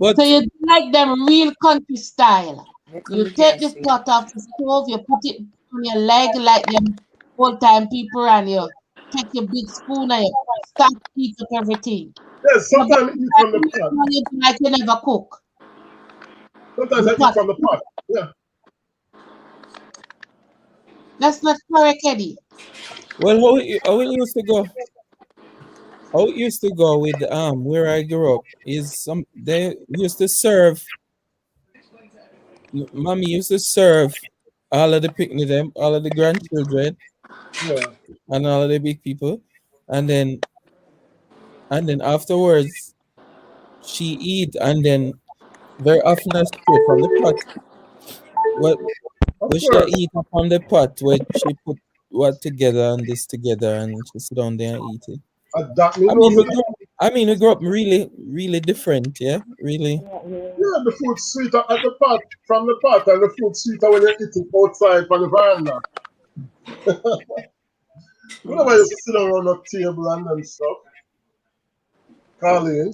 So But you do like them real country style. Here come You the take gas the thing. pot off the stove, you put it on your leg like them old time people, and you take your big spoon and you start to eat up everything. Yes, So by sometimes I the eat time from the you pot. smell, you do like you never cook. Sometimes The I eat pot. from the pot. Yeah. That's not correct, Eddie. well, how it used to go? How it used to go with where I grew up is they used to serve. Mommy used to serve all of the picnic them, all of the grandchildren, Yeah. and all of the big people, and then afterwards she eat, and then very often I straight from the pot. What Of what she a course. eat up on the pot where she put what together and this together, and she sit down there and eat it. That me I know. mean, we grew up really, really different, yeah, really. Yeah, the food sweeter at the pot, from the pot, and the food sweeter when you eat it outside on the veranda. Whenever you used to sit around the table and then stuff, Carleen,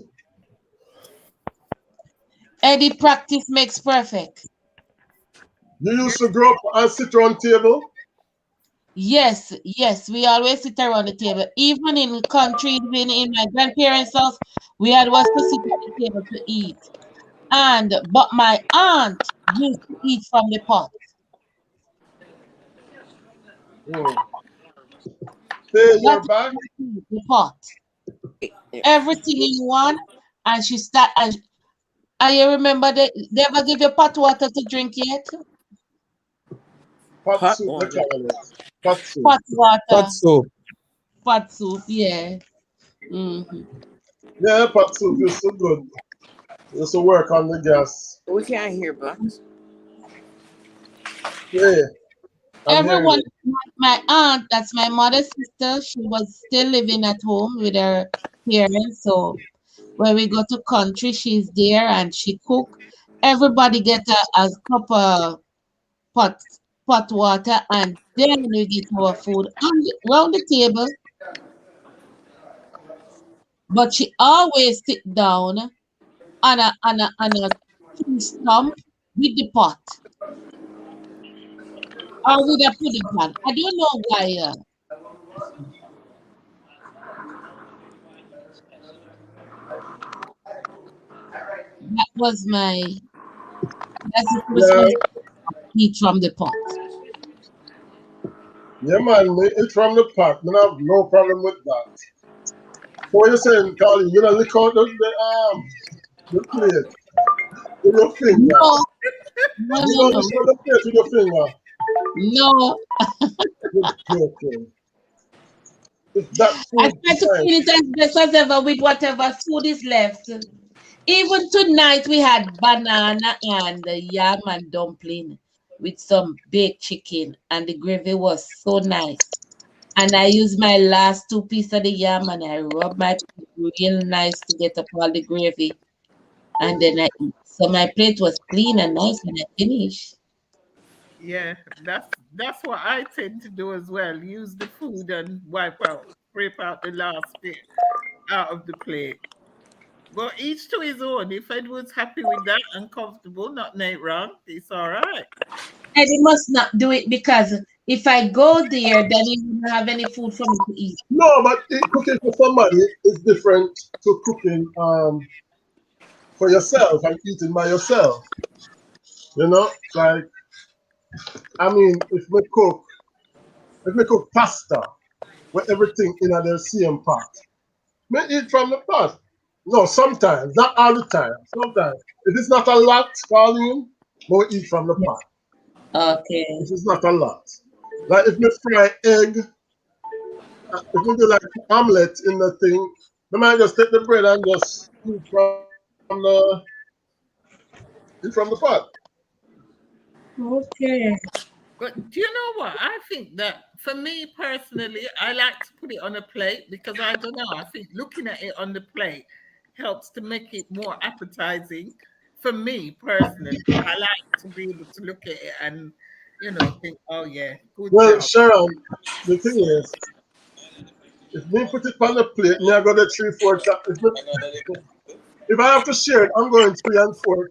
Eddie, practice makes perfect. you Yes, used to grow up and sit around table. Yes, yes, we always sit around the table. Even in countries, in my grandparents' house, we had was to sit at the table to eat. But my aunt used to eat from the pot. Hmm. Say That you're back. is the pot. Yeah. Everything in one, and she start and you remember they ever give you pot water to drink yet? Pot Hot soup, they water. call it. Pot soup. Pot Hot water, soap. pot soup, yeah. Hmm. Yeah, pot soup is so good. Just to work on the gas. We can't hear blacks. Yeah, I'm hearing Everyone, you. my aunt, that's my mother's sister, she was still living at home with her parents. So when we go to country, she's there and she cook. Everybody get a cup of pot pot water, and then we get our food round the table. But she always sit down on a tree stump with the pot or with a pudding pan. I don't know why. That was my that's the first Yeah, was eat from the pot. yeah, man. It's from the pot. I have no problem with that. So what you saying, Carly? You gonna lick out the plate with your finger. No, no, You no, gonna no, lick out the plate with your finger. no. You're joking. It's that I food try to time. clean it as best as ever with whatever food is left. Even tonight we had banana and yam and dumpling with some baked chicken, and the gravy was so nice. And I used my last two pieces of the yam and I rub my plate real nice to get up all the gravy, and then I eat. So my plate was clean and nice when I finished. Yeah, that's what I tend to do as well. Use the food and scrape out the last bit out of the plate. But each to his own. If Edward's happy with that and comfortable, not Nate wrong, it's all right. Eddie must not do it because if I go there, then he won't have any food for me to eat. No, but cooking for somebody is different to cooking for yourself and eating by yourself. You know, like I mean, if we cook pasta with everything in the same pot, me eat from the pot. No, sometimes, not all the time. Sometimes, if it's not a lot, Colleen, we eat from the pot. Okay. If it's not a lot, like if we fry egg, if we do like omelette in the thing, we might just take the bread and just eat from the pot. Okay. But do you know what? I think that for me personally, I like to put it on a plate because I don't know. I think looking at it on the plate helps to make it more appetizing. For me personally, I like to be able to look at it and, think, oh yeah, good Well, job. Sharon, the thing is, if we put it on the plate, me I go the three, four times. If I have to share it, I'm going three or four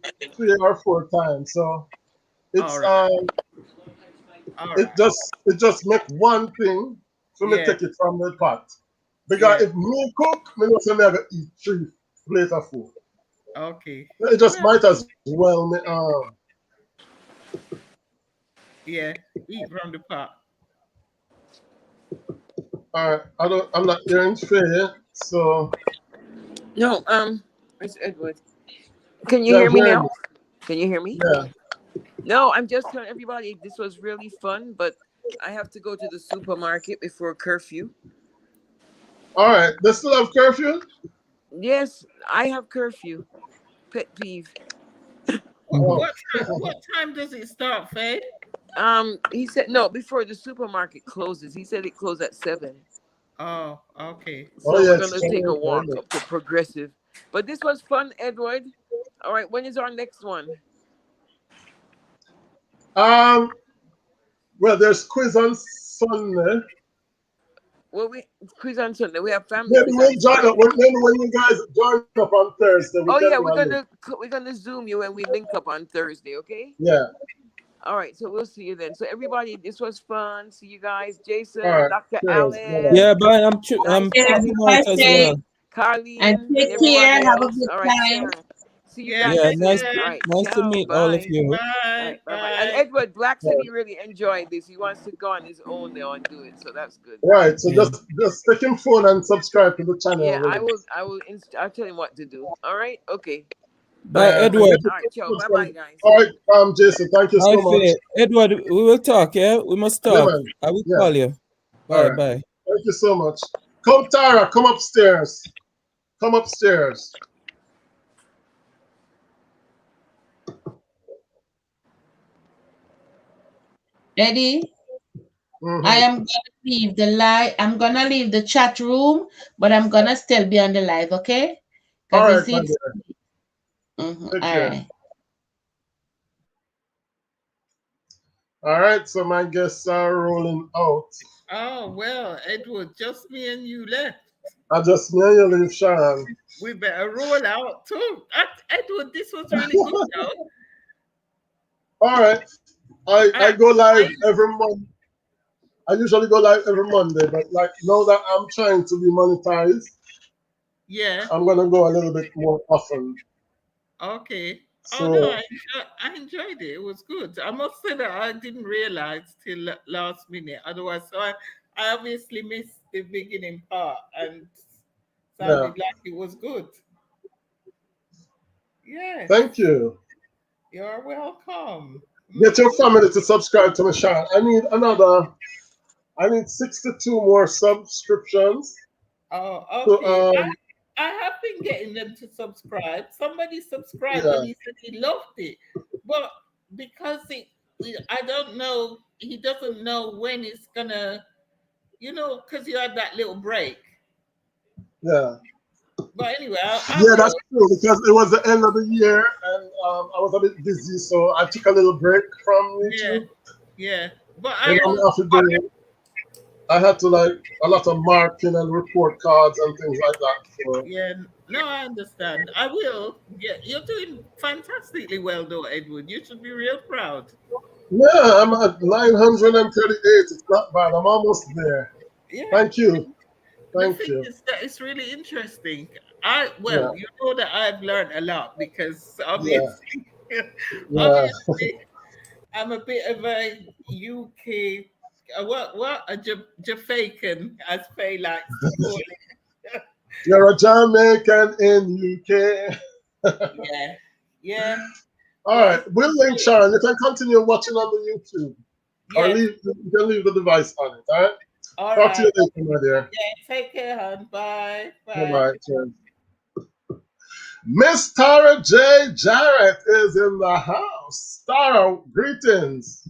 times. So All it's right, all right. it just make one thing for me Yeah, take it from the pot. Because yeah. if me cook, me know say me I go eat three plate of food. Okay. It just Well, might as well me yeah. Eat from the pot. I'm not hearing fair, so No, it's Edward. Can you yeah, I'm hear me hearing now? it. Can you hear me? Yeah. No, I'm just telling everybody this was really fun, but I have to go to the supermarket before curfew. All right. They still have curfew? Yes, I have curfew. Pet peeve. Oh. What time does it start, Fade? He said no before the supermarket closes. He said it closed at 7. Oh, okay. Oh So we're yes. gonna take a walk up to Progressive. But this was fun, Edward. All right, when is our next one? Um. Well, there's quiz on Sunday. Well, we quiz on Sunday. We have family Maybe quiz we'll on join up. Sunday. Maybe when you guys join up on Thursday, we Oh can yeah, do a link. we're gonna zoom you and we link up on Thursday. Okay. Yeah. All right, so we'll see you then. So everybody, this was fun. See you guys, All Jason, right. Dr. Cheers. Bye bye. Allen. Yeah, bye. I'm Nice Yeah, meeting checking you, out bye, as Jason, Faith. well. And Carlene, and take care. everybody Have a else. good All right, time. Sharon. See you Yeah, Yeah, guys take nice soon. All care. right, nice to ciao, meet all of bye. you. All Bye. right, bye bye. And Bye. Edward Black said Right. he really enjoyed this. He wants to go on his own now and do it. So that's good. Right. So Yeah. just take him phone and subscribe to the channel. Yeah, Really. I'll tell him what to do. All right, okay. Bye, Yeah, and Edward. then All right, ciao. put Bye bye, some. guys. All right, Jason, thank you Hi, so much. Faye. Edward, we will talk, yeah? We must Yeah, talk. man. I will Yeah. call you. All Bye, right. bye. Thank you so much. Come, Tara. Come upstairs. Come upstairs. Eddie, I Mm-hmm. am gonna leave the live. I'm gonna leave the chat room, but I'm gonna still be on the live, okay? All Because you right, see my it's dear. Take all care. right. All right, so my guests are rolling out. Oh well, Edward, just me and you left. I just me and you leave, Sharon. We better roll out too. Edward, this was really good though. All right. I I, go live I every month. I usually go live every Monday, but like now that I'm trying to be monetized, yeah. I'm gonna go a little bit more often. Okay. Oh no, So I enjoyed it. It was good. I must say that I didn't realize till last minute. Otherwise, I obviously missed the beginning part and yeah. sounded like it was good. Yes, Thank you. you're welcome. Get your Hmm. family to subscribe to my channel. I need 62 more subscriptions. Oh, So okay. I have been getting them to subscribe. Somebody subscribed and yeah, he said he loved it, but because I don't know. He doesn't know when it's gonna, because you had that little break. yeah. But anyway, I Yeah, that's will. true because it was the end of the year and I was a bit busy, so I took a little break from Yeah, YouTube. yeah. But And I I'm will. after doing I had to like a lot of marking and report cards and things like that. So Yeah, no, I understand. I will. Yeah, you're doing fantastically well, though, Edward. You should be real proud. yeah, I'm at 938. It's not bad. I'm almost there. Yeah. Thank you. The Thank thing you. is that it's really interesting. Yeah, You know that I've learned a lot because yeah, obviously, yeah. obviously, I'm a bit of a UK, what a Jamaican, as Faye likes to call it. You're a Jamaican in UK. Yeah, yeah, All but right, it's we'll been link great. Sharon. You can continue watching on the YouTube or Yes. leave. You can leave the device on it. All right. All Talk to right. you later, my dear. Yeah. Take care, hon. Bye. Bye Bye. bye. Miss Tara J. Jarrett is in the house. Tara, greetings.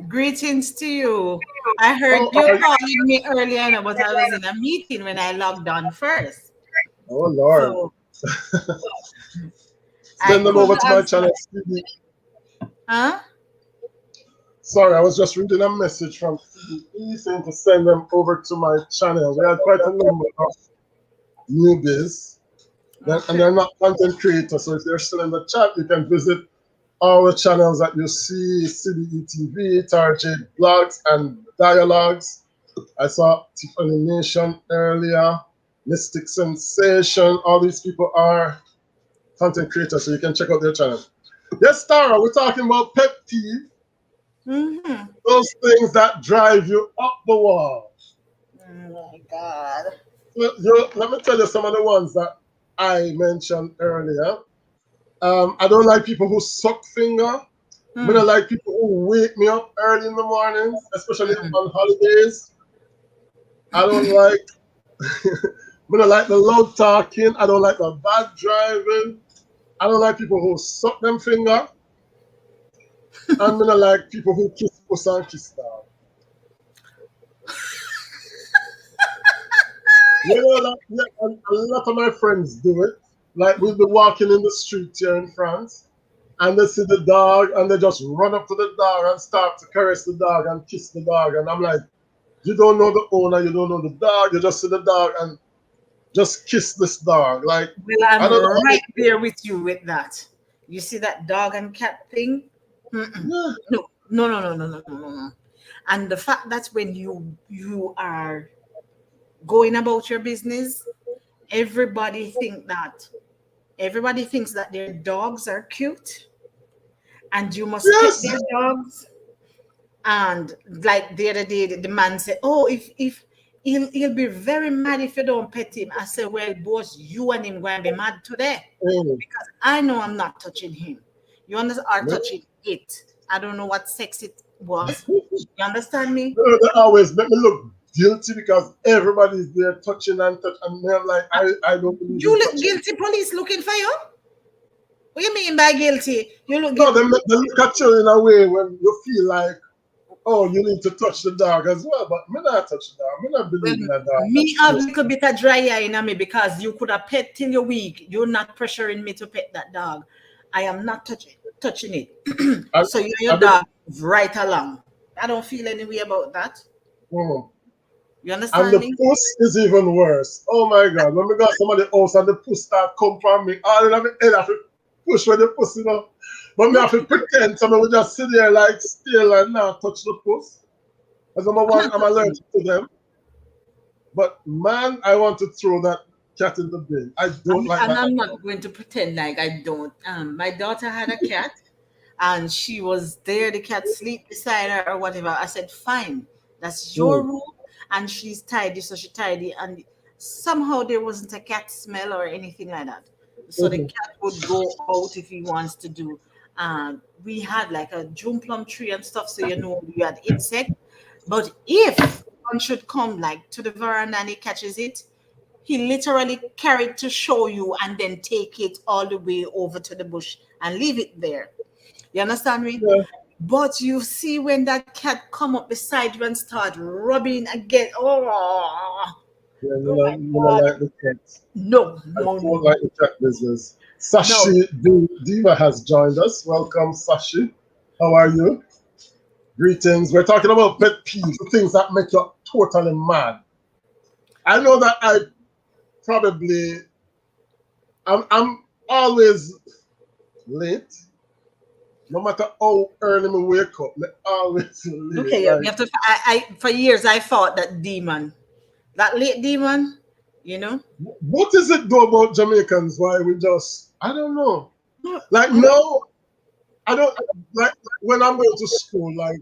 Greetings to you. I How heard you are you? calling me earlier, but I was in a meeting when I logged on first. Oh Lord. So I Send them over couldn't to my answer. channel. Huh? Sorry, I was just reading a message from CDE saying to send them over to my channel. We had quite a number of newbies, and Okay. they're not content creators. So if they're still in the chat, you can visit all the channels that you see: CDE TV, Target Blogs, and Dialogues. I saw Tiffany Nation earlier, Mystic Sensation. All these people are content creators, so you can check out their channel. Yes, Tara, we're talking about pet peeve, Mm-hmm. those things that drive you up the wall. Oh my God. Let me tell you some of the ones that I mentioned earlier. I don't like people who suck finger. I Hmm. don't like people who wake me up early in the mornings, especially Mm. on holidays. I don't like I don't like the loud talking. I don't like the bad driving. I don't like people who suck them finger. And I don't like people who kiss puss and kiss dog. You know that yeah, and a lot of my friends do it. Like we'll be walking in the street here in France, and they see the dog, and they just run up to the dog and start to caress the dog and kiss the dog. And I'm like, you don't know the owner, you don't know the dog, you just see the dog and just kiss this dog. Like Well, I I'm don't know. right there with you with that. You see that dog and cat thing? Mm-mm. Yeah, No, no, no, no, no, no, no, no, no. And the fact that when you are going about your business, everybody think that everybody thinks that their dogs are cute and you must pet yes, their dogs. And like the other day, the man said, "Oh, if he'll be very mad if you don't pet him. I say, well, boss, you and him going to be mad today Mm. because I know I'm not touching him. You understand? Are No, touching it. I don't know what sex it was. You understand me? no, they always make me look guilty because everybody's there touching and touch, and me, I'm like, I don't believe You in look touching. guilty. Police looking for you. What you mean by guilty? You look No, guilty. they look at you in a way when you feel like, oh, you need to touch the dog as well. But me not touch the dog. Me not Well, believe in that dog. me have a little bit of dry eye in me because you could have pet till you're weak. You're not pressuring me to pet that dog. I am not touching it. I, So you and I your be, dog move right along. I don't feel any way about that. mm. You And understand the me? puss is even worse. Oh my God. When we got somebody else and the puss start come from me, all in my head I have to push with the puss, you know. But me Look, have to pretend somebody will just sit there like still and not touch the puss. As I'm not I'm touching it. allergic to them. But man, I want to throw that cat in the bin. I don't like And that I'm animal. not going to pretend like I don't. My daughter had a cat and she was there, the cat sleep beside her or whatever. I said, fine, that's your Mm, room. And she's tidy, so she tidy. And somehow there wasn't a cat smell or anything like that. So the mhm, cat would go out if he wants to do. We had like a June plum tree and stuff, so you know you had insect. But if one should come like to the veranda and he catches it, he literally carried to show you and then take it all the way over to the bush and leave it there. You understand me? yeah, But you see when that cat come up beside you and start rubbing again. Oh, yeah, oh my me not God. like the cats. No, I no, no, don't like the cat business. no. Sashi Diva has joined us. Welcome, Sashi. How are you? Greetings. We're talking about pet peeves, the things that make you totally mad. I know that probably, I'm always late. No matter how early me wake up, me always Look late. at you. You Like, have to. For years I fought that demon, that late demon. You know. what is it though about Jamaicans? Why we just, I don't know. No, Like, no. no, I don't, like, when I'm going to school, like,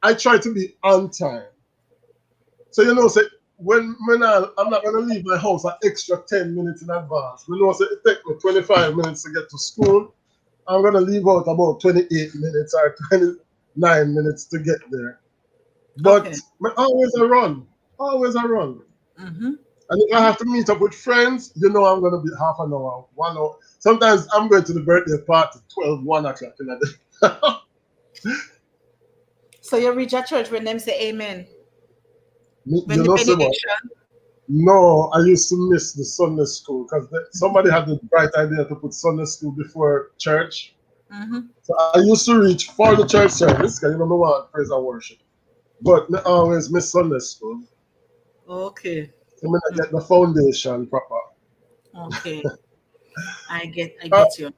I try to be on time. So, say, when I'm not going to leave my house an extra 10 minutes in advance. Say it take me 25 minutes to get to school. I'm going to leave out about 28 minutes or 29 minutes to get there. But Okay. always a run. Always a run. Mm-hmm. And if I have to meet up with friends, I'm going to be half an hour, 1 hour. Sometimes I'm going to the birthday party 12, 1 o'clock in the day. So you reach a church when them say amen. When You the know, say what? benediction. No, I used to miss the Sunday school because somebody had the bright idea to put Sunday school before church. Mm-hmm. So I used to reach for the church service because me want praise and worship. But me always miss Sunday school. Okay. So me not get the foundation proper. Okay. I Uh, get you.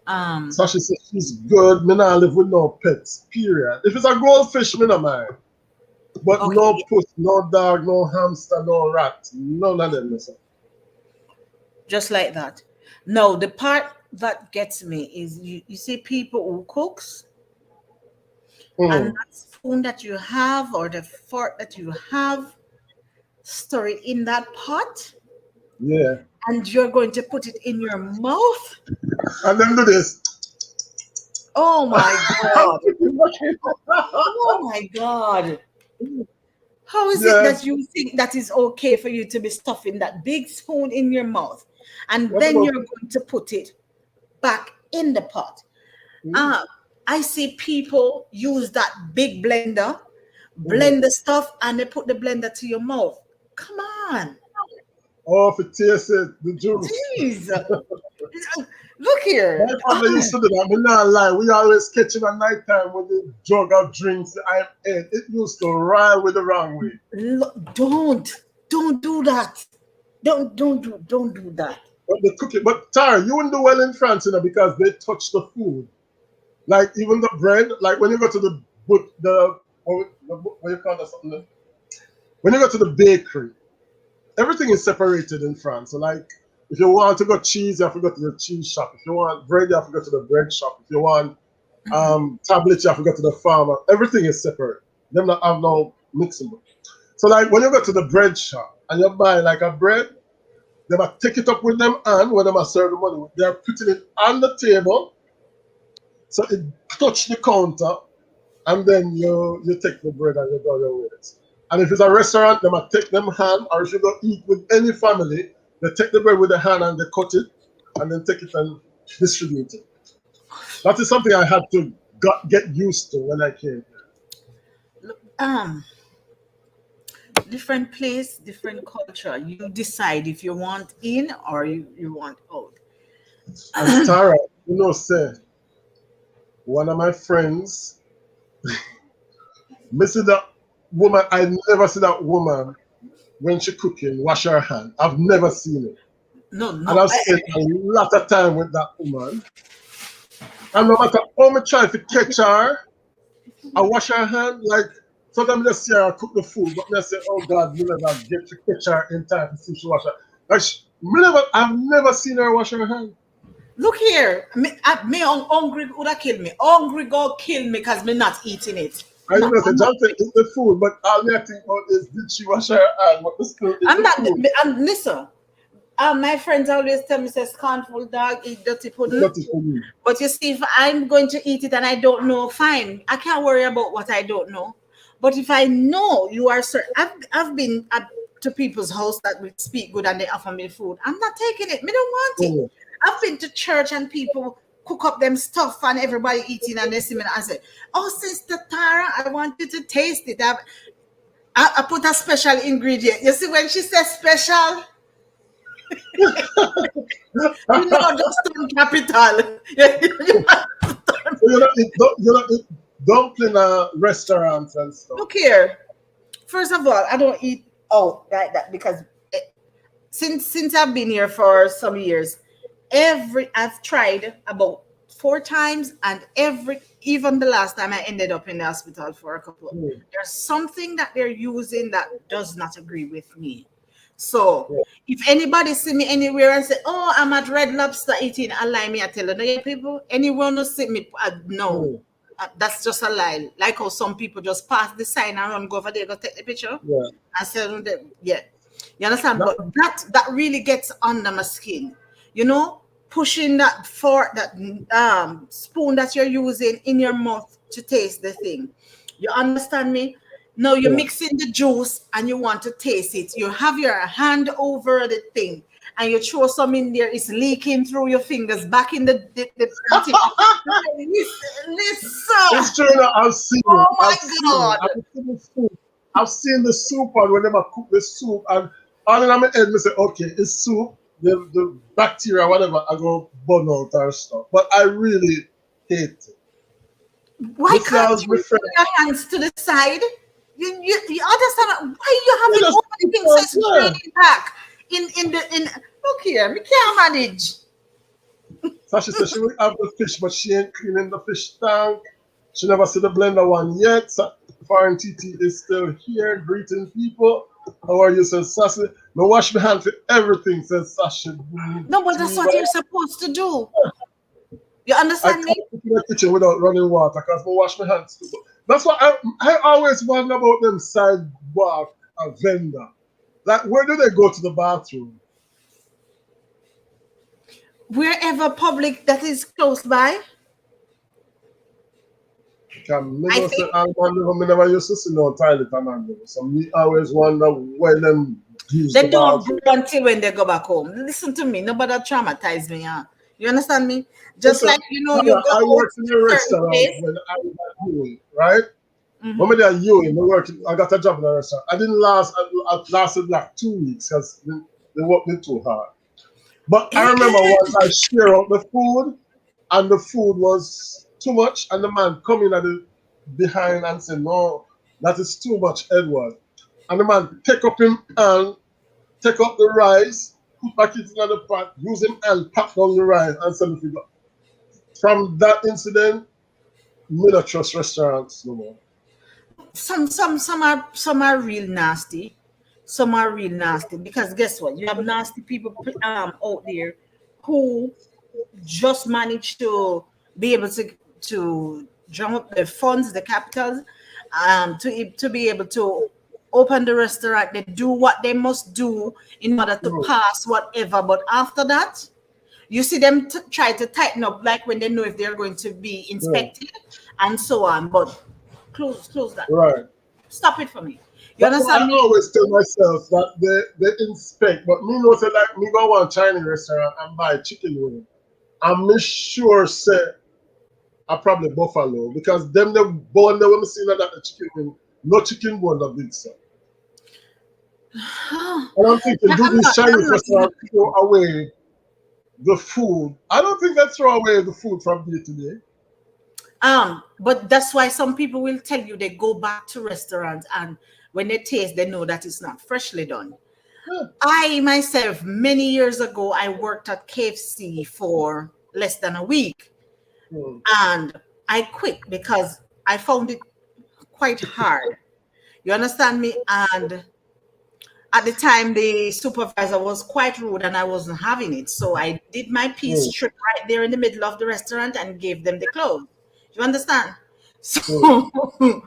Um, so she said she's good. Me not live with no pets. Period. If it's a goldfish, me no mind. But okay, no puss, no dog, no hamster, no rat. None of them. Listen. just like that. No, the part that gets me is you see people who cooks and Mm, that spoon that you have or the fork that you have, store it in that pot yeah. and you're going to put it in your mouth. And then do this. Oh my God. Oh my God. How is it Yeah. that you think that is okay for you to be stuffing that big spoon in your mouth and What then about you're going to put it back in the pot? mm, Uh, I see people use that big blender, mhm. blend the stuff, and they put the blender to your mouth. Come on. Oh, for taste it, the juice. Jeez. Look My here. father used to do that. Me not lie. We always catch him at night time with the jug of drinks. It used to rile with the wrong way. Don't do that. Don't do that. But the cooking, but Tara, you wouldn't do well in France, because they touch the food. Like even the bread, like when you go to what you call that something? When you go to the bakery, everything is separated in France. So like if you want to go cheese, you have to go to the cheese shop. If you want bread, you have to go to the bread shop. If you want tablets, you have to go to the farmer. Everything is separate. Them not have no mixing. So like when you go to the bread shop and you buy like a bread, they might take it up with them and when they might serve the money, they're putting it on the table so it touch the counter and then you take the bread and you go your ways. And if it's a restaurant, they might take them hand, or if you go eat with any family, they take the bread with the hand and they cut it and then take it and distribute it. That is something I had to get used to when I came Um, different place, different culture. You decide if you want in or you want out. here. And Tara, say, one of my friends, me see that woman, I never see that woman when she cooking, wash her hand. I've never seen it. No, And no. I've spent a lot of time with that woman. And no matter how much try to catch her, I wash her hand. Like sometimes I just see her cook the food, but I say, oh God, we never get to catch her in time to see she wash her. Like I've never seen her wash her hand. Look here, me hungry would have killed me. Hungry go kill me because me not eating it. I No, say Jonathan eat the food, but all I think about is did she wash her hand? But still eat I'm the not. food. And listen, my friends always tell me, "Says scornful dog eat dirty pudding." That is for me. But you see, if I'm going to eat it and I don't know, fine. I can't worry about what I don't know. But if I know you are certain, I've been to people's house that we speak good and they offer me food. I'm not taking it. Me don't want it. Oh, I've been to church and people cook up them stuff and everybody eating and they see me and say, "Oh, Sister Tara, I want you to taste it." I put a special ingredient. You see, when she says special, just on capital. so you don't eat dumpling restaurants and stuff. Look here. First of all, I don't eat out like that because since I've been here for some years, I've tried about 4 times, and even the last time I ended up in the hospital for a couple. Mm. There's something that they're using that does not agree with me. So Yeah. if anybody see me anywhere and say, "Oh, I'm at Red Lobster eating," I lie me. I tell you, no, yeah, people. Anyone who see me, no, Mm. that's just a lie. Like how some people just pass the sign and run go over there, go take the picture, Yeah. and say, yeah, you understand? That, But that really gets under my skin. You know, pushing that spoon that you're using in your mouth to taste the thing. You understand me? Now you're yeah. mixing the juice and you want to taste it. You have your hand over the thing and you throw some in there. It's leaking through your fingers back in the thing. Listen. It's true that I've seen Oh it. my I've seen it. God. I've seen the soup. I've seen the soup and whenever I cook the soup and all in my head, I say, okay, it's soup. The bacteria, whatever, I go burn out or stuff. But I really hate it. Why This can't sounds you refreshing. put your hands to the side? You understand why you You having just all the things because, that's yeah. draining back in look here, me can't manage. So she said she will have the fish, but she ain't cleaning the fish tank. She never see the blender one yet. So foreign TT is still here greeting people. How are you, says Sassy? No wash my hand for everything, says Sassy. No, but that's what you're supposed to do. You I understand can't me? cook in the kitchen without running water because I wash my hands too. That's what I always wonder about them sidewalk vendor. Like, where do they go to the bathroom? Wherever public that is close by, Because me I know say think me never used to see no toilet and all that. So me always wonder where them use the they don't bathroom. go until when they go back home. Listen to me, nobody traumatize me. Huh? You understand me? Just Listen, like you Tara, go I out worked in to a certain restaurant place. when I was at UA, right? When Mhm. I was at UA, I got a job in a restaurant. I didn't last, I lasted like 2 weeks because they worked me too hard. But I remember once I share out the food and the food was too much and the man come in at the behind and say, no, that is too much, Edward. And the man take up him and take up the rice, put back it in the pot, use him and pack down the rice and send it. From that incident, me not trust restaurants no more. Some are real nasty. Some are real nasty because guess what? You have nasty people out there who just manage to be able to drum up the funds, the capitals, to be able to open the restaurant, they do what they must do in order to Mm. pass whatever. But after that, you see them try to tighten up, like when they know if they're going to be Yeah. inspected and so on. But close that. Right. Stop it for me. You That's why understand I me? always tell myself that they inspect, but me know say like me go one Chinese restaurant and buy chicken wing. I'm me sure say I probably buffalo because them the bone they when me see that the chicken wing, no chicken bone the big stuff. And I'm thinking, do I'm these not. I'm Chinese not even. restaurants throw away the food? I don't think they throw away the food from day to day. But that's why some people will tell you they go back to restaurants and when they taste, they know that it's not freshly done. Yeah. I myself, many years ago, I worked at KFC for less than a week Mm. and I quit because I found it quite hard. You understand me? And at the time, the supervisor was quite rude and I wasn't having it. So I did my peace Mm. strip right there in the middle of the restaurant and gave them the clothes. You understand? Mm. So,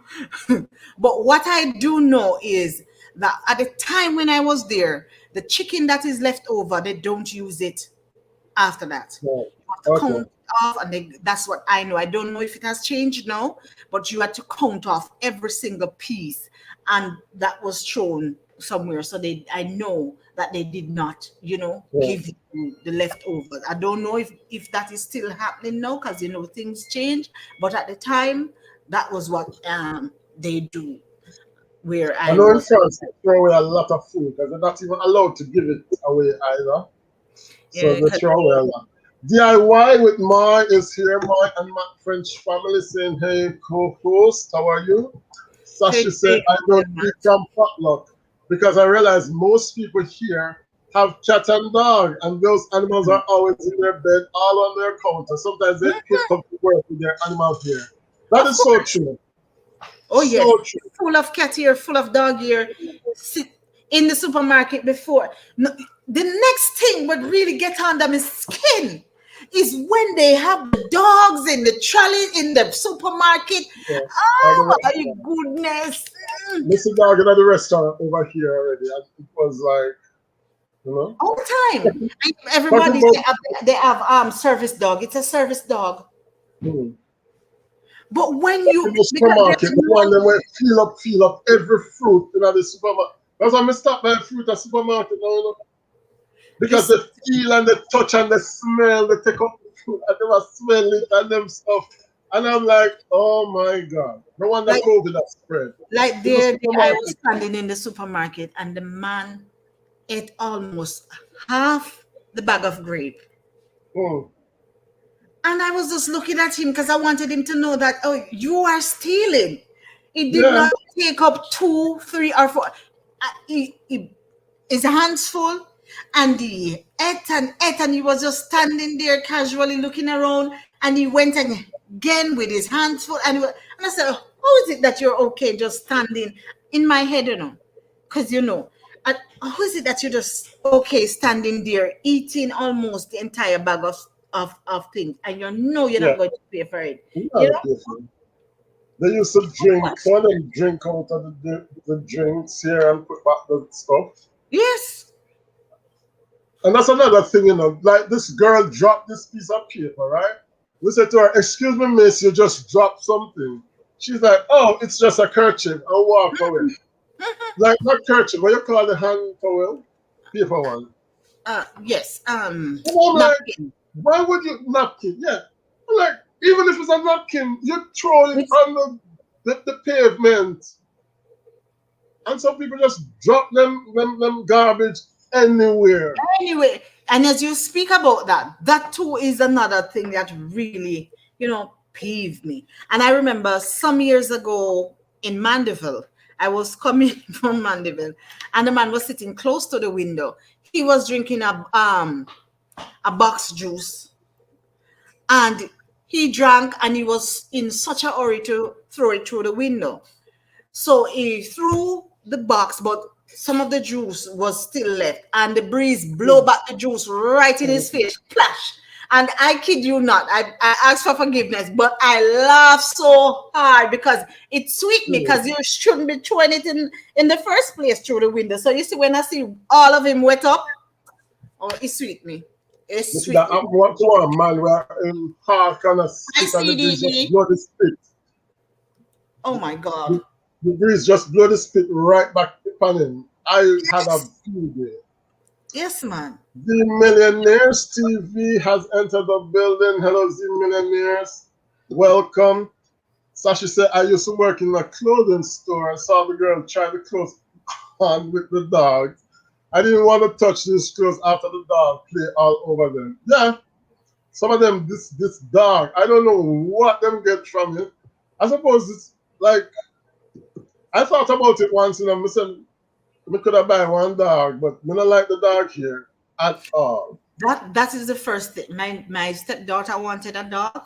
but what I do know is that at the time when I was there, the chicken that is left over, they don't use it after that. Right. You have to Okay. count off, and that's what I know. I don't know if it has changed now, but you had to count off every single piece, and that was thrown somewhere. So I know that they did not, Yeah. give you the leftovers. I don't know if that is still happening now, because things change. But at the time, that was what they do where I I know in was. France they throw away a lot of food because they're not even allowed to give it away either. So Yeah, they 'cause throw away a lot. DIY with Mai is here. Mai and my French family saying, hey, co-host, how are you? hey, Sashi said, hey, I yeah, don't eat from potluck because I realize most people here have cat and dog, and those animals are always in their bed, all on their counter. Sometimes they can't come to work with their animals here. That of is so course. true. Oh yes, So true. full of cat ear, full of dog ear. Sit in the supermarket before. No, the next thing would really get under my skin is when they have the dogs in the trolley in the supermarket. Yeah. At Oh the my restaurant. goodness! Mm. Mr. Dog at the restaurant over here already. And it was like, you know, All the time. And talking everybody about they have service dog. It's a service dog. hmm, But when in you the because supermarket, there's the one no that went feel up every fruit in the supermarket. That's why I stop by fruit at supermarket now, you because they feel and they touch and they smell, they take up the fruit and they must smell it and them stuff. And I'm like, oh my God. No wonder like COVID has spread. like In the there I was supermarket. standing in the supermarket and the man ate almost half the bag of grape. Hmm. And I was just looking at him because I wanted him to know that, oh, you are stealing. It did Yeah, not take up two, three, or four. His hands full, and he ate, and he was just standing there casually looking around. And he went again with his hands full. And I said, oh, how is it that you're okay just standing in my head, Because, how is it that you're just okay standing there eating almost the entire bag of things and you're yeah. not going to pay for it? You You gotta know pay for it. They used to drink, what? one of them drink out of the drinks here and put back the stuff. Yes. And that's another thing, like this girl dropped this piece of paper, right? We said to her, excuse me, miss, you just dropped something. She's like, oh, it's just a kerchief, and walk away. Like, not kerchief, what you call the hand towel? Paper one. Yes. And I'm like, Napkin. why would you, napkin? Yeah. I'm like, even if it's a napkin, you throw it It's on the pavement. And some people just drop them garbage anywhere. Anyway, and as you speak about that too is another thing that really, peeved me. And I remember some years ago in Mandeville, I was coming from Mandeville, and the man was sitting close to the window. He was drinking a box juice, and he drank, and he was in such a hurry to throw it through the window. So he threw the box, but some of the juice was still left, and the breeze blow back the juice right in his face, splash. And I kid you not, I asked for forgiveness, but I laughed so hard because it sweet me because you shouldn't be throwing it in the first place through the window. So you see, when I see all of him wet up, oh, it sweet me. It You see sweet that me. what to a man where heart kind of I spit and the see breeze just the blow the spit. oh my God. The, the breeze just blow the spit right back upon him. I had a field day. Yes, man. The Millionaires TV has entered the building. Hello, the Millionaires. Welcome. Sashi said, I used to work in a clothing store and saw the girl try the clothes on with the dog. I didn't want to touch these clothes after the dog play all over them. Yeah, some of them, this dog, I don't know what them get from it. I suppose it's like, I thought about it once, I said, we could have buy one dog, but I don't like the dog here at all. That is the first thing. My stepdaughter wanted a dog.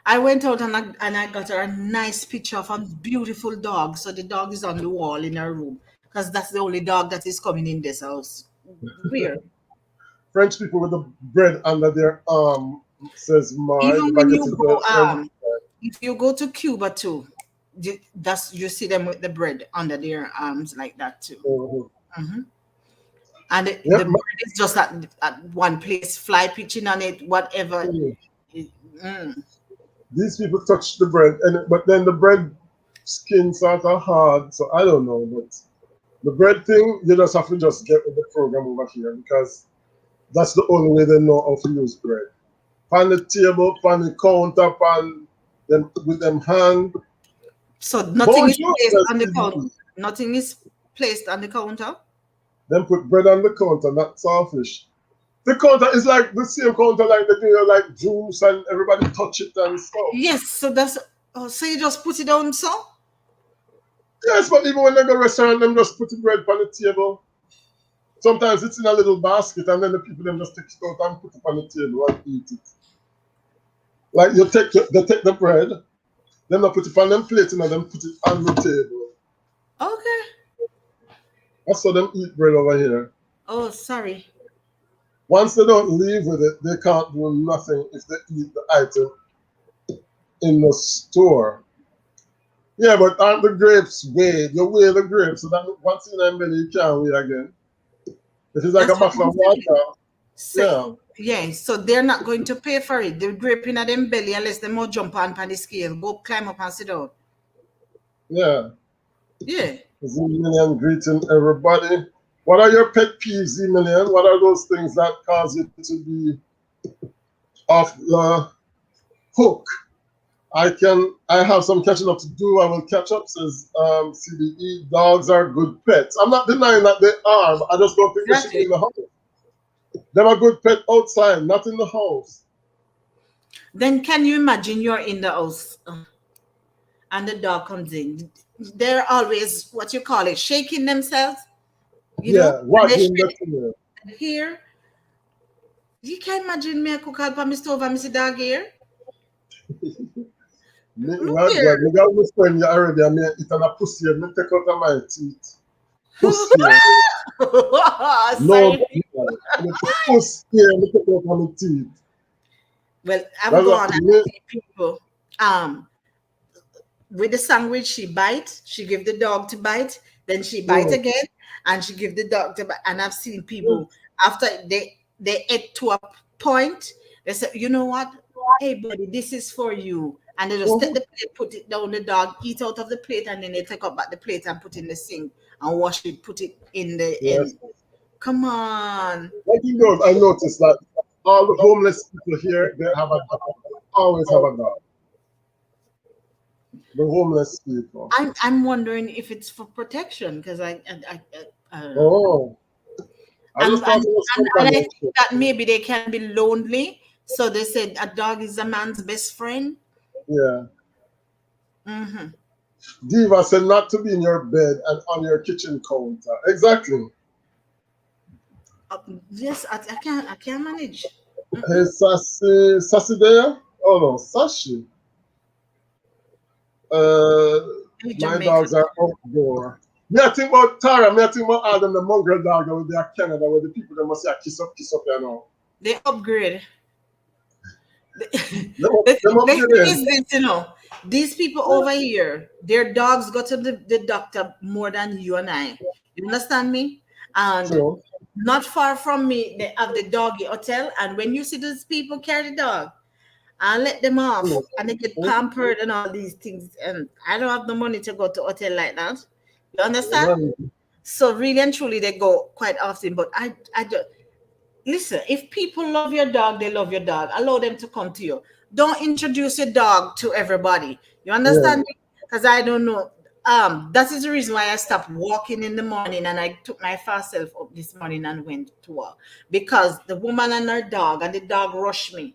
I went out and I got her a nice picture of a beautiful dog. So the dog is on the wall in her room because that's the only dog that is coming in this house. Weird. French people with the bread under their arm, says Mars. Even If I when get you to go, the French. if you go to Cuba too, you see them with the bread under their arms like that too. Mhm. And Yeah, the bread is just at one place, fly pitching on it, whatever. Mm. these people touch the bread, but then the bread skin sort of hard, so I don't know. But the bread thing, you just have to just get with the program over here because that's the only way they know how to use bread. On the table, on the counter, on them with them hand. So nothing is Bonjour, placed says on the counter. CBE. Nothing is placed on the counter. Then put bread on the counter, not saltfish. The counter is like the same counter like they do like juice and everybody touch it and stuff. Yes, so that's so you just put it down so? Yes, but even when they go restaurant, them just put the bread on the table. Sometimes it's in a little basket and then the people them just take it out and put it on the table and eat it. Like they take the bread, then they put it on them plate and then put it on the table. Okay. That's how them eat bread over here. Oh, sorry. Once they don't leave with it, they can't do nothing if they eat the item in the store. Yeah, but aren't the grapes weighed? You weigh the grapes, so that once in them belly, you can't weigh again. If it's like That's a what bottle I'm of saying. water, So, yeah, so they're not going to pay for it. They're gripping at them belly unless they more jump on the scale, go climb up and sit down. yeah. Yeah. Z-Million greeting everybody. What are your pet peeves, Z-Million? What are those things that cause you to be off the hook? I have some catching up to do. I will catch up, says CDE. Dogs are good pets. I'm not denying that they are, but I just don't think they should be in the house. They're a good pet outside, not in the house. Then can you imagine you're in the house and the dog comes in? They're always what you call it, shaking themselves. You know, Yeah, what they in the shake here. You can imagine me a cook out on my stove and Mr. Dog here. Look Well, here. God, me got my friend you already, I mean, it's a pussy, me take out of my teeth. Pussy. No, Sorry. pussy, me take out of my teeth. Well, I'm That's going what and see people. With the sandwich, she bite, she give the dog to bite, then she bite again, and she give the dog to bite. And I've seen people after they ate to a point, they say, you know what? Hey buddy, this is for you. And they just take the plate, put it down, the dog eat out of the plate, and then they take up back the plate and put in the sink and wash it, put it in the end. Come on. Like you know, I noticed that all the homeless people here, they have a dog. Always have a dog. The homeless people. I'm wondering if it's for protection because I don't know. Oh. I And just thought it was I think companionship. that maybe they can be lonely. So they said a dog is a man's best friend. Yeah. Mm-hmm. Diva said not to be in your bed and on your kitchen counter. Exactly. Yes, I can't manage. Hey, Sassy there? Oh no, Sashi. My Jamaican. dogs are outdoor. Me I think about Tara, me I think about all them the mongrel dog over there in Canada where the people that must say kiss up, you know. They upgrade. The, Them up the thing there. is this, these people over here, their dogs go to the doctor more than you and I. You understand me? And So, not far from me, they have the doggy hotel. And when you see those people carry the dog and let them off and they get mm, pampered and all these things, and I don't have the money to go to hotel like that. You understand? man, So really and truly, they go quite often. But I just listen, if people love your dog, they love your dog. Allow them to come to you. Don't introduce your dog to everybody. You yeah, understand me? Because I don't know. That is the reason why I stopped walking in the morning and I took my fast self up this morning and went to work. Because the woman and her dog and the dog rushed me.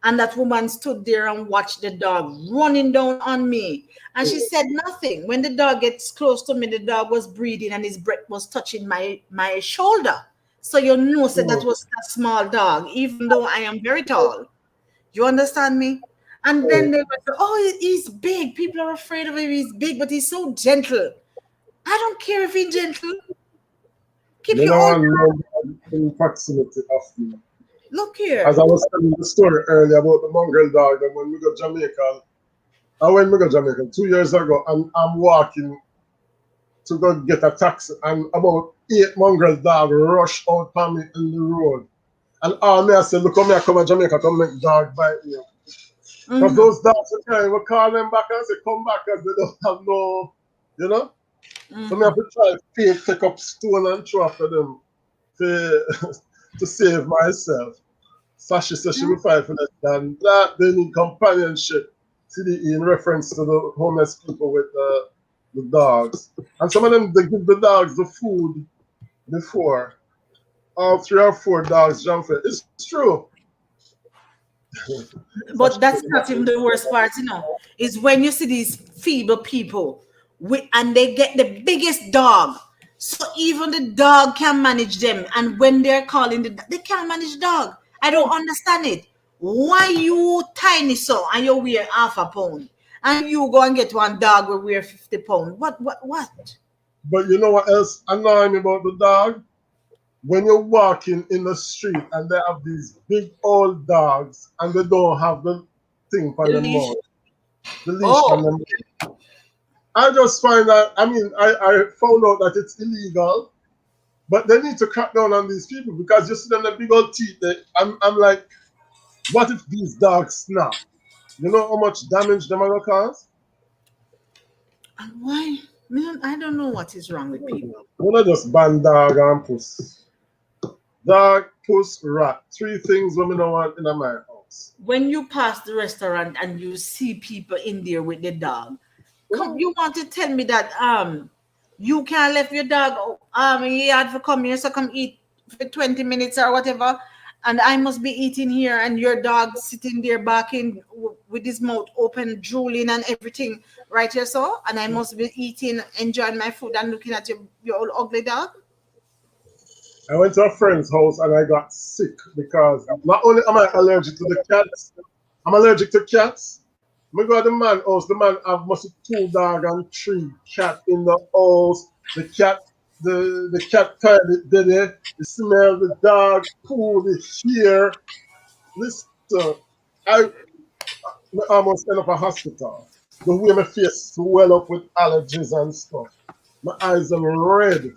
And that woman stood there and watched the dog running down on me. And she said nothing. When the dog gets close to me, the dog was breathing and his breath was touching my shoulder. So you know, said that mm, was a small dog, even though I am very tall. You understand me? And then mm. they were, oh, he's big. People are afraid of him. He's big, but he's so gentle. I don't care if he's gentle. Keep You your know, own. one know in proximity of me. Look As here. I was telling the story earlier about the mongrel dog, and when we go Jamaica, I went to Jamaica 2 years ago, and I'm walking to go get a taxi, and about 8 mongrel dogs rush out on me in the road. And all me I said, look how me I come to Jamaica to make dog bite me. Because Mm-hmm. those dogs are trying, we call them back and say, come back, because they don't have no, you know? So me Mm-hmm. have to try to take up stone and throw after them to, to save myself. Sasha says she will fight for less than that. They need companionship. CDE in reference to the homeless people with the dogs. And some of them, they give the dogs the food before. All 3 or 4 dogs jump for it. It's true. Sasha But said, that's not even the worst part, is when you see these feeble people and they get the biggest dog. So even the dog can manage them. And when they're calling they can't manage dog. I don't understand it. Why you tiny so and you weigh half a pound? And you go and get one dog who weigh 50 pounds. What? but you know what else annoying me about the dog? When you're walking in the street and they have these big old dogs and they don't have the thing The on their leash. mouth, the leash on Oh, them. I just find that, I mean, I found out that it's illegal, but they need to crack down on these people because you see them, the big old teeth. I'm like, what if these dogs snap? You know how much damage them are going to cause? and why? Man, I don't know what is wrong with people. You not just ban dog and puss. Dog, puss, rat. Three things women don't want in my house. When you pass the restaurant and you see people in there with the dog, come, you want to tell me that you can't let your dog he had to come here, so come eat for 20 minutes or whatever, and I must be eating here and your dog sitting there barking with his mouth open, drooling and everything right here, so, and I must be eating, enjoying my food and looking at your old ugly dog. I went to a friend's house and I got sick because not only am I allergic to the cats, I'm allergic to cats. Me go to the man house, the man have must 2 dog and 3 cat in the house. The cat toilet there, the smell, the dog poo, the hair. Listen, I almost end up a hospital. The way my face swell up with allergies and stuff. My eyes are red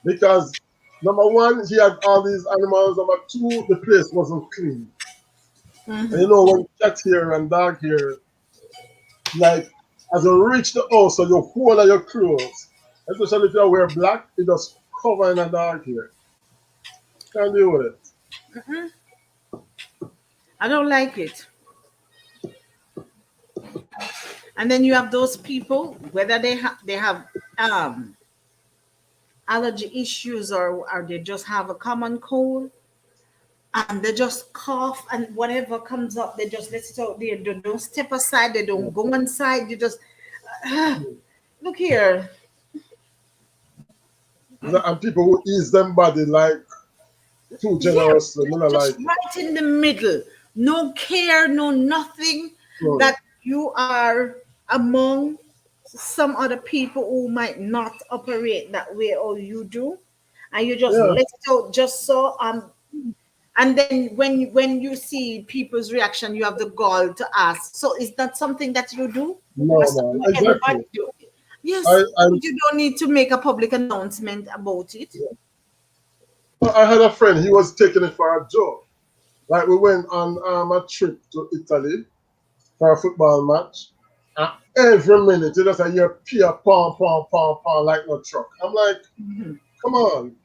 because number one, he had all these animals. Number two, the place wasn't clean. And you Mm-hmm. know, when cat hair and dog hair, like as you reach the house, so your whole of your clothes, especially if you wear black, it just cover in a dog hair. Can't deal with it. I don't like it. And then you have those people, whether they have um allergy issues or they just have a common cold and they just cough and whatever comes up, they just let it out there. They don't step aside, they don't go inside, they just look here. And people who ease them body like too Yeah, generously, me not just like it. right in the middle. No care, no nothing So, that you are among. some other people who might not operate that way or you do, and you just Yeah. let it out just so and then when you see people's reaction, you have the gall to ask. So is that something that you do? Or No, something man. what everybody Exactly. do? Yes, I but you don't need to make a public announcement about it. I had a friend. He was taking it for a joke. Like we went on a trip to Italy for a football match. And every minute you just hear Pia pom pom pom pom like no truck. I'm like, come on.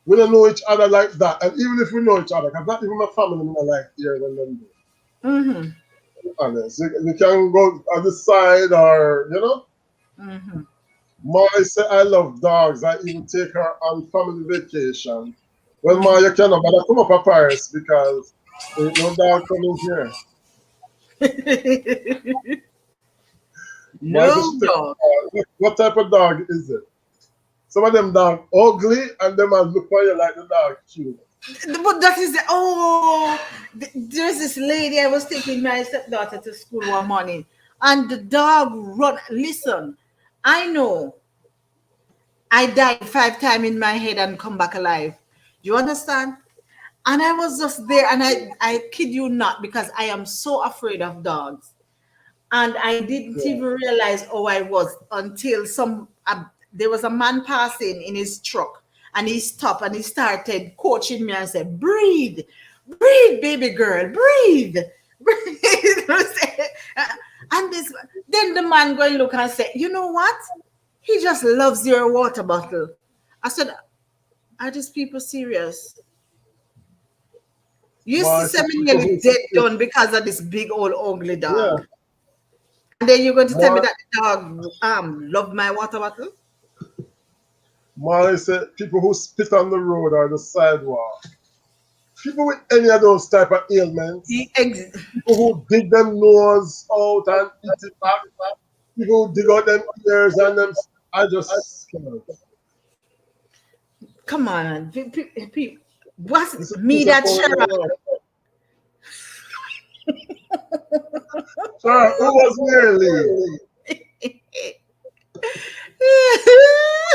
We don't know each other like that. And even if we know each other, because not even my family me not like here when them do. Mm-hmm. Honest. You can go on the side or Mm-hmm. Ma say I love dogs. I even take her on family vacation. Well, Ma, Mm-hmm. you cannot, but I come up to Paris because ain't no dog coming here. Ma said No she take dog. what type of dog is it? Some of them dog ugly and them a look for you like the dog cute. But that is the there's this lady I was taking my stepdaughter to school one morning, and the dog run. Listen, I know I died 5 times in my head and come back alive. You understand? And I was just there, and I kid you not, because I am so afraid of dogs. And I didn't Yeah. even realize how I was until there was a man passing in his truck, and he stopped and he started coaching me and said, "Breathe, breathe, baby girl, breathe, breathe." And this, then the man go and look and say, "You know what? He just loves your water bottle." I said, "Are these people serious? You used Ma to I say said me people nearly who dead spit. done because of this big old ugly Yeah. dog. And then you're going to tell me Ma that the dog love my water bottle?" Ma I said people who spit on the road or the sidewalk. People with any of those type of ailments. He ex- People who dig them nose out and eat it back. People who dig out them ears and them. I just scared. Come on, what's This is me people that falling in Sharon? love. Sure, who was Mary? Who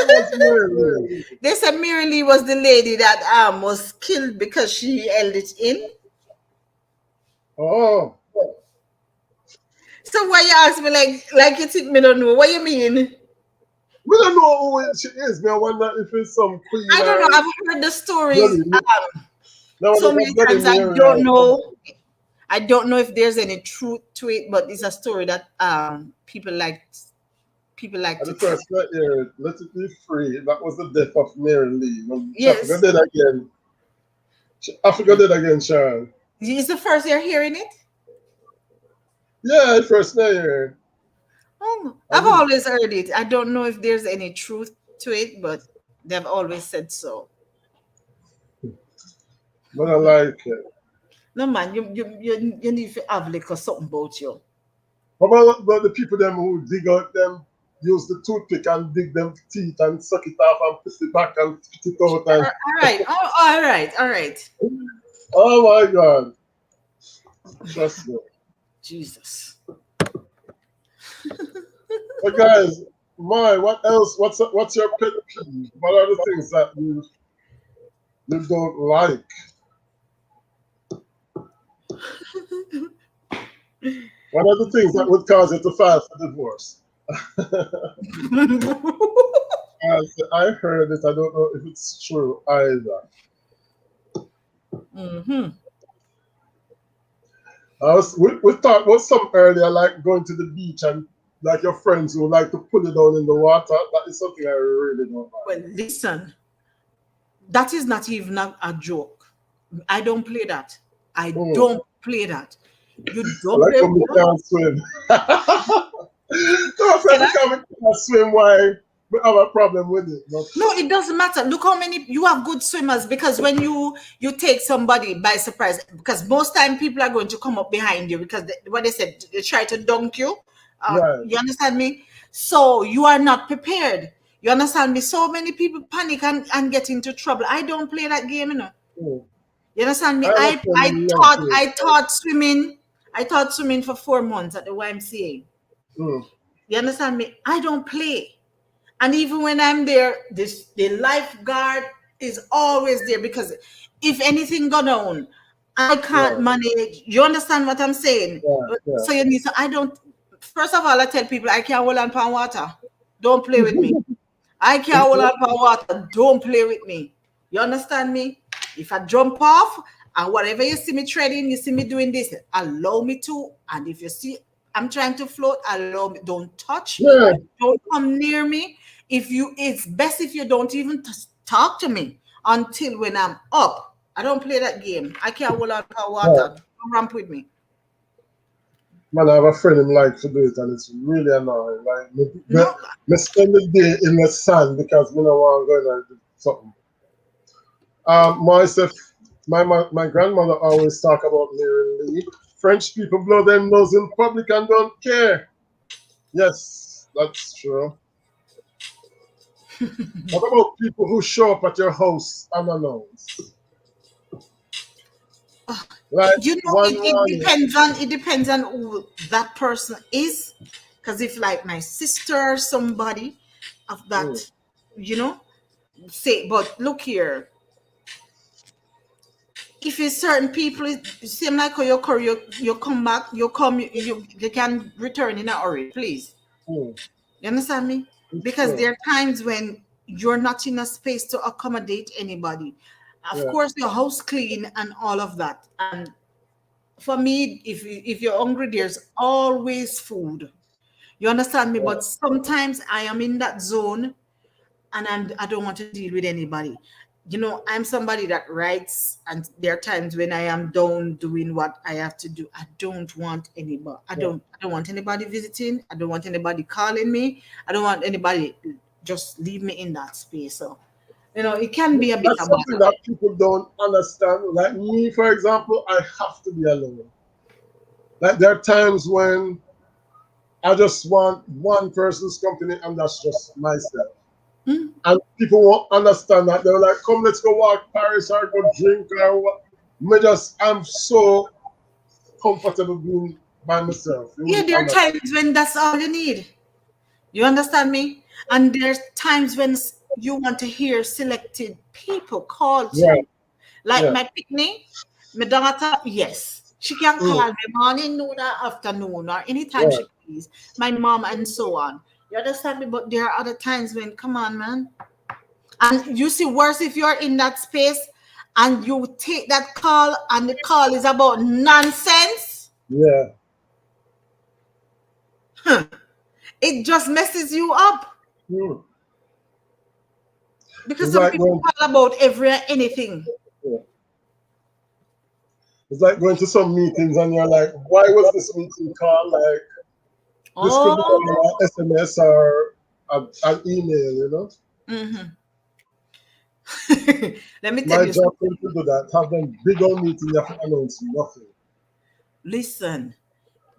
was Mary? They said Mary Lee was the lady that was killed because she held it in. Oh, So why you ask me like you think me don't know? What you mean? we don't know who she is. Me, I wonder if it's some queen I don't know. or I've heard the stories bloody. No, so like a many bloody times. I Mary don't or know. something. I don't know if there's any truth to it, but it's a story that people like And to the tell. first night here, let it be free. That was the death of Mary Lee. When Africa Yes, did again. Africa did again, Sharon. it's the first you're hearing it. Yeah, first night here. Oh, I I've did. always heard it. I don't know if there's any truth to it, but they've always said so. But I like it. No man, you need to have like something about you. How about the people them who dig out them, use the toothpick and dig them teeth and suck it off and put it back and spit it out and All right, all right, all right. oh my god. Trust me. Jesus. But guys, my what else? What's your pet peeve? What are the things that you don't like? What are the things that would cause you to file for divorce? As I heard it, I don't know if it's true either. Hmm. We talked about some earlier, like going to the beach and like your friends who like to pull it down in the water. That is something I really don't like. Well, listen, that is not even a joke. I don't play that. I Mm. don't play that. You I don't like play when with we that. can't swim. Don't say Say that? because we can't swim, why we have a problem with it. But No, it doesn't matter. Look how many you have good swimmers, because when you take somebody by surprise, because most time people are going to come up behind you because what they said, they try to dunk you. right. You understand me? So you are not prepared. You understand me? So many people panic and get into trouble. I don't play that game, you know. Mm. You understand me? I have a I friend I who love taught to. I taught swimming. I taught swimming for 4 months at the YMCA. Mm. You understand me? I don't play. And even when I'm there, the lifeguard is always there because if anything go down, I can't Yeah, manage. You understand what I'm saying? yeah, yeah. So you need. So I don't. First of all, I tell people I can't hold on pan water. Don't play with me. I can't hold on pan water. Don't play with me. You understand me? If I jump off and whatever you see me trading, you see me doing this, allow me to. And if you see I'm trying to float, allow me. Don't touch me. Yeah, Don't come near me. If you, it's best if you don't even talk to me until when I'm up. I don't play that game. I can't hold on for yeah. water. Don't ramp with me. Man, I have a friend who likes to do it, and it's really annoying. Like, No, me spend the day in the sun because me no want to go in and do something. Myself, my grandmother always talk about Mary Lee. French people blow their nose in public and don't care. Yes, that's true. What about people who show up at your house unannounced? Like you know, one it morning. depends on who that person is. Because if like my sister or somebody of Mm, that, you know, say, but look here, if it's certain people, it seem like how you come back, you can return in a hurry, please. mm, You understand me? it's Because true. there are times when you're not in a space to accommodate anybody. Of Yeah, course, your house clean and all of that. And for me, if you're hungry, there's always food. You understand me? yeah, But sometimes I am in that zone and I don't want to deal with anybody. You know, I'm somebody that writes, and there are times when I am down doing what I have to do. I don't want anybody. yeah. I don't want anybody visiting. I don't want anybody calling me. I don't want anybody just leave me in that space. So, you know, it can be a bit That's of something bother. that people don't understand. Like me, for example, I have to be alone. Like there are times when I just want one person's company, and that's just myself. Hmm? And people won't understand that. They're like, "Come, let's go walk Paris or go drink or what." I'm so comfortable being by myself. You Yeah, wouldn't there are understand. times when that's all you need. You understand me? And there's times when you want to hear selected people call to Yeah, you. Like yeah. my picnic, my daughter, yes. She can Mm, call me morning, noon, or afternoon, or anytime yeah. she please. My mom and so on. You understand me? But there are other times when, come on, man. And you see worse if you're in that space and you take that call and the call is about nonsense. Yeah. It just messes you up Mm. because It's some like people going, call about every anything. yeah. It's like going to some meetings and you're like, why was this meeting called? Like, this could be Oh, called an SMS or an email, you know? mhm. Let me tell My you job something. is to do that. Have them big old meeting, you have to announce nothing. Listen,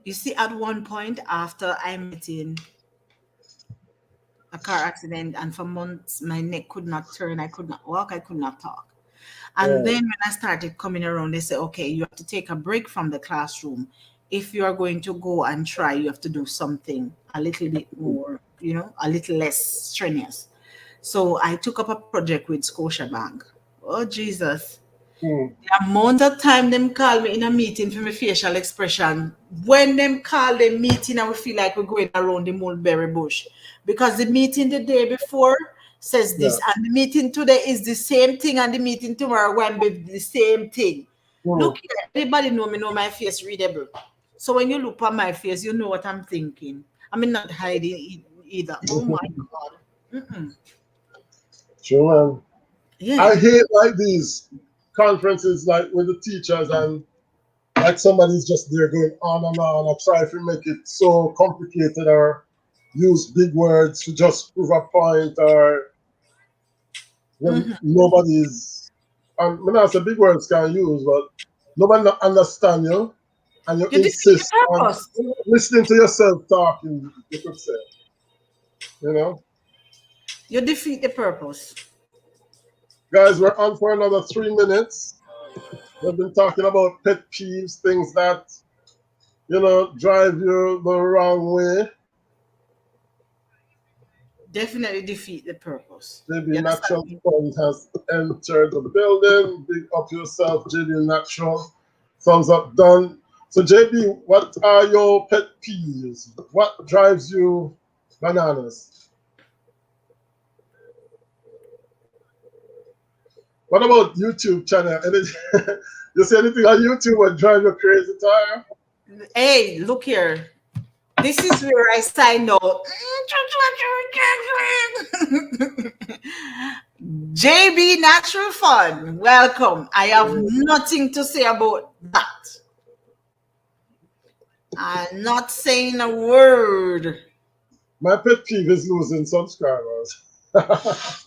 you see, at one point after I met in a car accident, and for months my neck could not turn, I could not walk, I could not talk. And Yeah, then when I started coming around, they said, okay, you have to take a break from the classroom. If you are going to go and try, you have to do something a little bit more, you know, a little less strenuous. So I took up a project with Scotiabank. Oh, Jesus. mm, The amount of time them call me in a meeting for my facial expression. When them call the meeting, I will feel like we're going around the mulberry bush. Because the meeting the day before says yeah. this, and the meeting today is the same thing, and the meeting tomorrow going to be the same thing. Mm. Look here, everybody know me, know my face readable. So when you look at my face, you know what I'm thinking. I mean, not hiding either. Oh my God. Mm-mm. True, man. Yeah. I hate like these conferences, like with the teachers, and like somebody's just there going on and on. I try to make it so complicated or use big words to just prove a point, or when Hmm. nobody's, and when I say big words can use, but nobody not understand you, and you You defeat the insist on purpose. listening to yourself talking, you could say, you know. You defeat the purpose. Guys, we're on for another 3 minutes. We've been talking about pet peeves, things that, drive you the wrong way. definitely defeat the purpose. JB You understand Natural me? Fund has entered the building. Big up yourself, JB Natural. Thumbs up done. So JB, what are your pet peeves? What drives you bananas? What about YouTube channel? You see anything on YouTube that drive you crazy, Tara? Hey, look here. This is where I sign out. JB Natural Fun, welcome. I have nothing to say about that. I'm not saying a word. My pet peeve is losing subscribers.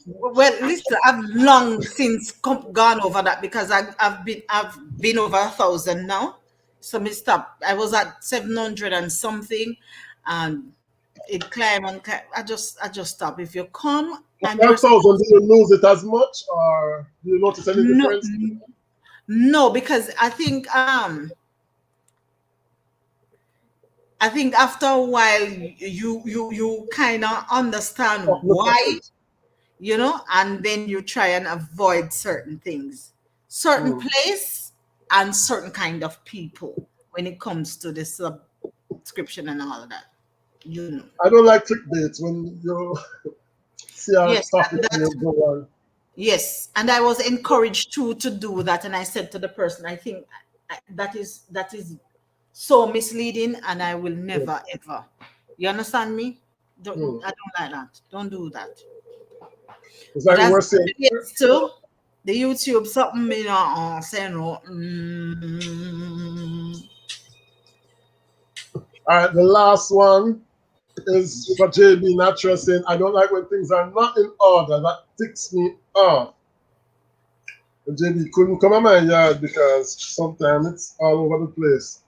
Well, listen, I've long since gone over that because I've been over 1,000 now. So me stop. I was at 700 and something, and it climb and climb. I just stop. If you come and After you're 1,000, do supposed you lose it as much, or do you notice any no, difference? no, because I think after a while you kind of understand Look at why, it. and then you try and avoid certain things, certain Hmm. place, and certain kind of people when it comes to the subscription and all of that. You know. I don't like clickbait when you see a Yes, topic and and you that go on. yes, and I was encouraged to do that, and I said to the person, I think that is so misleading, and I will never ever. You understand me? Hmm. I don't like that. Don't do that. It's But like as we're it saying, relates to the YouTube something, saying no. all right, the last one is for JB Natural saying, I don't like when things are not in order. That ticks me off. And JB couldn't come in my yard because sometimes it's all over the place.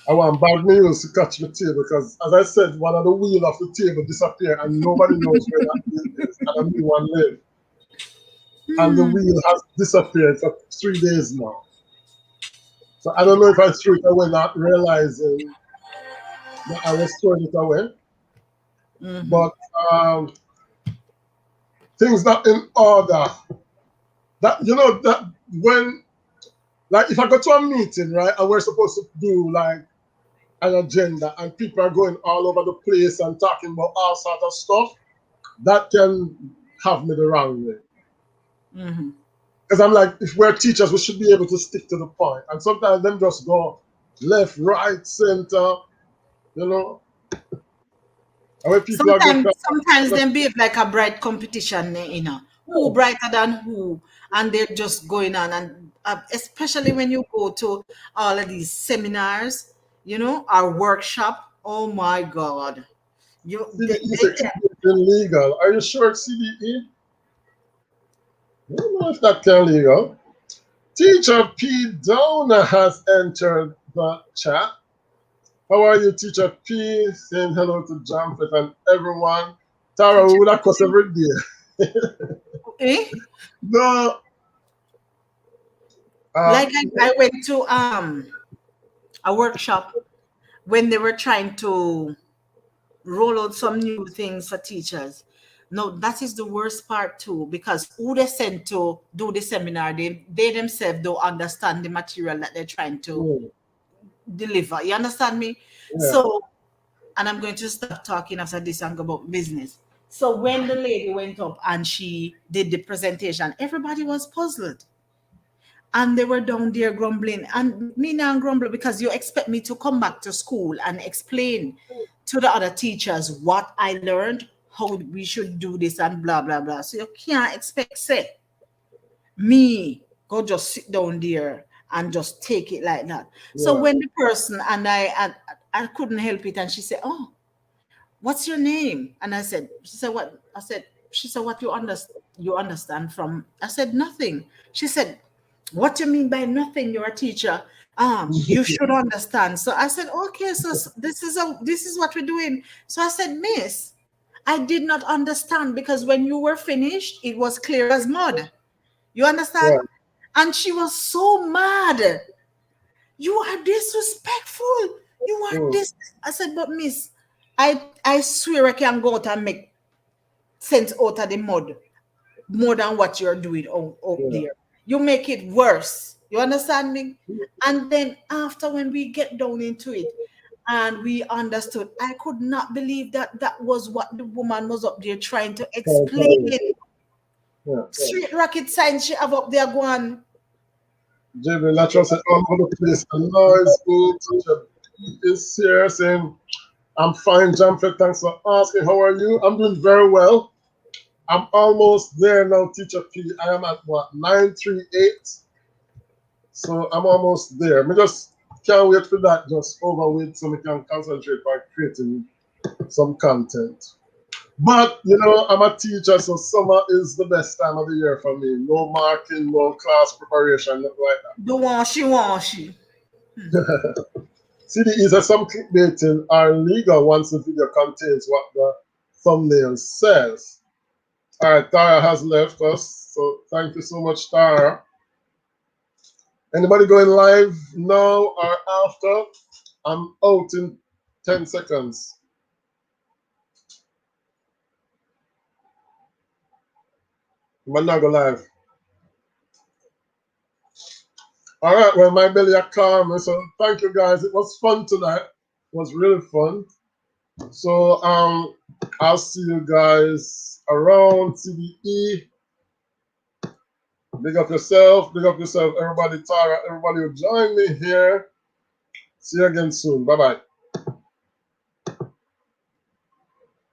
I want bad news to catch my table because, as I said, one of the wheel of the table disappeared and nobody knows where that wheel is and a new one live. And the wheel has disappeared for 3 days now. So I don't know if I threw it away not realizing that I was throwing it away. Mm-hmm. But things not in order. That that when like if I go to a meeting, right, and we're supposed to do like an agenda and people are going all over the place and talking about all sort of stuff, that can have me the wrong way. Mm-hmm. Because I'm like, if we're teachers, we should be able to stick to the point. And sometimes them just go left, right, center, you know. And when people are going, Sometimes them behave like a bright competition, who brighter than who, and they're just going on, and especially when you go to all of these seminars, our workshop. Oh my God, CDE they say can. it's illegal. Are you sure it's CDE? I don't know if that can legal. Teacher P. Downer has entered the chat. How are you, Teacher P? Saying hello to Jamfet and everyone. Tara, we would have cuss every day. Eh? No, Like um, I went to a workshop when they were trying to roll out some new things for teachers. No, that is the worst part too, because who they sent to do the seminar, they themselves don't understand the material that they're trying to mm, deliver. You understand me? yeah. So, and I'm going to stop talking after this and go about business. So when the lady went up and she did the presentation, everybody was puzzled. And they were down there grumbling. And me now grumble because you expect me to come back to school and explain to the other teachers what I learned, how we should do this, and blah blah blah. So you can't expect say me go just sit down there and just take it like that. So Yeah. when the person and I couldn't help it, and she said, "Oh, what's your name?" And I said, she said, "What?" I said, she said, "What you understand from?" I said, "Nothing." She said, "What do you mean by nothing? You're a teacher. You should understand." So I said, "Okay, so this is what we're doing." So I said, "Miss, I did not understand because when you were finished, it was clear as mud. You understand?" Right. And she was so mad. "You are disrespectful. You are Mm, this." I said, "But miss, I swear I can go out and make sense out of the mud more than what you're doing out Yeah. there. You make it worse. You understand me? And then after when we get down into it and we understood, I could not believe that that was what the woman was up there trying to explain. Yeah. Street rocket signs she have up there going. JB Natural said, all over the place. The noise good. Teacher P is here saying, I'm fine, Jamfet. Thanks for asking. How are you? I'm doing very well. I'm almost there now, Teacher P. I am at what, 938? So I'm almost there. I just can't wait for that just over with so we can concentrate on creating some content. But you know, I'm a teacher, so summer is the best time of the year for me. No marking, no class preparation, nothing like The washy. that. CDE says some clickbaiting are legal once the video contains what the thumbnail says. All right, Tara has left us, so thank you so much, Tara. Anybody going live now or after? I'm out in 10 seconds. I'm not go live. All right, well, my belly are calm. So thank you guys. It was fun tonight. It was really fun. So I'll see you guys around CDE. Big up yourself, everybody. Tara, everybody who joined me here. See you again soon. Bye bye.